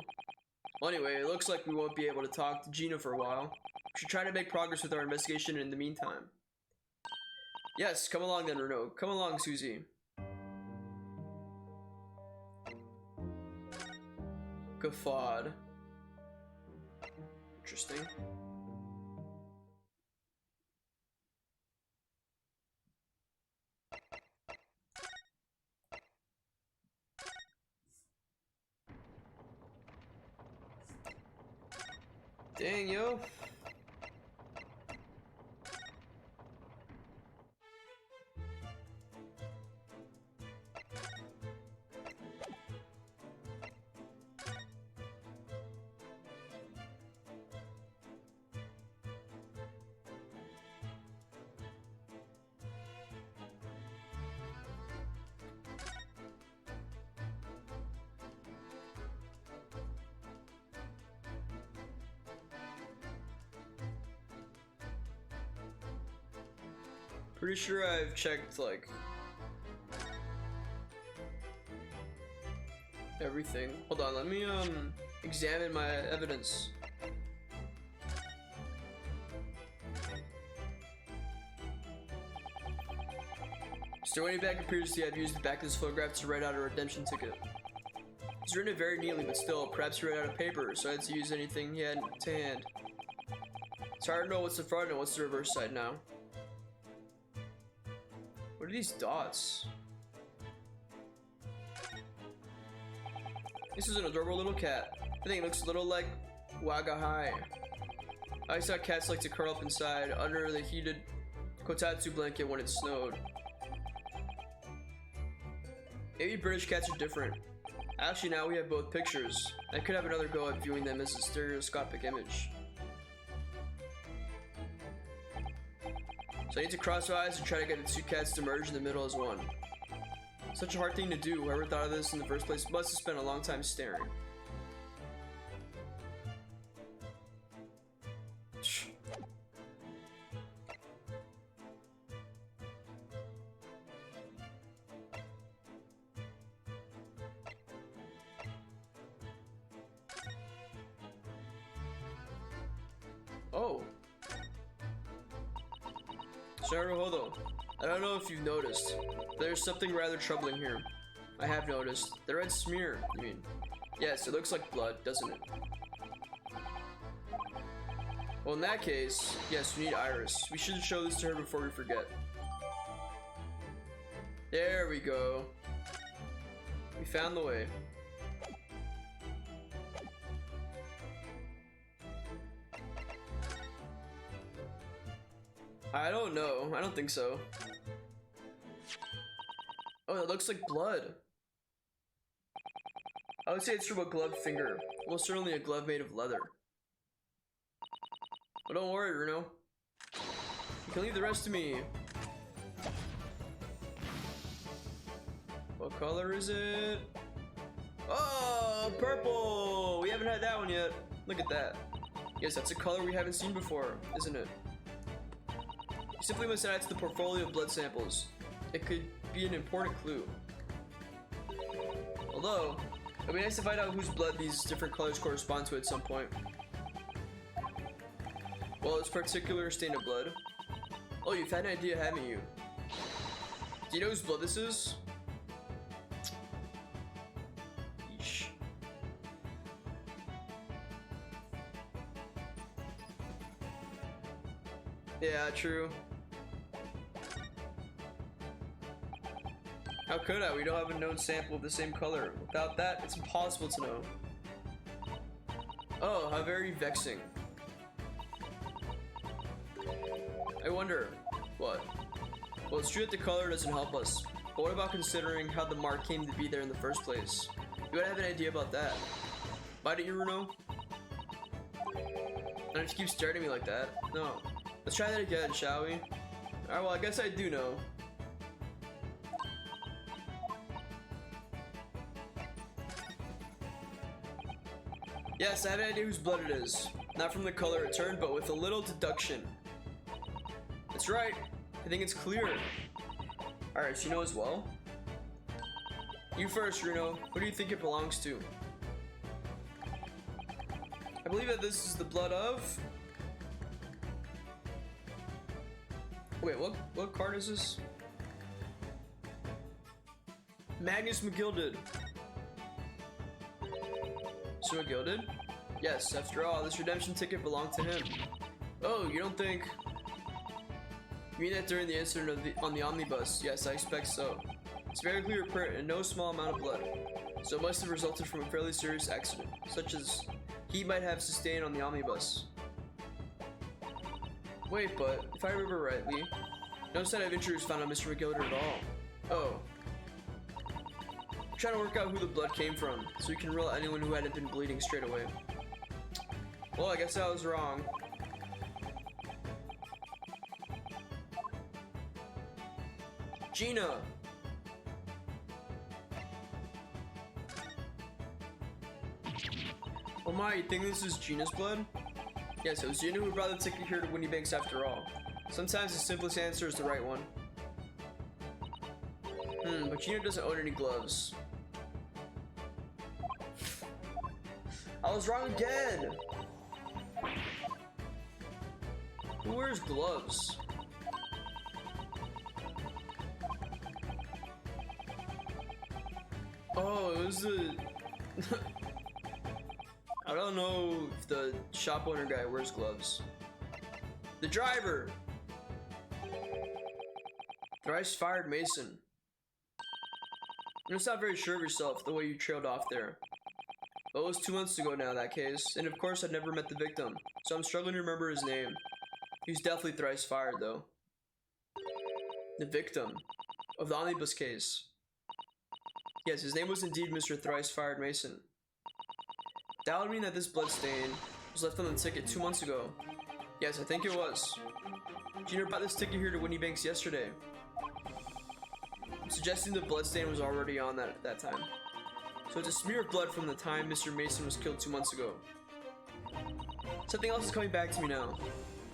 Well, anyway, it looks like we won't be able to talk to Gina for a while. We should try to make progress with our investigation in the meantime. Yes, come along then, Renault. Come along, Susie. Guffawed. Interesting. Dang, yo. Pretty sure I've checked, like, everything. Hold on, let me, examine my evidence. Mr. Wayneback appears to have used the back of this photograph to write out a redemption ticket. He's written it very neatly, but still, perhaps he wrote out a paper, so I had to use anything he had to hand. It's hard to know what's the front and what's the reverse side now. What are these dots? This is an adorable little cat. I think it looks a little like Wagahai. I always thought cats like to curl up inside under the heated kotatsu blanket when it snowed. Maybe British cats are different. Actually, now we have both pictures. I could have another go at viewing them as a stereoscopic image. So I need to cross our eyes and try to get the two cats to merge in the middle as one. Such a hard thing to do. Whoever thought of this in the first place must have spent a long time staring. Oh. Naruhodo, I don't know if you've noticed, but there's something rather troubling here. I have noticed. The red smear, you mean? Yes, it looks like blood, doesn't it? Well, in that case, yes, we need Iris. We should show this to her before we forget. There we go. We found the way. I don't know. I don't think so. Oh, it looks like blood. I would say it's from a gloved finger. Well, certainly a glove made of leather. But don't worry, Runo. You can leave the rest to me. What color is it? Oh, purple! We haven't had that one yet. Look at that. Yes, that's a color we haven't seen before, isn't it? You simply must add it to the portfolio of blood samples. It could be an important clue. Although, it'd be nice to find out whose blood these different colors correspond to at some point. Well, this particular stain of blood. Oh, you've had an idea, haven't you? Do you know whose blood this is? Yeesh. Yeah, true. How could I? We don't have a known sample of the same color. Without that, it's impossible to know. Oh, how very vexing. I wonder, what? Well, it's true that the color doesn't help us, but what about considering how the mark came to be there in the first place? You would have an idea about that. Why don't you, Runo? Don't have to keep staring at me like that. No. Let's try that again, shall we? Alright, well, I guess I do know. Yes, I have an idea whose blood it is. Not from the color it turned, but with a little deduction. That's right. I think it's clear. Alright, so you know as well? You first, Runo. Who do you think it belongs to? I believe that this is the blood of... Wait, what card is this? Magnus McGilded. So McGilded? Yes, after all, this redemption ticket belonged to him. Oh, you don't think... You mean that during the incident on the omnibus? Yes, I expect so. It's very clear print and no small amount of blood. So it must have resulted from a fairly serious accident, such as he might have sustained on the omnibus. Wait, but if I remember rightly, no sign of injury was found on Mr. McGilded at all. Oh. I'm trying to work out who the blood came from, so we can rule out anyone who hadn't been bleeding straight away. Well, I guess I was wrong. Gina! Oh my, you think this is Gina's blood? Yes, it was Gina who brought the ticket here to Winnie Banks after all. Sometimes the simplest answer is the right one. But Gina doesn't own any gloves. I was wrong again! Who wears gloves? Oh, it was the... I don't know if the shop owner guy wears gloves. The driver! Thrice fired Mason. You're just not very sure of yourself the way you trailed off there. But it was 2 months ago now, that case, and of course I'd never met the victim, so I'm struggling to remember his name. He was definitely thrice fired, though. The victim of the omnibus case. Yes, his name was indeed Mr. Thrice Fired Mason. That would mean that this bloodstain was left on the ticket 2 months ago. Yes, I think it was. Gina brought this ticket here to Winnie Banks yesterday. I'm suggesting the bloodstain was already on that at that time. So it's a smear of blood from the time Mr. Mason was killed 2 months ago. Something else is coming back to me now.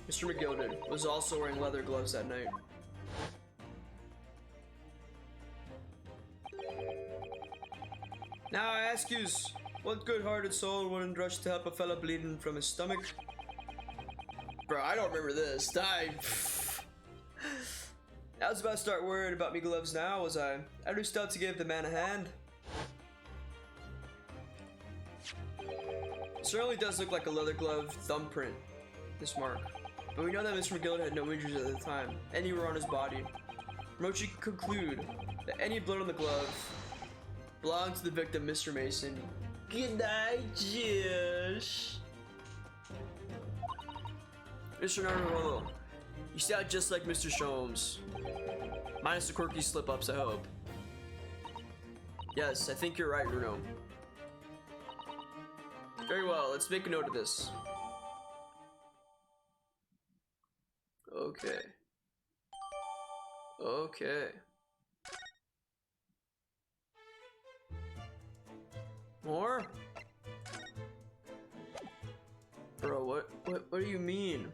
Mr. McGilded was also wearing leather gloves that night. Now I ask yous, what good-hearted soul wouldn't rush to help a fella bleeding from his stomach? Bro, I don't remember this. I was about to start worrying about me gloves now, was I? I reached out to give the man a hand. It certainly does look like a leather glove thumbprint, this mark. But we know that Mr. McGilded had no injuries at the time, anywhere on his body. From which you can conclude that any blood on the glove belonged to the victim, Mr. Mason. Good night, Josh. Mr. Naruto, you sound just like Mr. Sholmes. Minus the quirky slip-ups, I hope. Yes, I think you're right, Runo. Very well, let's make a note of this. Okay. Okay. More? Bro, what do you mean?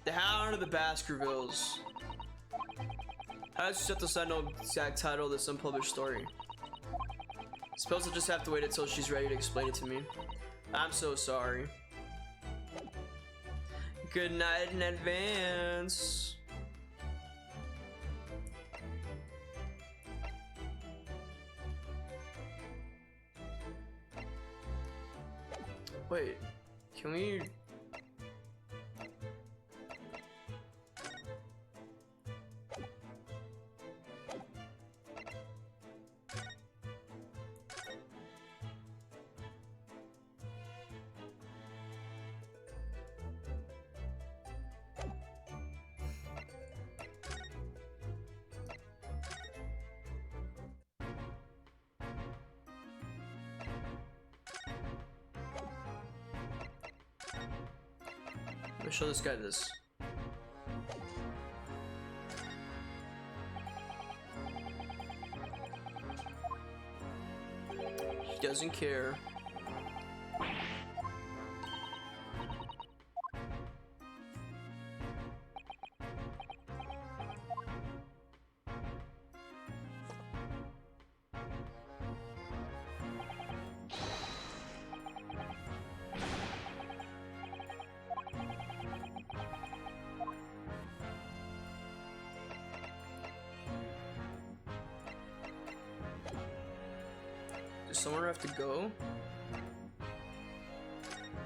The Hound of the Baskervilles. I just have to sign no exact title of this unpublished story. Suppose I'll just have to wait until she's ready to explain it to me. I'm so sorry. Good night in advance. Wait, can we... I'll show this guy this. He doesn't care. Does someone have to go?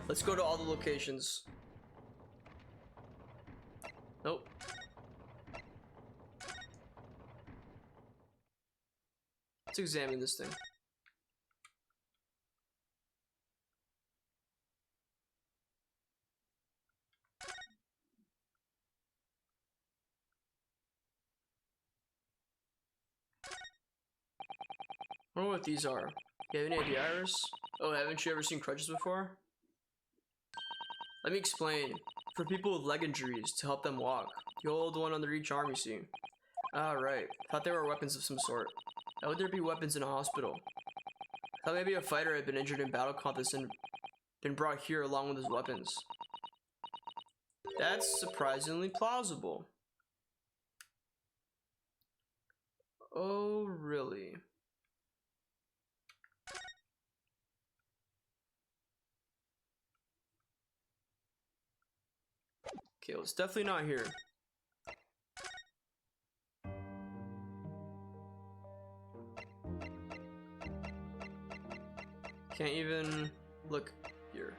Let's go to all the locations. Nope. Let's examine this thing. I wonder what these are. You have any idea, Iris? Oh, haven't you ever seen crutches before? Let me explain. For people with leg injuries, to help them walk. The old one under each arm, you see. Ah, right. Thought they were weapons of some sort. How would there be weapons in a hospital? Thought maybe a fighter had been injured in battle compass and been brought here along with his weapons. That's surprisingly plausible. Oh, really? Okay, well, it's definitely not here. Can't even look here.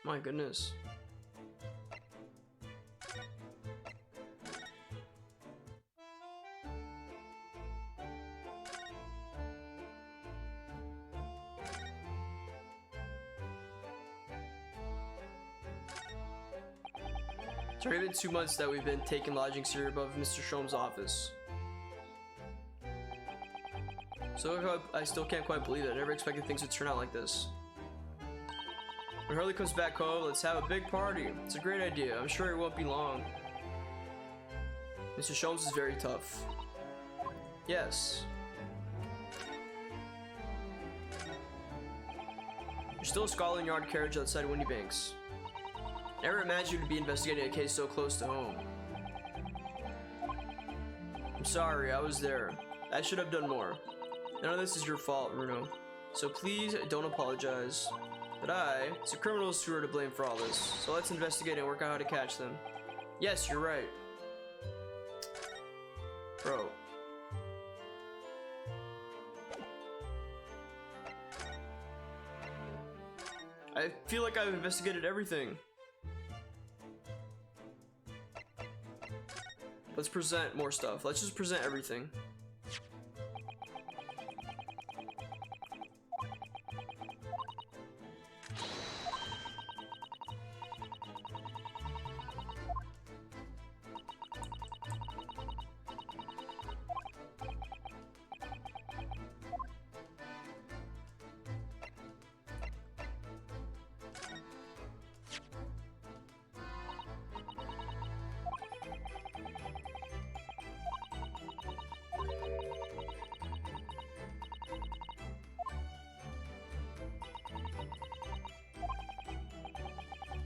My goodness. It's already been 2 months that we've been taking lodgings here above Mr. Shom's office. So I still can't quite believe it. I never expected things to turn out like this. When Hurley comes back home, let's have a big party. It's a great idea. I'm sure it won't be long. Mr. Shomes is very tough. Yes. There's still a Scotland Yard carriage outside Windy Banks. Never imagined you'd be investigating a case so close to home. I'm sorry, I was there. I should have done more. None of this is your fault, Bruno. So please don't apologize. But it's the criminals who are to blame for all this. So let's investigate and work out how to catch them. Yes, you're right. Bro. I feel like I've investigated everything. Let's present more stuff. Let's just present everything.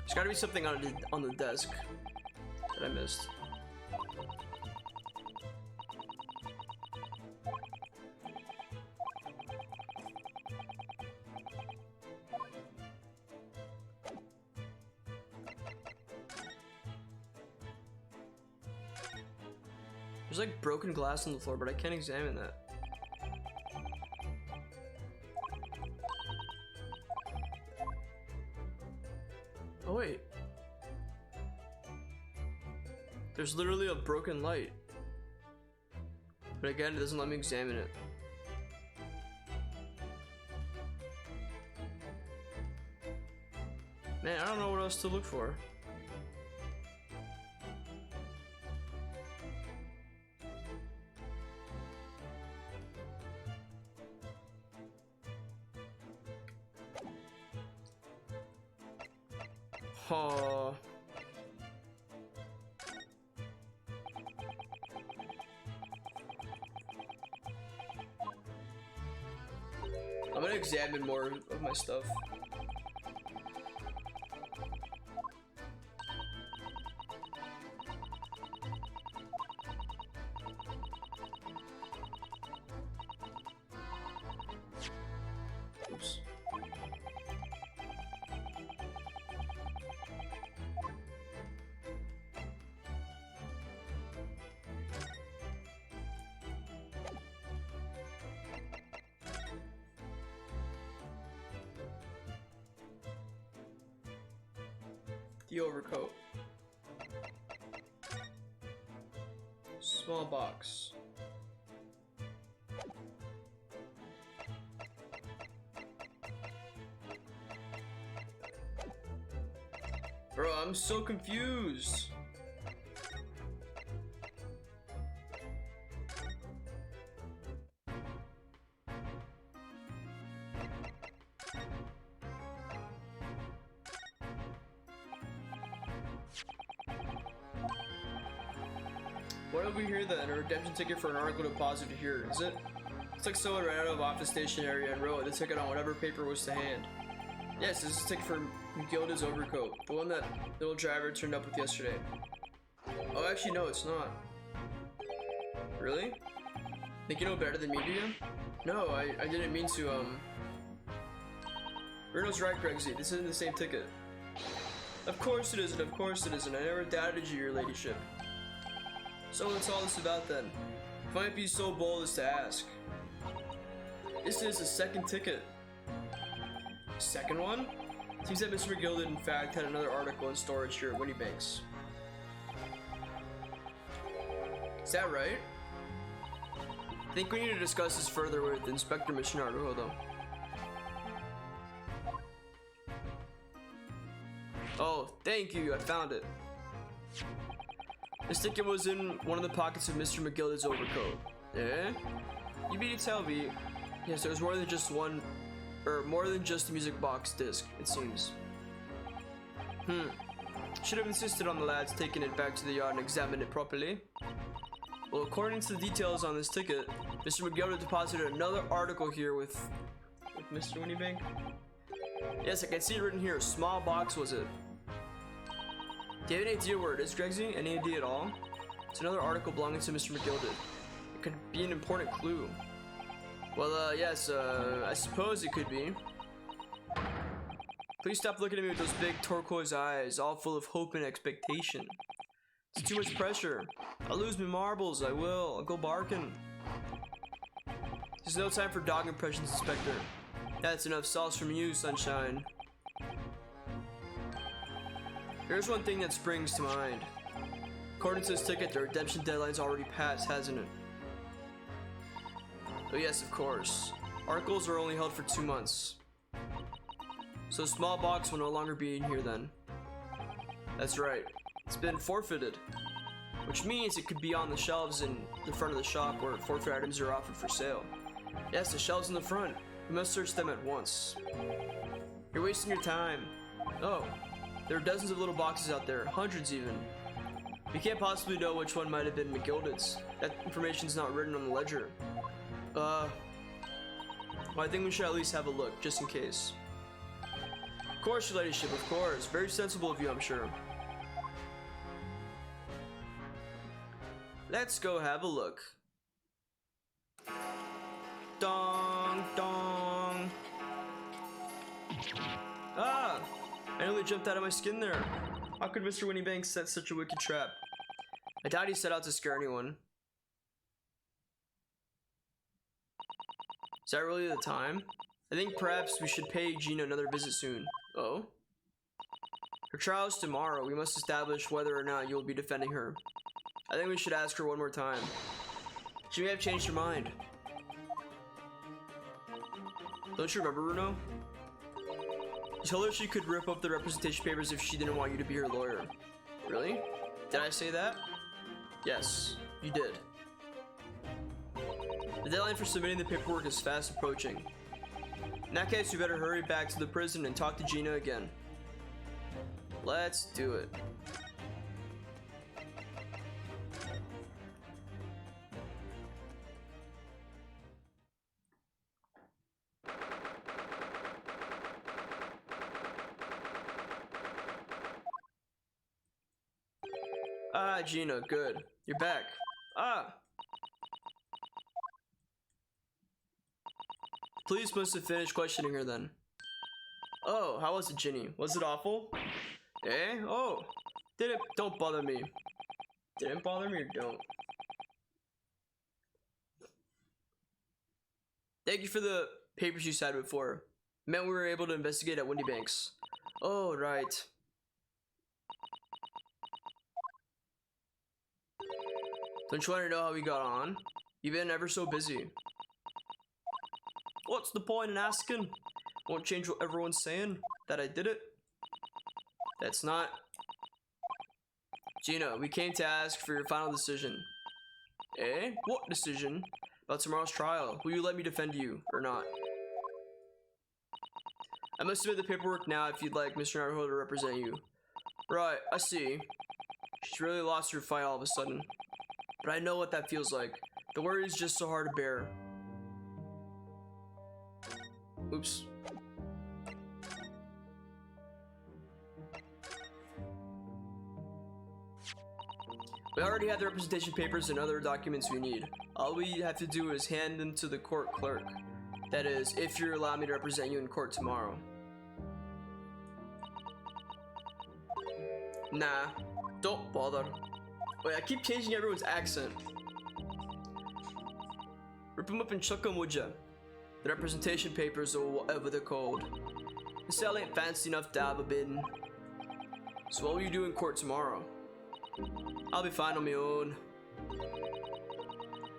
There's gotta be something on the desk that I missed. There's like broken glass on the floor, but I can't examine that. Oh wait. There's literally a broken light. But again, it doesn't let me examine it. Man, I don't know what else to look for. Oh. I'm gonna examine more of my stuff. Oops. The overcoat. Small box. Bro, I'm so confused. What have we here then? A redemption ticket for an article deposited here, is it? It's like someone ran out of office station area and wrote the ticket on whatever paper was to hand. Yes, this is a ticket for Gilda's overcoat, the one that the little driver turned up with yesterday. Oh, actually, no, it's not. Really? Think you know better than me, do you? No, I didn't mean to, Bruno's right, Gregsy. This isn't the same ticket. Of course it isn't, of course it isn't. I never doubted you, your ladyship. So what's all this about then? If I might be so bold as to ask. This is a second ticket. Second one? Seems that Mr. McGill in fact had another article in storage here at Winniebanks. Is that right? I think we need to discuss this further with Inspector Mission Naruto though. Oh, thank you, I found it. This ticket was in one of the pockets of Mr. McGilda's overcoat. Eh? You mean to tell me? Yes, there was more than just one, or more than just the music box disc, it seems. Should have insisted on the lads taking it back to the yard and examine it properly. Well, according to the details on this ticket, Mr. McGilda deposited another article here with Mr. Winniebank. Yes, I can see it written here. Small box was it? Do you have any idea where it is, Gregsy? Any idea at all? It's another article belonging to Mr. McGilda. It could be an important clue. Well, yes, I suppose it could be. Please stop looking at me with those big turquoise eyes, all full of hope and expectation. It's too much pressure. I'll lose my marbles, I will. I'll go barking. There's no time for dog impressions, Inspector. That's enough sauce from you, Sunshine. Here's one thing that springs to mind. According to this ticket, the redemption deadline's already passed, hasn't it? Oh yes, of course. Articles are only held for 2 months. So small box will no longer be in here then. That's right. It's been forfeited. Which means it could be on the shelves in the front of the shop where forfeit items are offered for sale. Yes, the shelves in the front. We must search them at once. You're wasting your time. Oh. There are dozens of little boxes out there, hundreds even. We can't possibly know which one might have been McGilda's. That information's not written on the ledger. Well, I think we should at least have a look, just in case. Of course, your ladyship, of course. Very sensible of you, I'm sure. Let's go have a look. Dong, dong. Ah! I nearly jumped out of my skin there. How could Mr. Winniebanks set such a wicked trap? I doubt he set out to scare anyone. Is that really the time? I think perhaps we should pay Gina another visit soon. Oh? Her trial's tomorrow. We must establish whether or not you'll be defending her. I think we should ask her one more time. She may have changed her mind. Don't you remember, Runo? You told her she could rip up the representation papers if she didn't want you to be her lawyer. Really? Did I say that? Yes, you did. The deadline for submitting the paperwork is fast approaching. In that case, we better hurry back to the prison and talk to Gina again. Let's do it. Ah, Gina, good. You're back. Ah! Police must have finished questioning her then. Oh, how was it, Ginny? Was it awful? Eh? Oh. Don't bother me. Didn't bother me or don't? Thank you for the papers you cited before. Meant we were able to investigate at Windy Banks. Oh, right. Don't you want to know how we got on? You've been ever so busy. What's the point in asking? Won't change what everyone's saying. That I did it. That's not... Gina, we came to ask for your final decision. Eh? What decision? About tomorrow's trial. Will you let me defend you, or not? I must submit the paperwork now if you'd like Mr. Naruto to represent you. Right, I see. She's really lost her fight all of a sudden. But I know what that feels like. The worry is just so hard to bear. Oops. We already have the representation papers and other documents we need. All we have to do is hand them to the court clerk. That is, if you allow me to represent you in court tomorrow. Nah, don't bother. Wait, I keep changing everyone's accent. Rip them up and chuck them, would ya? The representation papers or whatever they're called. The cell ain't fancy enough to have a bidding. So what will you do in court tomorrow? I'll be fine on my own.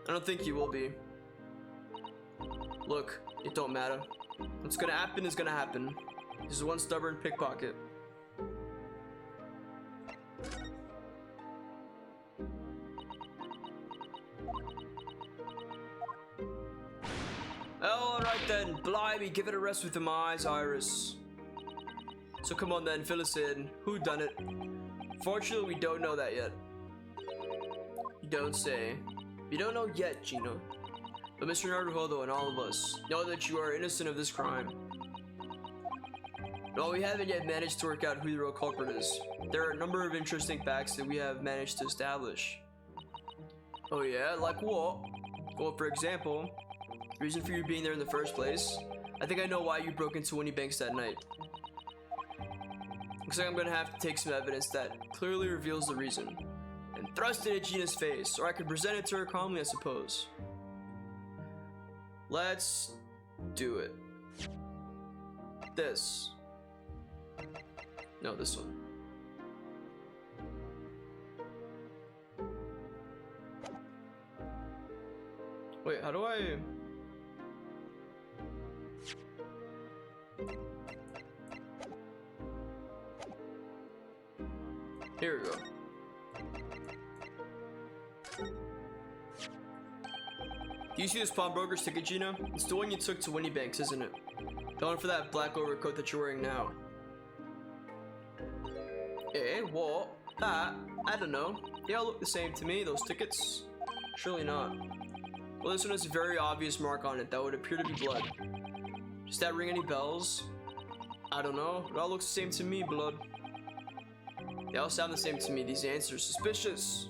I don't think you will be. Look, it don't matter. What's gonna happen is gonna happen. This is one stubborn pickpocket. Alright then, blimey, give it a rest with them eyes, Iris. So come on then, fill us in. Who done it? Fortunately, we don't know that yet. You don't say. You don't know yet, Gina. But Mr. Naruhodo and all of us know that you are innocent of this crime. While we haven't yet managed to work out who the real culprit is, there are a number of interesting facts that we have managed to establish. Oh yeah? Like what? Well, for example, the reason for you being there in the first place. I think I know why you broke into Winnie Banks that night. Looks like I'm gonna have to take some evidence that clearly reveals the reason and thrust it at Gina's face, or I could present it to her calmly, I suppose. Let's do it. This. No, this one. Wait, how do I... Here we go. Do you see this pawnbroker's ticket, Gina? It's the one you took to Winnie Banks, isn't it? The one for that black overcoat that you're wearing now. Eh? What? That? I don't know. They all look the same to me, those tickets. Surely not. Well, this one has a very obvious mark on it that would appear to be blood. Does that ring any bells? I don't know. It all looks the same to me, blood. They all sound the same to me. These answers suspicious.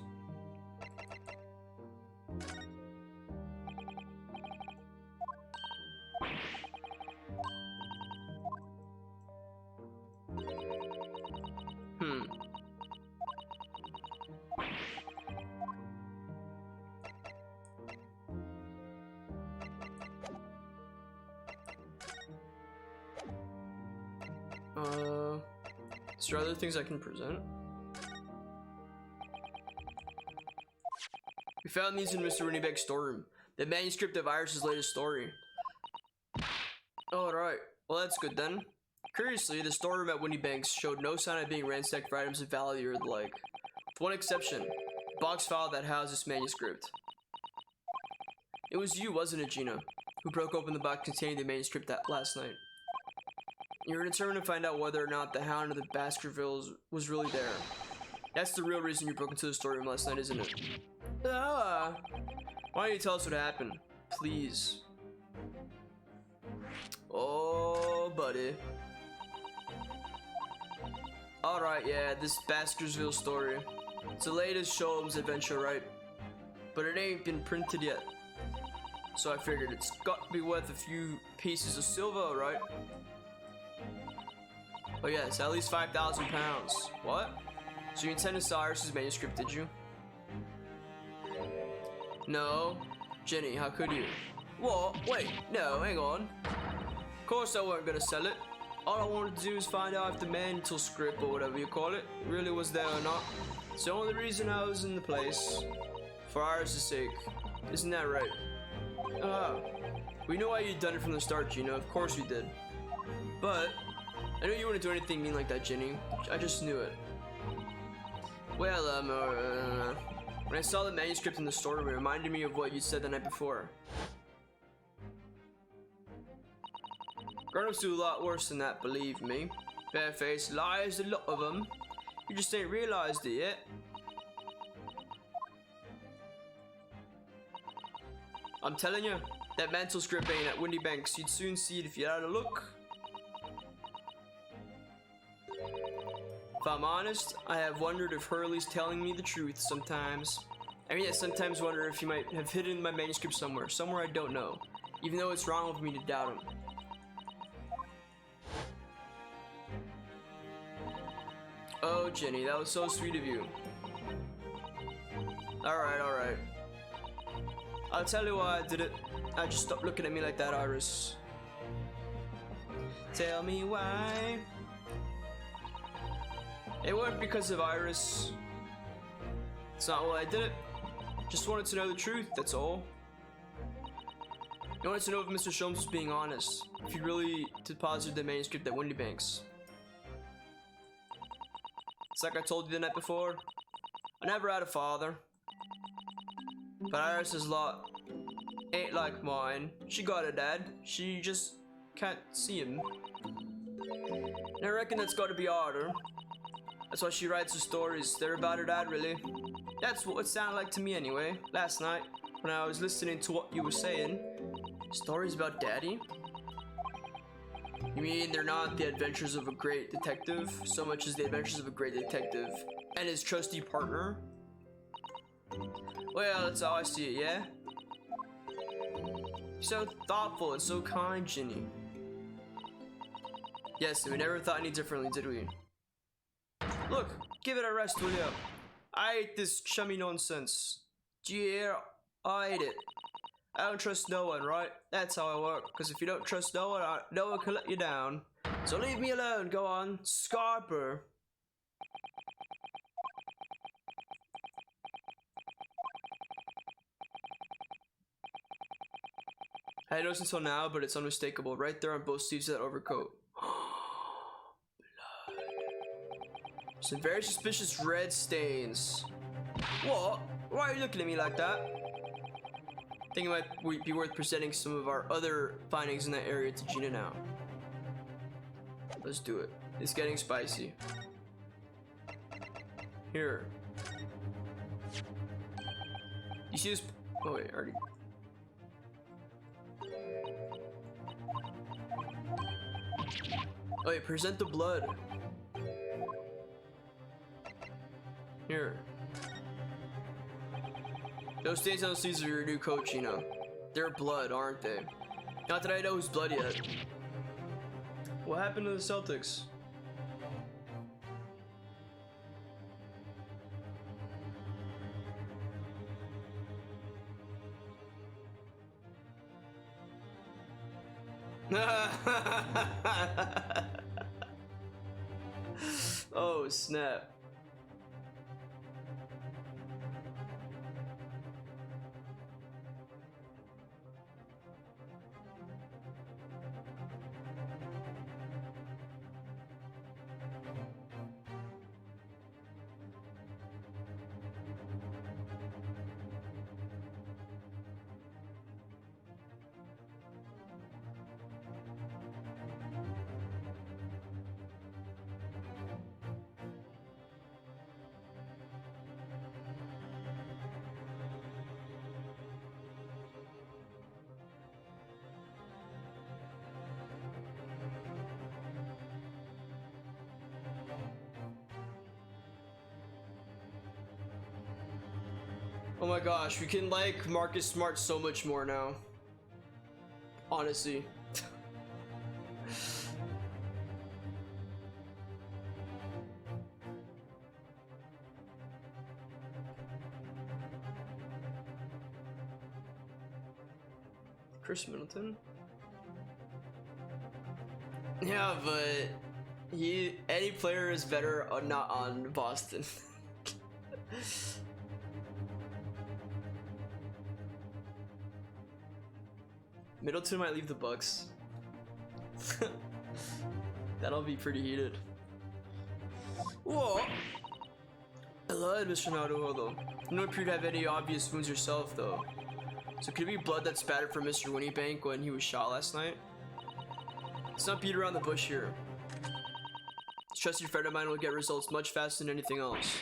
Is there other things I can present? We found these in Mr. Winniebeck's storeroom. The manuscript of Iris's latest story. Alright, well that's good then. Curiously, the storeroom at Winniebanks showed no sign of being ransacked for items of value or the like. With one exception, the box file that housed this manuscript. It was you, wasn't it, Gina, who broke open the box containing the manuscript that last night? You're determined to find out whether or not the Hound of the Baskervilles was really there. That's the real reason you broke into the storeroom last night, isn't it? Ah! Why don't you tell us what happened? Please. Oh, buddy. Alright, yeah, this Baskerville story. It's the latest Sholmes adventure, right? But it ain't been printed yet. So I figured it's got to be worth a few pieces of silver, right? Oh yes, at least 5,000 pounds. What? So you intended Cyrus's manuscript, did you? No. Jenny, how could you? What? Wait, no, hang on. Of course I weren't gonna sell it. All I wanted to do is find out if the manuscript, or whatever you call it, really was there or not. It's the only reason I was in the place. For Iris' sake. Isn't that right? Ah. We knew why you'd done it from the start, Gina. Of course we did. But I knew you wouldn't do anything mean like that, Jenny. I just knew it. Well, when I saw the manuscript in the storeroom, it reminded me of what you said the night before. Grown-ups do a lot worse than that, believe me. Barefaced lies, a lot of them. You just ain't realized it yet. I'm telling you, that manuscript ain't at Windy Banks. You'd soon see it if you had a look. If I'm honest, I have wondered if Hurley's telling me the truth sometimes. I mean, I sometimes wonder if he might have hidden my manuscript somewhere I don't know, even though it's wrong of me to doubt him. Oh, Jenny, that was so sweet of you. Alright. I'll tell you why I did it. I just stopped looking at me like that, Iris. Tell me why. It weren't because of Iris. It's not why I did it. Just wanted to know the truth, that's all. I wanted to know if Mr. Sholmes was being honest. If he really deposited the manuscript at Windy Banks. It's like I told you the night before. I never had a father. But Iris's lot ain't like mine. She got a dad. She just can't see him. And I reckon that's gotta be harder. That's why she writes her stories. They're about her dad, really. That's what it sounded like to me anyway, last night, when I was listening to what you were saying. Stories about Daddy? You mean they're not the adventures of a great detective, so much as the adventures of a great detective and his trusty partner? Well, that's how I see it, yeah? You're so thoughtful and so kind, Ginny. Yes, we never thought any differently, did we? Look, give it a rest, will you? I hate this chummy nonsense. Do you hear? I hate it. I don't trust no one, right? That's how I work. Because if you don't trust no one, no one can let you down. So leave me alone. Go on, Scarper. I had noticed until now, but it's unmistakable. Right there on both sleeves of that overcoat. Some very suspicious red stains. What? Why are you looking at me like that? I think it might be worth presenting some of our other findings in that area to Gina now. Let's do it. It's getting spicy. Here. You see this? Oh wait, already. Oh wait, present the blood. Here. Those stains on the sleeves of your new coat, Gina. They're blood, aren't they? Not that I know who's blood yet. What happened to the Celtics? Oh, snap. Oh my gosh, we can like Marcus Smart so much more now. Honestly. Chris Middleton? Yeah, but any player is better not on Boston. Middleton might leave the Bucks. That'll be pretty heated. Whoa! Blood, Mr. Naruhodo. You don't appear to have any obvious wounds yourself, though. So could it be blood that spattered from Mr. Winniebank when he was shot last night? Let's not beat around the bush here. This trusted friend of mine will get results much faster than anything else.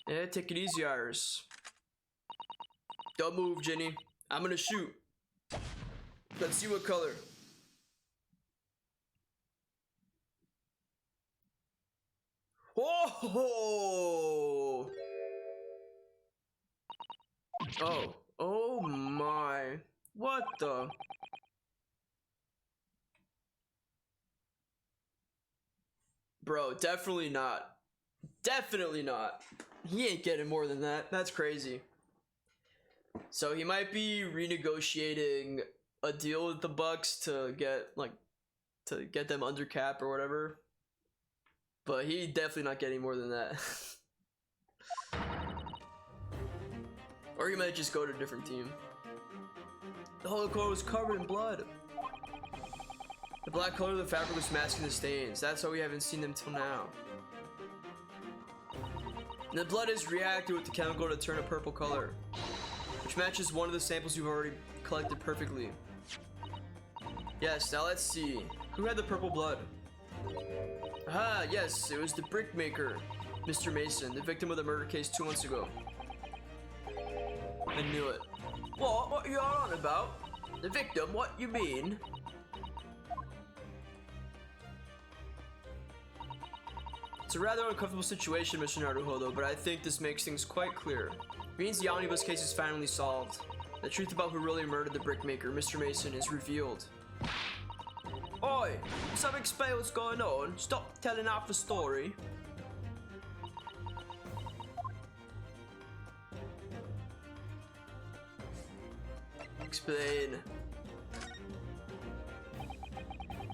Yeah, take it easy, Iris. Don't move, Jenny. I'm gonna shoot. Let's see what color. Oh! Oh. Oh my. What the? Bro, definitely not. Definitely not. He ain't getting more than that. That's crazy. So he might be renegotiating a deal with the Bucks to get them under cap or whatever. But he definitely not getting more than that. Or he might just go to a different team. The whole coat was covered in blood. The black color of the fabric was masking the stains. That's why we haven't seen them till now. And the blood is reacted with the chemical to turn a purple color, which matches one of the samples you've already collected perfectly. Yes, now let's see. Who had the purple blood? Ah, yes, it was the brickmaker, Mr. Mason, the victim of the murder case 2 months ago. I knew it. What are you on about? The victim? What you mean? It's a rather uncomfortable situation, Mr. Naruhodo, but I think this makes things quite clear. It means the omnibus case is finally solved. The truth about who really murdered the brickmaker, Mr. Mason, is revealed. Oi! Some explain what's going on. Stop telling half the story. Explain.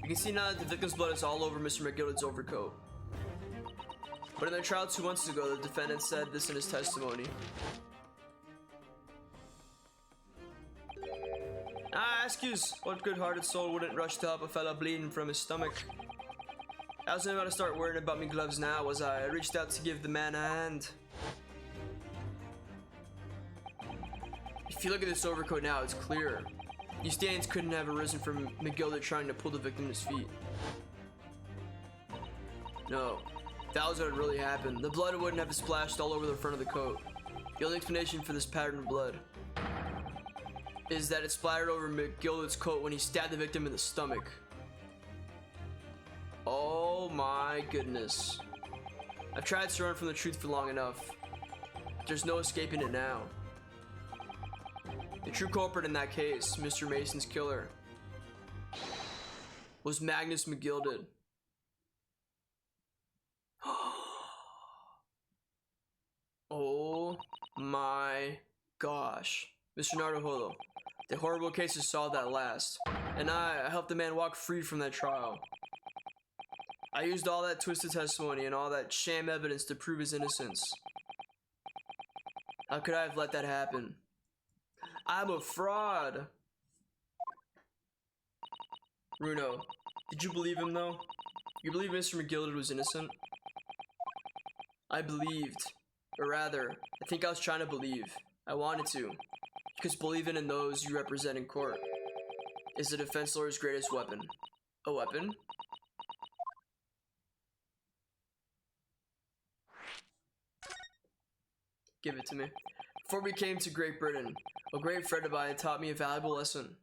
You can see now that the victim's blood is all over Mr. McGilded's overcoat. But in their trial 2 months ago, the defendant said this in his testimony. I ask you, what good-hearted soul wouldn't rush to help a fella bleeding from his stomach? I wasn't about to start worrying about me gloves now, was I? I reached out to give the man a hand. If you look at this overcoat now, it's clear. These stains couldn't have arisen from McGilded trying to pull the victim to his feet. No, that was what really happened. The blood wouldn't have splashed all over the front of the coat. The only explanation for this pattern of blood is that it splattered over McGilded's coat when he stabbed the victim in the stomach. Oh my goodness. I've tried to run from the truth for long enough. There's no escaping it now. The true culprit in that case, Mr. Mason's killer, was Magnus McGilded. Oh my gosh. Mr. Naruhodo, the horrible case is solved at last, and I helped the man walk free from that trial. I used all that twisted testimony and all that sham evidence to prove his innocence. How could I have let that happen? I'm a fraud. Runo, did you believe him though? You believe Mr. McGilded was innocent? I believed. Or rather, I think I was trying to believe. I wanted to. Because believing in those you represent in court is the defense lawyer's greatest weapon. A weapon? Give it to me. Before we came to Great Britain, a great friend of mine taught me a valuable lesson.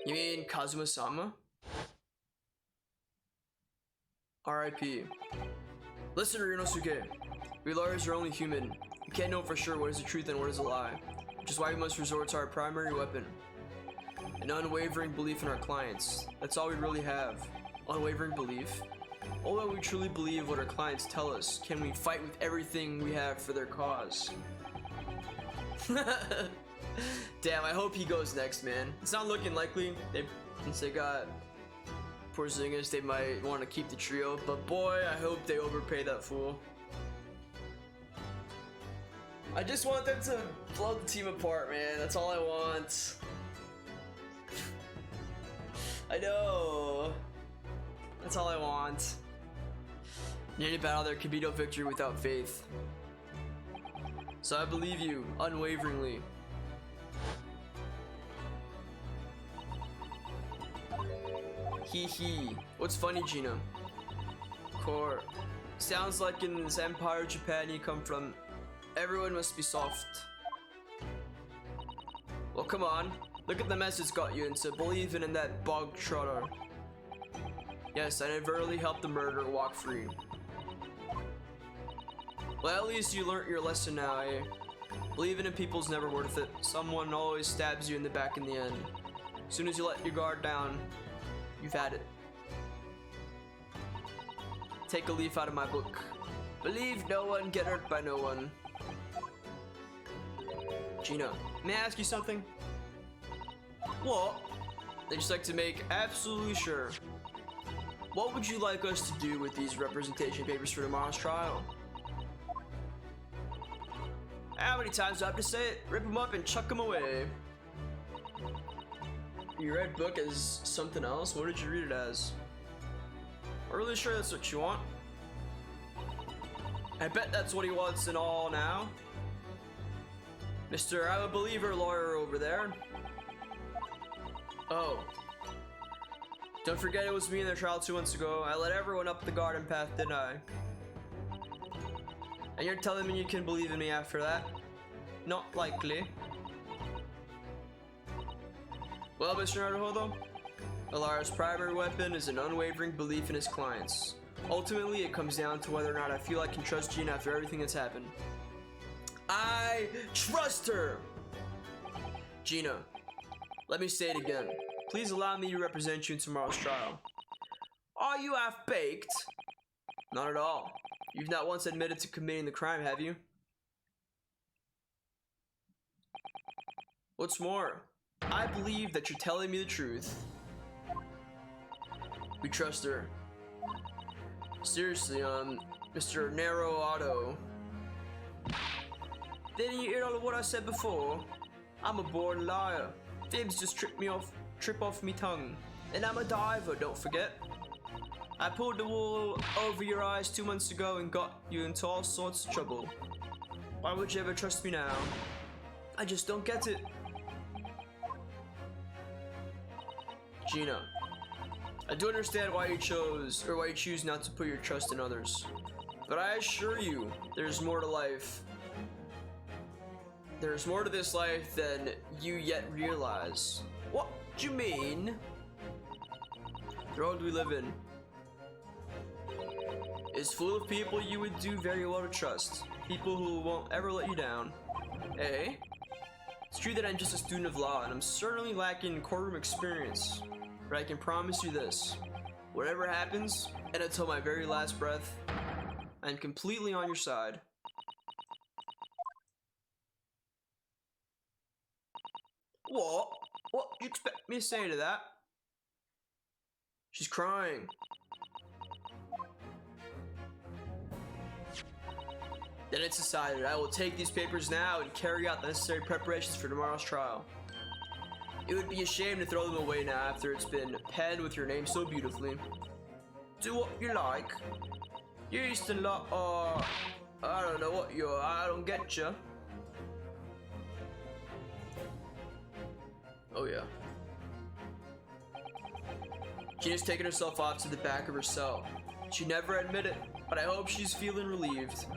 You mean Kazuma-sama? R.I.P. Listen, Ryunosuke. We lawyers are only human. We can't know for sure what is the truth and what is a lie, which is why we must resort to our primary weapon. An unwavering belief in our clients. That's all we really have. Unwavering belief. Although we truly believe what our clients tell us, can we fight with everything we have for their cause? Damn, I hope he goes next, man. It's not looking likely. Since they got Porzingis, they might want to keep the trio, but boy, I hope they overpay that fool. I just want them to blow the team apart, man. That's all I want. I know. That's all I want. In any battle, there can be no victory without faith. So I believe you, unwaveringly. Hee hee. What's funny, Gina? Core. Sounds like in this Empire Japan you come from, everyone must be soft. Well, come on. Look at the mess it's got you into, believing in that bog trotter. Yes, I inadvertently helped the murderer walk free. Well, at least you learnt your lesson now, eh? Believing in people's never worth it. Someone always stabs you in the back in the end. As soon as you let your guard down, you've had it. Take a leaf out of my book. Believe no one, get hurt by no one. Gina, may I ask you something? What? They just like to make absolutely sure. What would you like us to do with these representation papers for tomorrow's trial? How many times do I have to say it? Rip them up and chuck them away. You read book as something else? What did you read it as? I'm really sure that's what you want. I bet that's what he wants and all now. Mr. I'm a believer lawyer over there. Oh. Don't forget it was me in the trial 2 months ago. I let everyone up the garden path, didn't I? And you're telling me you can believe in me after that? Not likely. Well, Mr. Naruhodo, Alara's primary weapon is an unwavering belief in his clients. Ultimately, it comes down to whether or not I feel I can trust Gina after everything that's happened. I trust her! Gina, let me say it again. Please allow me to represent you in tomorrow's trial. Are you half-baked? Not at all. You've not once admitted to committing the crime, have you? What's more, I believe that you're telling me the truth. We trust her. Seriously, Mr. Narrow Auto. Didn't you hear all of what I said before? I'm a born liar. Fibs just trip off me tongue. And I'm a diver, don't forget. I pulled the wool over your eyes 2 months ago and got you into all sorts of trouble. Why would you ever trust me now? I just don't get it. Gina, I do understand why you choose not to put your trust in others. But I assure you, there's more to life. There's more to this life than you yet realize. What do you mean? The world we live in is full of people you would do very well to trust. People who won't ever let you down. Eh? It's true that I'm just a student of law and I'm certainly lacking courtroom experience. But I can promise you this. Whatever happens, and until my very last breath, I'm completely on your side. What? What do you expect me to say to that? She's crying. Then it's decided. I will take these papers now and carry out the necessary preparations for tomorrow's trial. It would be a shame to throw them away now after it's been penned with your name so beautifully. Do what you like. You're Eastern law, or I don't know what you're. I don't get you. Oh yeah. Gina's taking herself off to the back of her cell. She never admitted, but I hope she's feeling relieved.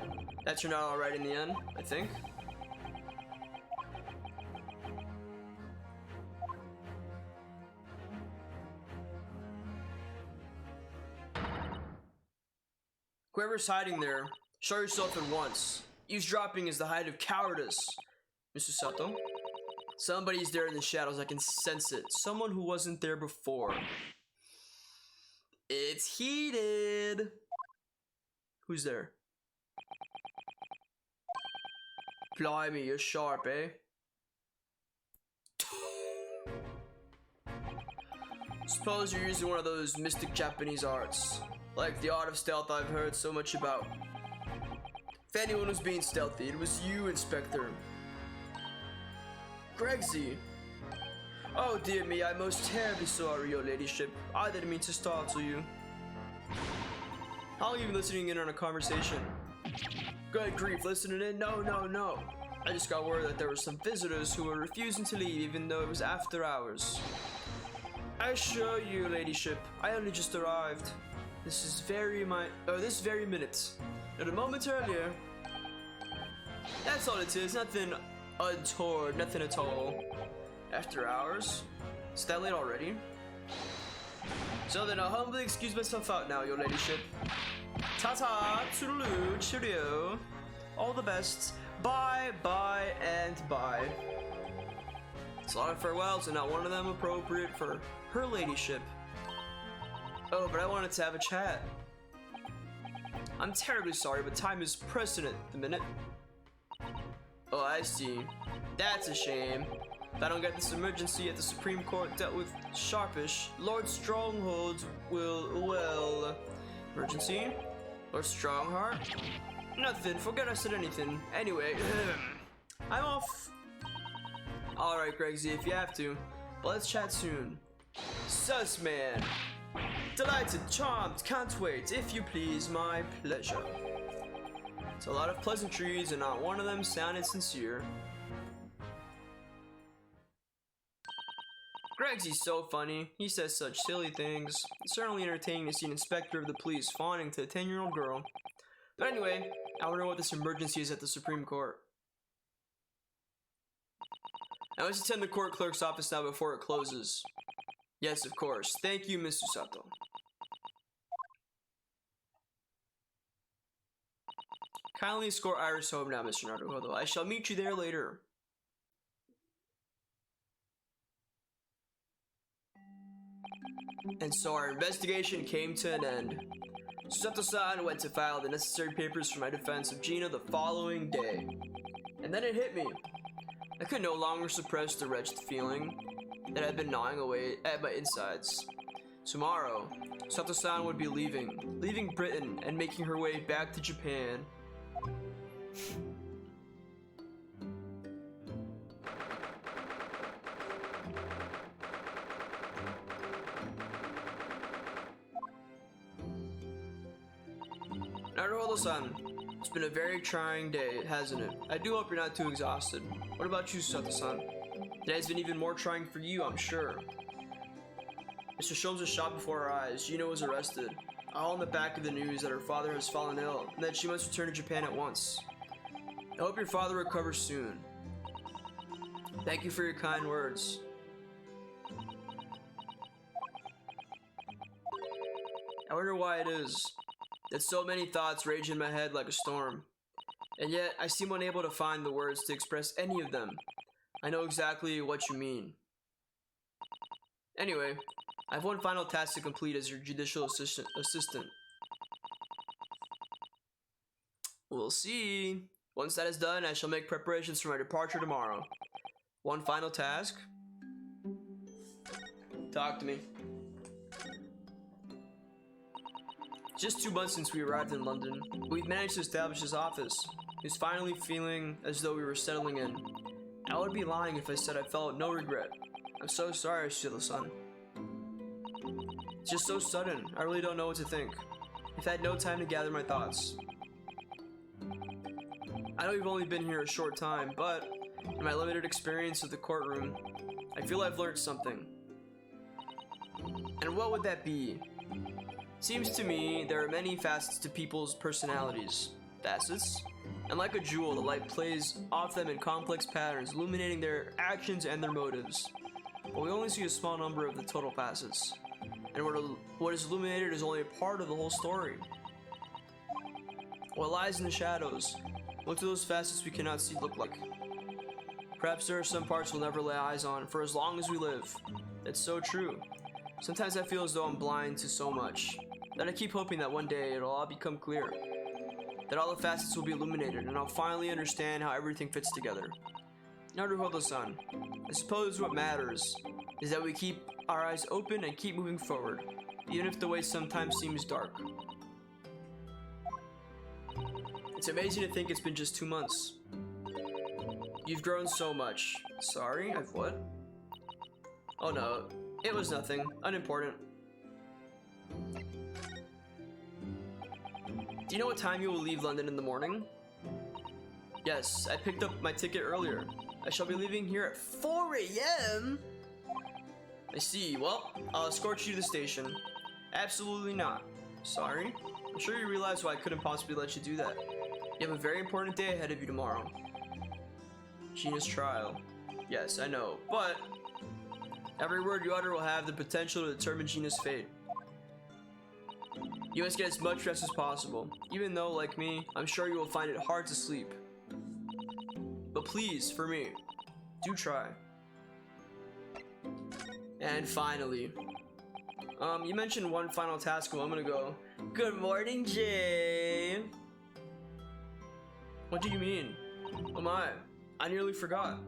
That turned out alright in the end, I think. Whoever's hiding there, show yourself at once. Eavesdropping is the height of cowardice, Mr. Sato. Somebody's there in the shadows. I can sense it. Someone who wasn't there before. It's heated. Who's there? Blimey, you're sharp, eh? Suppose you're using one of those mystic Japanese arts, like the art of stealth I've heard so much about. If anyone was being stealthy, it was you, Inspector. Gregsy. Oh dear me, I'm most terribly sorry, your ladyship. I didn't mean to startle you. How long have you been listening in on a conversation? Good grief, listening in? No, no, no. I just got word that there were some visitors who were refusing to leave even though it was after hours. I assure you, ladyship, I only just arrived. This very minute. Not a moment earlier. That's all it is, nothing untoward, nothing at all. After hours? Is that late already? So then I'll humbly excuse myself out now, your ladyship. Ta-ta, toodaloo, cheerio. All the best. Bye, bye, and bye. It's a lot of farewells and not one of them appropriate for her ladyship. Oh, but I wanted to have a chat. I'm terribly sorry, but time is pressing at the minute. Oh, I see. That's a shame. If I don't get this emergency at the Supreme Court dealt with sharpish, Lord Stronghold will, well... Emergency? Lord Strongheart? Nothing, forget I said anything. Anyway, I'm off. Alright, Gregsy, if you have to. But let's chat soon. Sussman. Delighted, charmed, can't wait. If you please, my pleasure. It's a lot of pleasantries and not one of them sounded sincere. Gregsy's so funny. He says such silly things. It's certainly entertaining to see an inspector of the police fawning to a 10-year-old girl. But anyway, I wonder what this emergency is at the Supreme Court. I must attend the court clerk's office now before it closes. Yes, of course. Thank you, Mr. Sato. Kindly escort Iris home now, Mr. Naruhodo. I shall meet you there later. And so our investigation came to an end. Sato-san went to file the necessary papers for my defense of Gina the following day. And then it hit me. I could no longer suppress the wretched feeling that had been gnawing away at my insides. Tomorrow, Sato-san would be leaving Britain and making her way back to Japan. Naruhodo-san, it's been a very trying day, hasn't it? I do hope you're not too exhausted. What about you, Sato-san? Today's been even more trying for you, I'm sure. Mr. Sholmes was shot before our eyes. Gina was arrested. All in the back of the news that her father has fallen ill and that she must return to Japan at once. I hope your father recovers soon. Thank you for your kind words. I wonder why it is that so many thoughts rage in my head like a storm, and yet I seem unable to find the words to express any of them. I know exactly what you mean. Anyway, I have one final task to complete as your judicial assistant. We'll see. Once that is done, I shall make preparations for my departure tomorrow. One final task? Talk to me. Just 2 months since we arrived in London, we've managed to establish this office. It's finally feeling as though we were settling in. I would be lying if I said I felt no regret. I'm so sorry, Shiro-san. It's just so sudden, I really don't know what to think. I've had no time to gather my thoughts. I know we've only been here a short time, but in my limited experience of the courtroom, I feel I've learned something. And what would that be? Seems to me there are many facets to people's personalities. Facets? And like a jewel, the light plays off them in complex patterns, illuminating their actions and their motives. But we only see a small number of the total facets. And what is illuminated is only a part of the whole story. What lies in the shadows What do those facets we cannot see look like? Perhaps there are some parts we'll never lay eyes on for as long as we live. It's so true. Sometimes I feel as though I'm blind to so much, that I keep hoping that one day it'll all become clear. That all the facets will be illuminated and I'll finally understand how everything fits together. Naruhodo-san, I suppose what matters is that we keep our eyes open and keep moving forward, even if the way sometimes seems dark. It's amazing to think it's been just 2 months. You've grown so much. Sorry, I've what? Oh no, it was nothing. Unimportant. Do you know what time you will leave London in the morning? Yes, I picked up my ticket earlier. I shall be leaving here at 4 a.m. I see. Well, I'll escort you to the station. Absolutely not. Sorry. I'm sure you realize why I couldn't possibly let you do that. You have a very important day ahead of you tomorrow. Gina's trial. Yes, I know, but every word you utter will have the potential to determine Gina's fate. You must get as much rest as possible, even though, like me, I'm sure you will find it hard to sleep. But please, for me, do try. And finally, you mentioned one final task a moment ago. Good morning, Jay. What do you mean? Oh my, I nearly forgot.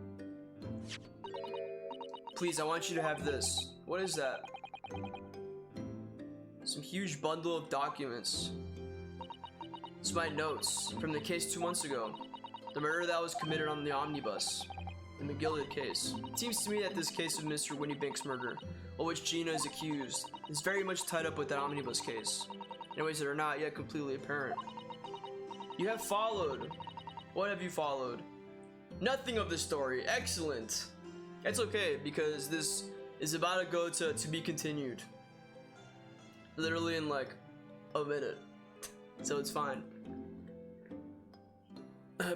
Please, I want you to have this. What is that? Some huge bundle of documents. It's my notes from the case 2 months ago. The murder that was committed on the omnibus. The McGilded case. It seems to me that this case of Mr. Winniebank's murder, of which Gina is accused, is very much tied up with that omnibus case, in ways that are not yet completely apparent. You have followed. What have you followed? Nothing of the story. Excellent. It's okay, because this is about to go to be continued. Literally in like a minute. So it's fine.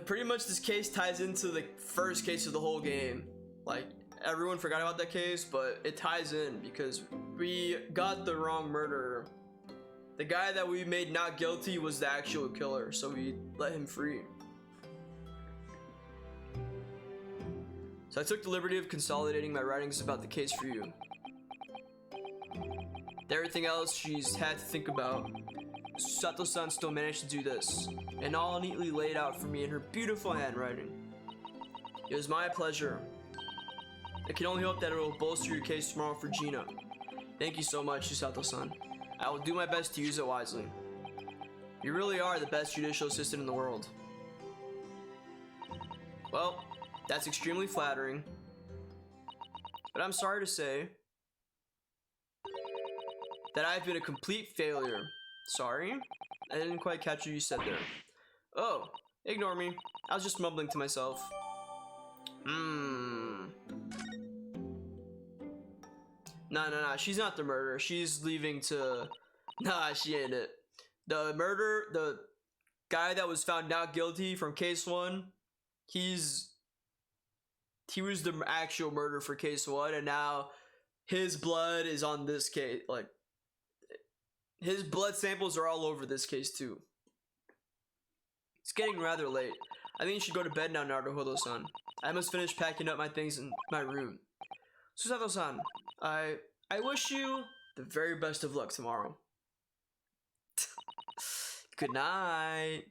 Pretty much this case ties into the first case of the whole game. Like, everyone forgot about that case, but it ties in because we got the wrong murderer. The guy that we made not guilty was the actual killer, so we let him free. So I took the liberty of consolidating my writings about the case for you. Everything else she's had to think about, Sato-san still managed to do this, and all neatly laid out for me in her beautiful handwriting. It was my pleasure. I can only hope that it will bolster your case tomorrow for Gina. Thank you so much, Sato-san. I will do my best to use it wisely. You really are the best judicial assistant in the world. Well, that's extremely flattering. But I'm sorry to say that I've been a complete failure. Sorry? I didn't quite catch what you said there. Oh, ignore me. I was just mumbling to myself. Nah, she's not the murderer. She's leaving to... Nah, she ain't it. The guy that was found not guilty from case 1, he was the actual murderer for case 1, and now his blood is on this case. Like, his blood samples are all over this case too. It's getting rather late. I think you should go to bed now, Naruhodo-san. I must finish packing up my things in my room. Susato-san, I wish you the very best of luck tomorrow. Good night.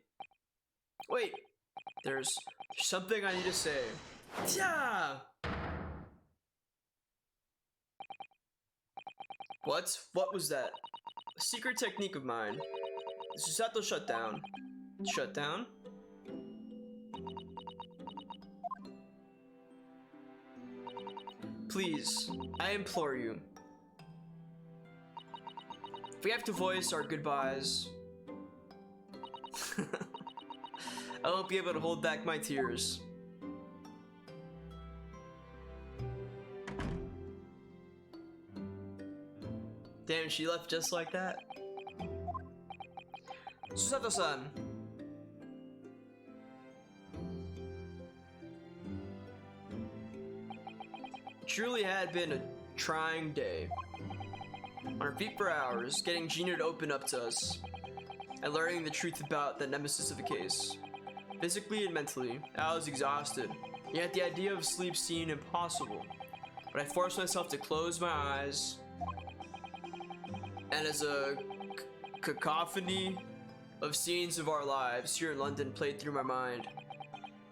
Wait, there's something I need to say. Yeah. What was that? A secret technique of mine. The Susato shutdown. Shutdown? Please, I implore you. If we have to voice our goodbyes, I won't be able to hold back my tears. Damn, she left just like that. Susato-san. It truly had been a trying day. On our feet for hours, getting Gina to open up to us, and learning the truth about the nemesis of the case. physically and mentally. I was exhausted, yet the idea of sleep seemed impossible. But I forced myself to close my eyes, and as a cacophony of scenes of our lives here in London played through my mind,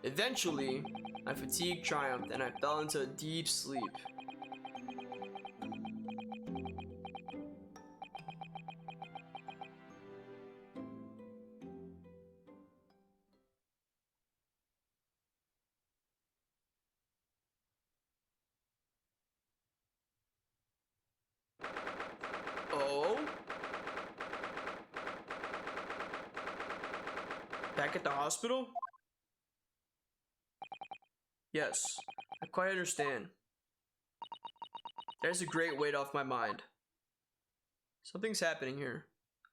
eventually, my fatigue triumphed and I fell into a deep sleep. Oh? Back at the hospital? Yes, I quite understand. There's a great weight off my mind. Something's happening here.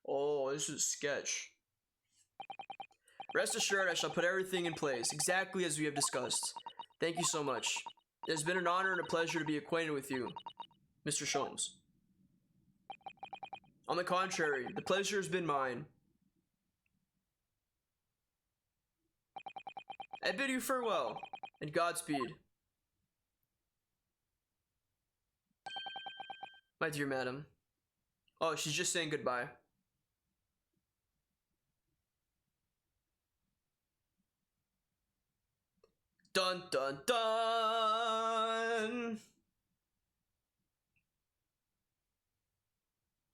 Oh, this is a sketch. Rest assured, I shall put everything in place, exactly as we have discussed. Thank you so much. It has been an honor and a pleasure to be acquainted with you, Mr. Sholmes. On the contrary, the pleasure has been mine. I bid you farewell, and Godspeed. My dear madam. Oh, she's just saying goodbye. Dun dun dun!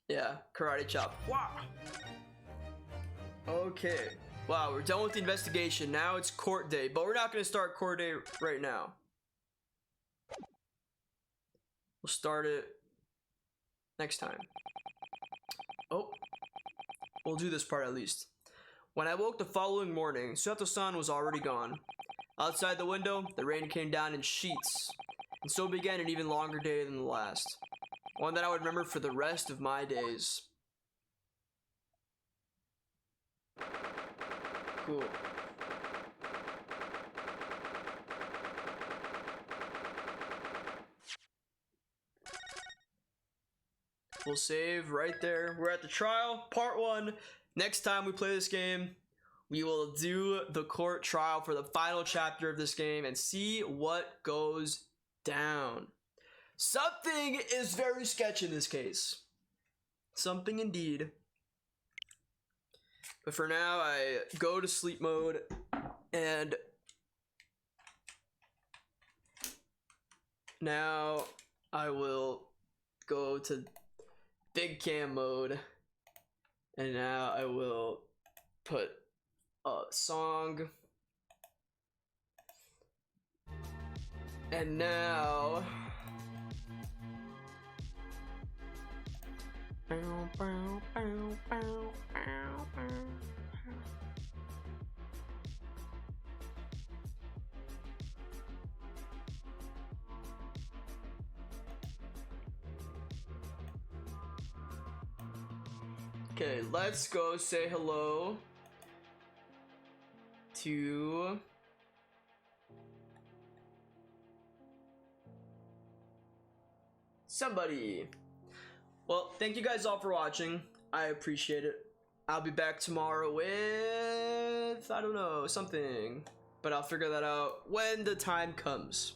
Yeah, karate chop. Wow! Okay. Wow, we're done with the investigation. Now it's court day, but we're not going to start court day right now. We'll start it next time. Oh, we'll do this part at least. When I woke the following morning, Sato-san was already gone. Outside the window, the rain came down in sheets, and so began an even longer day than the last. One that I would remember for the rest of my days. Cool. We'll save right there. We're at the trial, part 1. Next time we play this game, we will do the court trial for the final chapter of this game and see what goes down. Something is very sketchy in this case. Something indeed. But for now, I go to sleep mode, and now I will go to big cam mode, and now I will put a song, and now okay, let's go say hello to somebody. Well, thank you guys all for watching. I appreciate it. I'll be back tomorrow with, I don't know, something. But I'll figure that out when the time comes.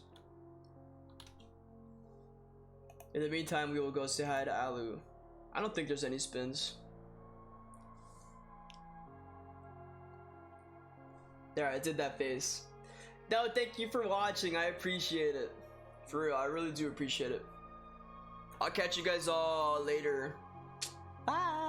In the meantime, we will go say hi to Alu. I don't think there's any spins. There, I did that face. No, thank you for watching. I appreciate it. For real, I really do appreciate it. I'll catch you guys all later. Bye.